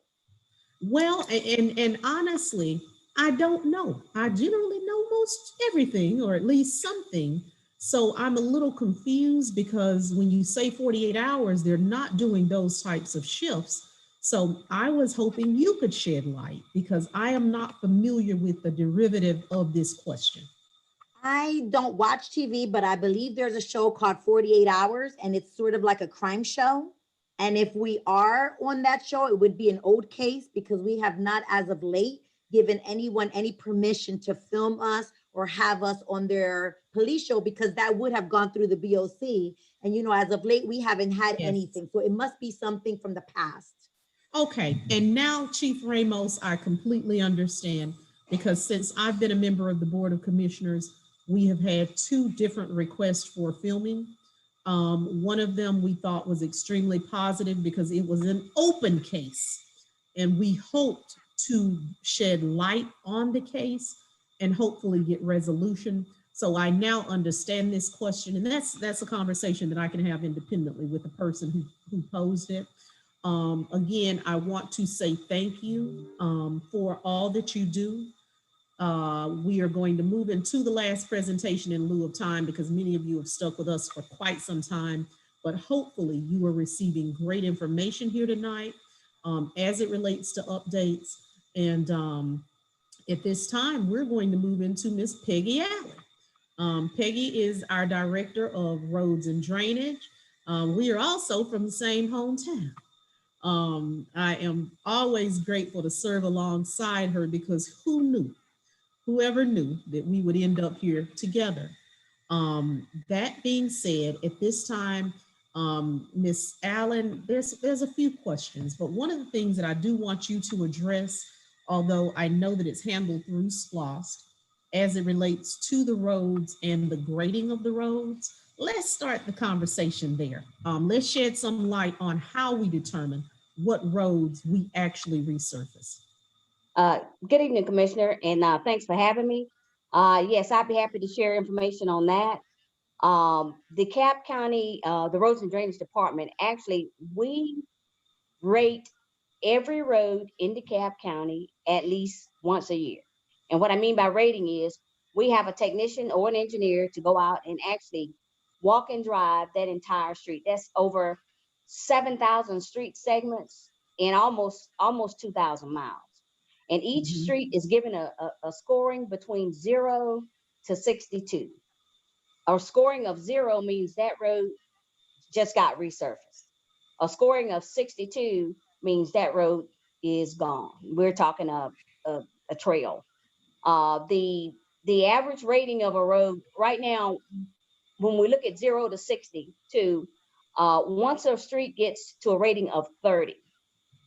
Well, and honestly, I don't know. I generally know most everything, or at least something. So I'm a little confused because when you say 48 hours, they're not doing those types of shifts. So I was hoping you could shed light because I am not familiar with the derivative of this question. I don't watch TV, but I believe there's a show called 48 Hours, and it's sort of like a crime show. And if we are on that show, it would be an old case because we have not, as of late, given anyone any permission to film us or have us on their police show, because that would have gone through the BOC. And, you know, as of late, we haven't had anything. So it must be something from the past. Okay. And now, Chief Ramos, I completely understand, because since I've been a member of the Board of Commissioners, we have had 2 different requests for filming. One of them we thought was extremely positive because it was an open case, and we hoped to shed light on the case and hopefully get resolution. So I now understand this question, and that's a conversation that I can have independently with the person who posed it. Again, I want to say thank you for all that you do. We are going to move into the last presentation in lieu of time because many of you have stuck with us for quite some time, but hopefully you are receiving great information here tonight as it relates to updates. And at this time, we're going to move into Miss Peggy Allen. Peggy is our Director of Roads and Drainage. We are also from the same hometown. I am always grateful to serve alongside her because whoever knew that we would end up here together. That being said, at this time, Miss Allen, there's a few questions, but one of the things that I do want you to address, although I know that it's handled through SPLOST, as it relates to the roads and the grading of the roads, let's start the conversation there. Let's shed some light on how we determine what roads we actually resurface. Good evening, Commissioner, and thanks for having me. Yes, I'd be happy to share information on that. DeKalb County, the Roads and Drainage Department, actually, we rate every road in DeKalb County at least once a year. And what I mean by rating is we have a technician or an engineer to go out and actually walk and drive that entire street. That's over 7,000 street segments and almost 2,000 miles. And each street is given a scoring between 0 to 62. A scoring of 0 means that road just got resurfaced. A scoring of 62 means that road is gone. We're talking a trail. The average rating of a road right now, when we look at 0 to 62, once a street gets to a rating of 30,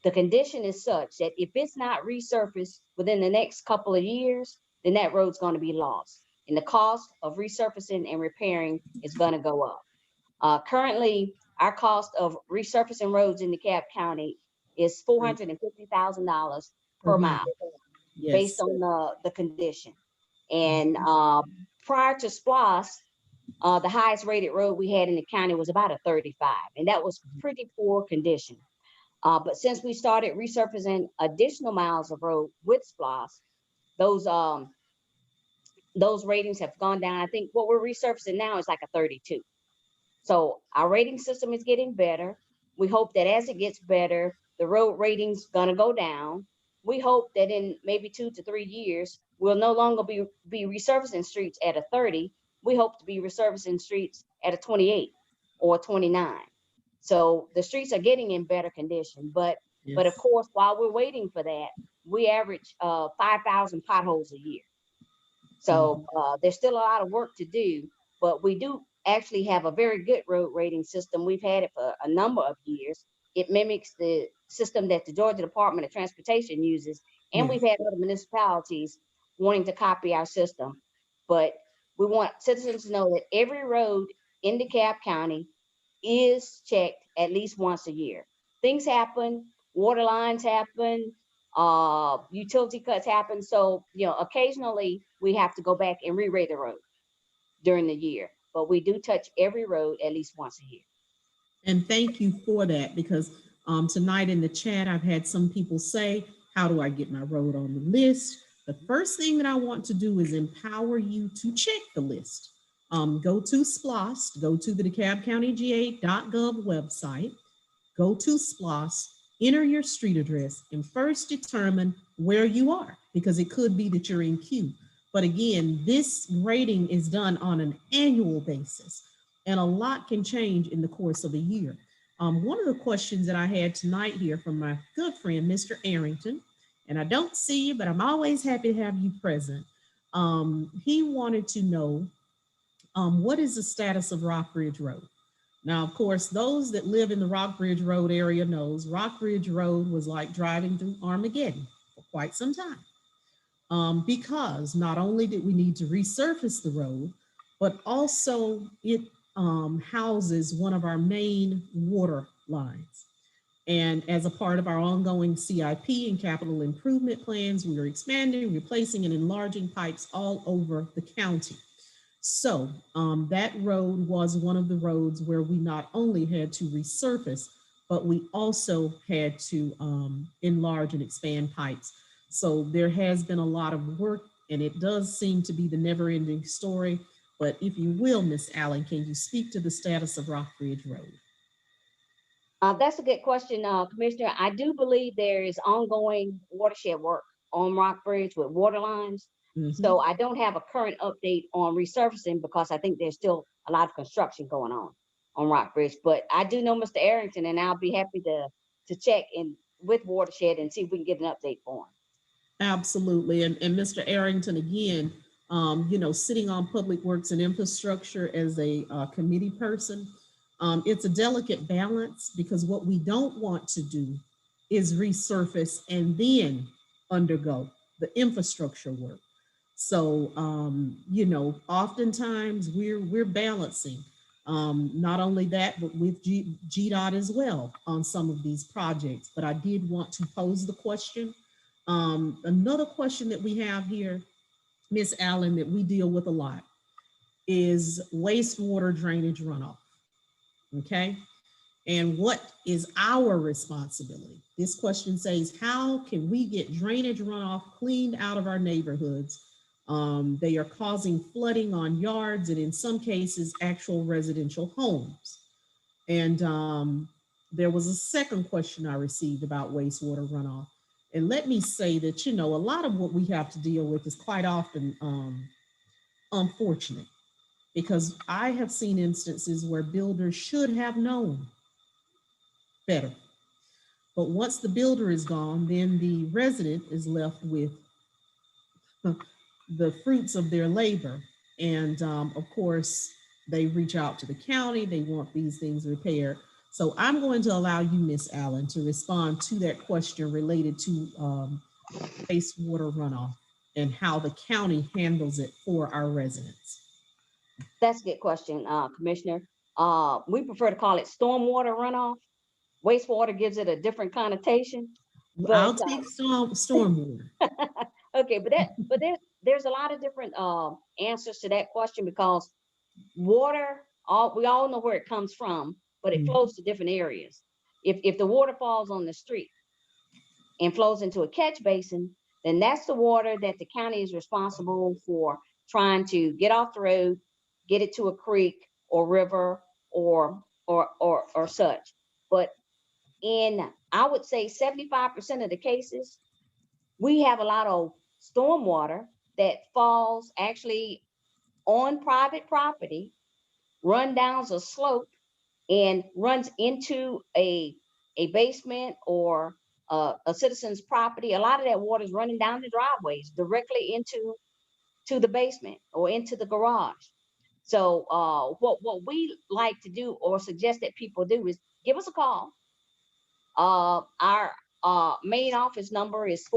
the condition is such that if it's not resurfaced within the next couple of years, then that road's going to be lost. And the cost of resurfacing and repairing is going to go up. Currently, our cost of resurfacing roads in DeKalb County is $450,000 per mile, based on the condition. And prior to SPLOST, the highest rated road we had in the county was about a 35, and that was pretty poor condition. But since we started resurfacing additional miles of road with SPLOST, those ratings have gone down. I think what we're resurfacing now is like a 32. So our rating system is getting better. We hope that as it gets better, the road rating's gonna go down. We hope that in maybe 2 to 3 years, we'll no longer be resurfacing streets at a 30. We hope to be resurfacing streets at a 28 or 29. So the streets are getting in better condition, but of course, while we're waiting for that, we average 5,000 potholes a year. So there's still a lot of work to do, but we do actually have a very good road rating system. We've had it for a number of years. it mimics the system that the Georgia Department of Transportation uses. And Yes. we've had other municipalities wanting to copy our system. But we want citizens to know that every road in DeKalb County is checked at least once a year. Things happen, water lines happen, utility cuts happen. So, occasionally we have to go back and re-rate the road during the year, but we do touch every road at least once a year. And thank you for that, because tonight in the chat, I've had some people say, how do I get my road on the list? The first thing that I want to do is empower you to check the list. Go to SPLOST, go to the DeKalbCountyGA.gov website, go to SPLOST, enter your street address, and first determine where you are, because it could be that you're in queue. But again, this rating is done on an annual basis, and a lot can change in the course of a year. One of the questions that I had tonight here from my good friend, Mr. Arrington, and I don't see you, but I'm always happy to have you present. He wanted to know, what is the status of Rockbridge Road? Now, of course, those that live in the Rockbridge Road area knows Rockbridge Road was like driving through Armageddon for quite some time. Because not only did we need to resurface the road, but also it houses one of our main water lines. And as a part of our ongoing CIP and capital improvement plans, we are expanding, replacing, and enlarging pipes all over the county. So that road was one of the roads where we not only had to resurface, but we also had to enlarge and expand pipes. So there has been a lot of work, and it does seem to be the never-ending story. But if you will, Ms. Allen, can you speak to the status of Rockbridge Road? That's a good question, Commissioner. I do believe there is ongoing watershed work on Rockbridge with water lines. So I don't have a current update on resurfacing because I think there's still a lot of construction going on Rockbridge. But I do know Mr. Arrington, and I'll be happy to check in with watershed and see if we can get an update for him. Absolutely. And Mr. Arrington, again, sitting on Public Works and Infrastructure as a committee person, it's a delicate balance, because what we don't want to do is resurface and then undergo the infrastructure work. So, oftentimes we're balancing not only that, but with GDOT as well on some of these projects. But I did want to pose the question. Another question that we have here, Ms. Allen, that we deal with a lot is wastewater drainage runoff. Okay. And what is our responsibility? This question says, how can we get drainage runoff cleaned out of our neighborhoods? They are causing flooding on yards and in some cases, actual residential homes. And there was a second question I received about wastewater runoff. And let me say that, a lot of what we have to deal with is quite often unfortunate, because I have seen instances where builders should have known better. But once the builder is gone, then the resident is left with the fruits of their labor. And of course, they reach out to the county, they want these things repaired. So I'm going to allow you, Ms. Allen, to respond to that question related to wastewater runoff and how the county handles it for our residents. That's a good question, Commissioner. We prefer to call it stormwater runoff. Wastewater gives it a different connotation. But, I'll take stormwater. Okay, but there's a lot of different answers to that question, because water, we all know where it comes from, but it flows to different areas. If the water falls on the street and flows into a catch basin, then that's the water that the county is responsible for trying to get off the road, get it to a creek or river or such. But in, I would say 75% of the cases, we have a lot of stormwater that falls actually on private property, run down a slope and runs into a basement or a citizen's property. A lot of that water is running down the driveways directly into the basement or into the garage. So what we like to do or suggest that people do is give us a call. Our main office number is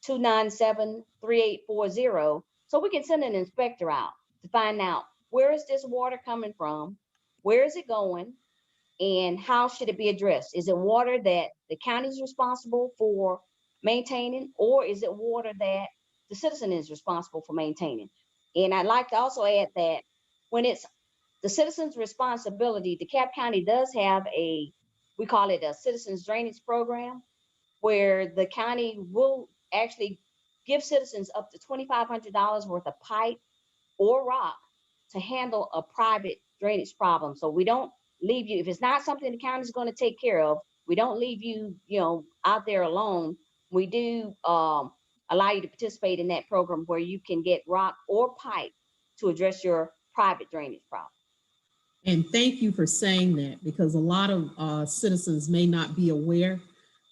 404-297-3840. So we can send an inspector out to find out, where is this water coming from? Where is it going? And how should it be addressed? Is it water that the county is responsible for maintaining, or is it water that the citizen is responsible for maintaining? And I'd like to also add that when it's the citizen's responsibility, DeKalb County does have we call it a citizens drainage program, where the county will actually give citizens up to $2,500 worth of pipe or rock to handle a private drainage problem. So we don't leave you, if it's not something the county is going to take care of, we don't leave you, out there alone. We do allow you to participate in that program where you can get rock or pipe to address your private drainage problem. And thank you for saying that, because a lot of citizens may not be aware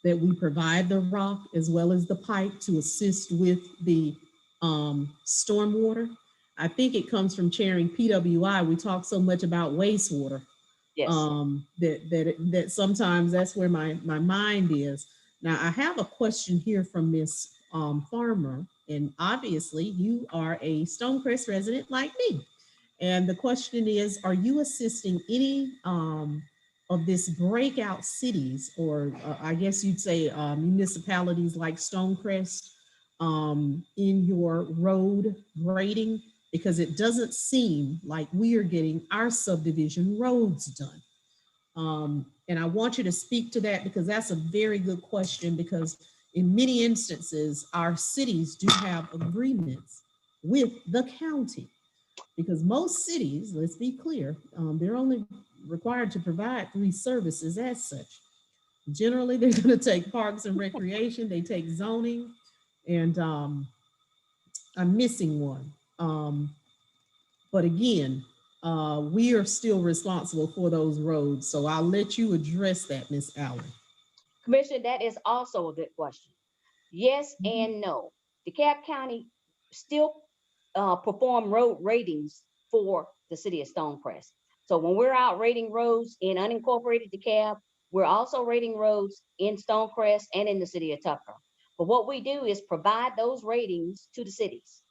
that we provide the rock as well as the pipe to assist with the stormwater. I think it comes from chairing PWI. We talk so much about wastewater. Yes. That sometimes that's where my mind is. Now, I have a question here from Miss Farmer, and obviously you are a Stonecrest resident like me. And the question is, are you assisting any of this breakout cities, or I guess you'd say municipalities like Stonecrest in your road grading? Because it doesn't seem like we are getting our subdivision roads done. And I want you to speak to that, because that's a very good question, because in many instances, our cities do have agreements with the county. Because most cities, let's be clear, they're only required to provide 3 services as such. Generally, they're going to take parks and recreation, they take zoning, and I'm missing one. But again, we are still responsible for those roads. So I'll let you address that, Ms. Allen. Commissioner, that is also a good question. Yes and no. DeKalb County still perform road ratings for the city of Stonecrest. So when we're out rating roads in unincorporated DeKalb, we're also rating roads in Stonecrest and in the city of Tucker. But what we do is provide those ratings to the cities.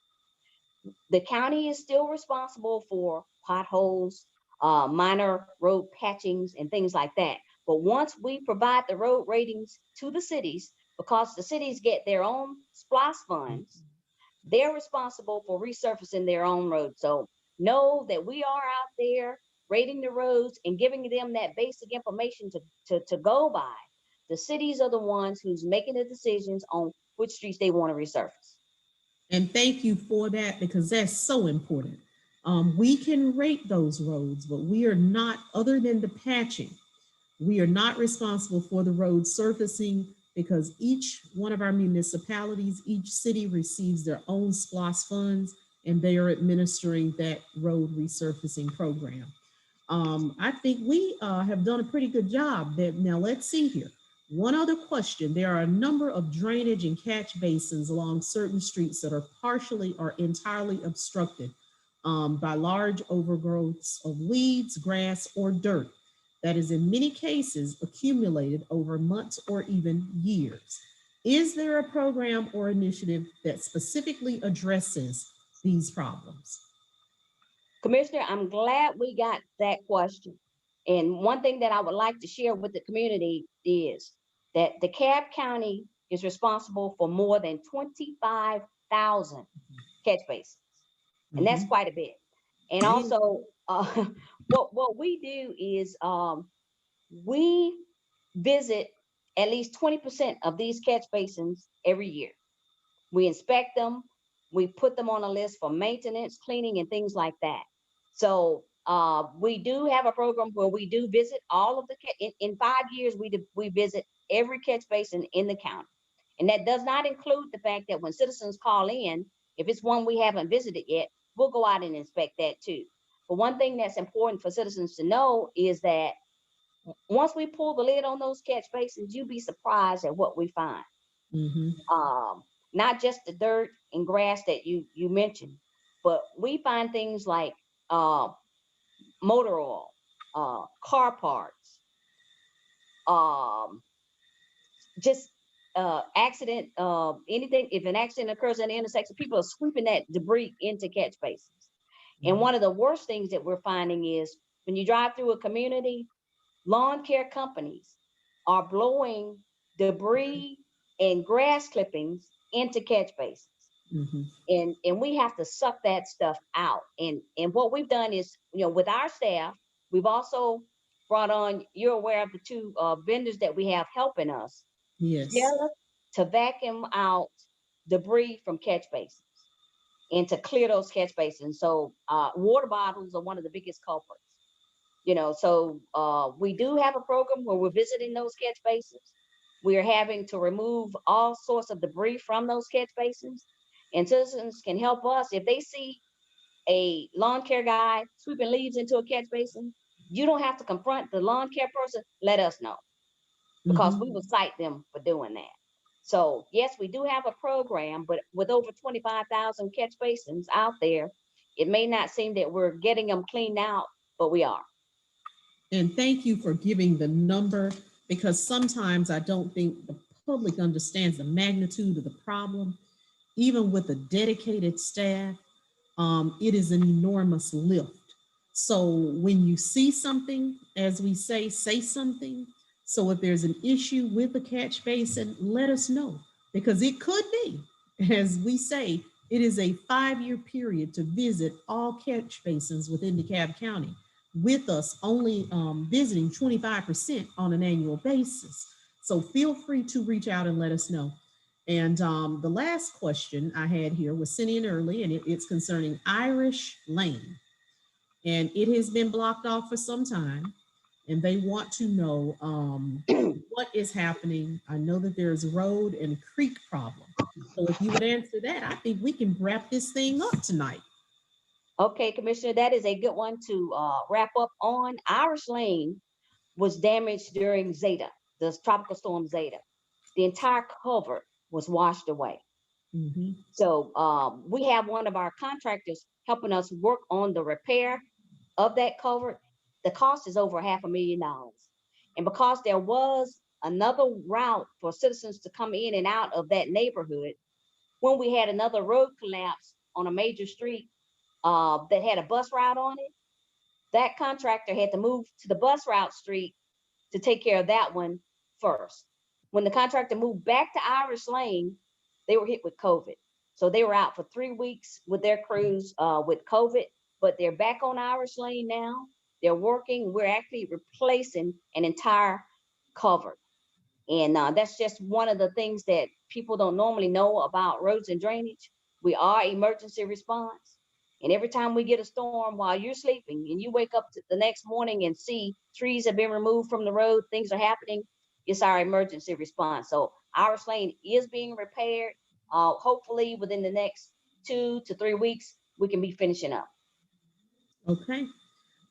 The county is still responsible for potholes, minor road patchings, and things like that. But once we provide the road ratings to the cities, because the cities get their own SPLOST funds, they're responsible for resurfacing their own roads. So know that we are out there rating the roads and giving them that basic information to go by. The cities are the ones who's making the decisions on which streets they want to resurface. And thank you for that, because that's so important. We can rate those roads, but we are not, other than the patching, we are not responsible for the road surfacing, because each one of our municipalities, each city receives their own SPLOST funds, and they are administering that road resurfacing program. I think we have done a pretty good job there. Now let's see here. One other question. There are a number of drainage and catch basins along certain streets that are partially or entirely obstructed by large overgrowths of weeds, grass, or dirt that is in many cases accumulated over months or even years. Is there a program or initiative that specifically addresses these problems? Commissioner, I'm glad we got that question. And one thing that I would like to share with the community is that DeKalb County is responsible for more than 25,000 catch basins. And that's quite a bit. And also, what we do is we visit at least 20% of these catch basins every year. We inspect them, we put them on a list for maintenance, cleaning, and things like that. So we do have a program where we do visit all of the, in 5 years, we visit every catch basin in the county. And that does not include the fact that when citizens call in, if it's one we haven't visited yet, we'll go out and inspect that too. But one thing that's important for citizens to know is that once we pull the lid on those catch basins, you'll be surprised at what we find. Not just the dirt and grass that you mentioned, but we find things like motor oil, car parts, just accident, anything, if an accident occurs in the intersection, people are sweeping that debris into catch basins. And one of the worst things that we're finding is when you drive through a community, lawn care companies are blowing debris and grass clippings into catch basins. And we have to suck that stuff out. And what we've done is, with our staff, we've also brought on, you're aware of the two vendors that we have helping us. Yes. To vacuum out debris from catch basins and to clear those catch basins. So water bottles are one of the biggest culprits. So we do have a program where we're visiting those catch basins. We are having to remove all sorts of debris from those catch basins. And citizens can help us. If they see a lawn care guy sweeping leaves into a catch basin, you don't have to confront the lawn care person. Let us know, because we will cite them for doing that. So yes, we do have a program, but with over 25,000 catch basins out there, it may not seem that we're getting them cleaned out, but we are. And thank you for giving the number, because sometimes I don't think the public understands the magnitude of the problem. Even with a dedicated staff, it is an enormous lift. So when you see something, as we say something. So if there's an issue with the catch basin, let us know, because it could be, as we say, it is a 5-year period to visit all catch basins within DeKalb County, with us only visiting 25% on an annual basis. So feel free to reach out and let us know. And the last question I had here was sent in early, and it's concerning Irish Lane. And it has been blocked off for some time, and they want to know what is happening. I know that there's a road and creek problem. So if you would answer that, I think we can wrap this thing up tonight. Okay, Commissioner, that is a good one to wrap up on. Irish Lane was damaged during Zeta, the tropical storm Zeta. The entire culvert was washed away. So we have one of our contractors helping us work on the repair of that culvert. The cost is over $500,000. And because there was another route for citizens to come in and out of that neighborhood, when we had another road collapse on a major street that had a bus route on it, that contractor had to move to the bus route street to take care of that one first. When the contractor moved back to Irish Lane, they were hit with COVID. So they were out for 3 weeks with their crews with COVID, but they're back on Irish Lane now. They're working. We're actually replacing an entire culvert. And that's just one of the things that people don't normally know about roads and drainage. We are emergency response. And every time we get a storm while you're sleeping and you wake up the next morning and see trees have been removed from the road, things are happening, it's our emergency response. So Irish Lane is being repaired. Hopefully within the next 2 to 3 weeks, we can be finishing up. Okay.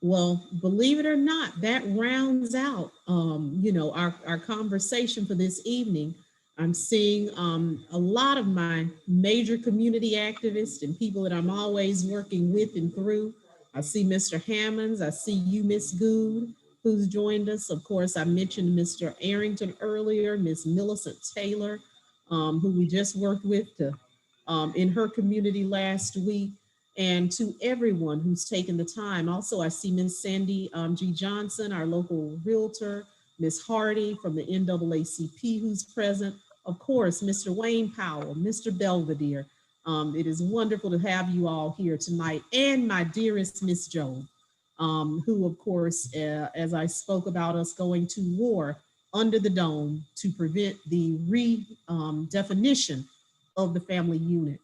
Well, believe it or not, that rounds out, our conversation for this evening. I'm seeing a lot of my major community activists and people that I'm always working with and through. I see Mr. Hammonds. I see you, Miss Good, who's joined us. Of course, I mentioned Mr. Arrington earlier, Miss Millicent Taylor, who we just worked with in her community last week. And to everyone who's taken the time. Also, I see Miss Sandy G. Johnson, our local realtor, Miss Hardy from the NAACP who's present. Of course, Mr. Wayne Powell, Mr. Belvedere. It is wonderful to have you all here tonight. And my dearest Miss Joe, who of course, as I spoke about us going to war under the dome to prevent the redefinition of the family unit.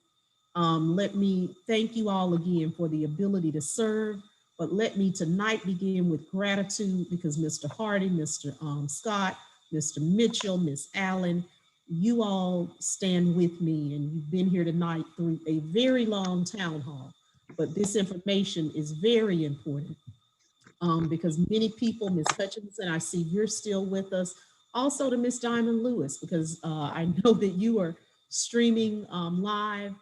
Let me thank you all again for the ability to serve, but let me tonight begin with gratitude, because Mr. Hardy, Mr. Scott, Mr. Mitchell, Miss Allen, you all stand with me, and you've been here tonight through a very long town hall, but this information is very important because many people, Miss Hutchinson, I see you're still with us. Also to Miss Diamond Lewis, because I know that you are streaming live.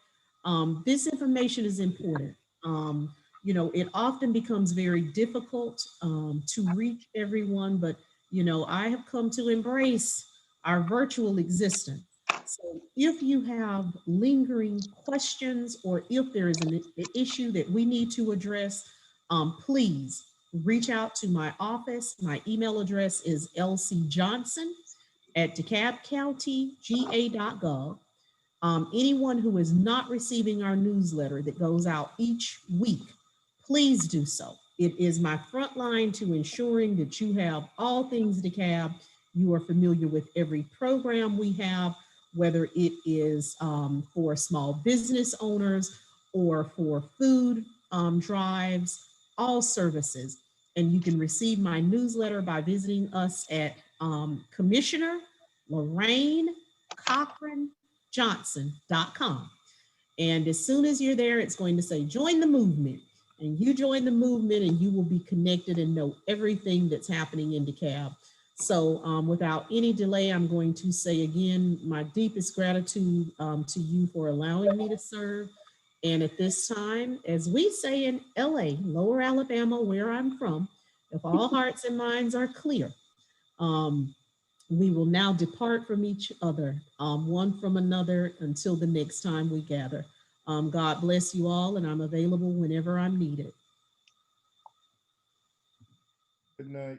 This information is important. It often becomes very difficult to reach everyone, but You know, I have come to embrace our virtual existence. So if you have lingering questions or if there is an issue that we need to address, please reach out to my office. My email address is lcjohnson@DeKalbCountyGA.gov. Anyone who is not receiving our newsletter that goes out each week, please do so. It is my front line to ensuring that you have all things DeKalb. You are familiar with every program we have, whether it is for small business owners or for food drives, all services. And you can receive my newsletter by visiting us at Commissioner Lorraine Cochran-Johnson.com. And as soon as you're there, it's going to say, join the movement. And you join the movement and you will be connected and know everything that's happening in DeKalb. So without any delay, I'm going to say again, my deepest gratitude to you for allowing me to serve. And at this time, as we say in LA, Lower Alabama, where I'm from, if all hearts and minds are clear, we will now depart from each other, one from another until the next time we gather. God bless you all, and I'm available whenever I'm needed. Good night.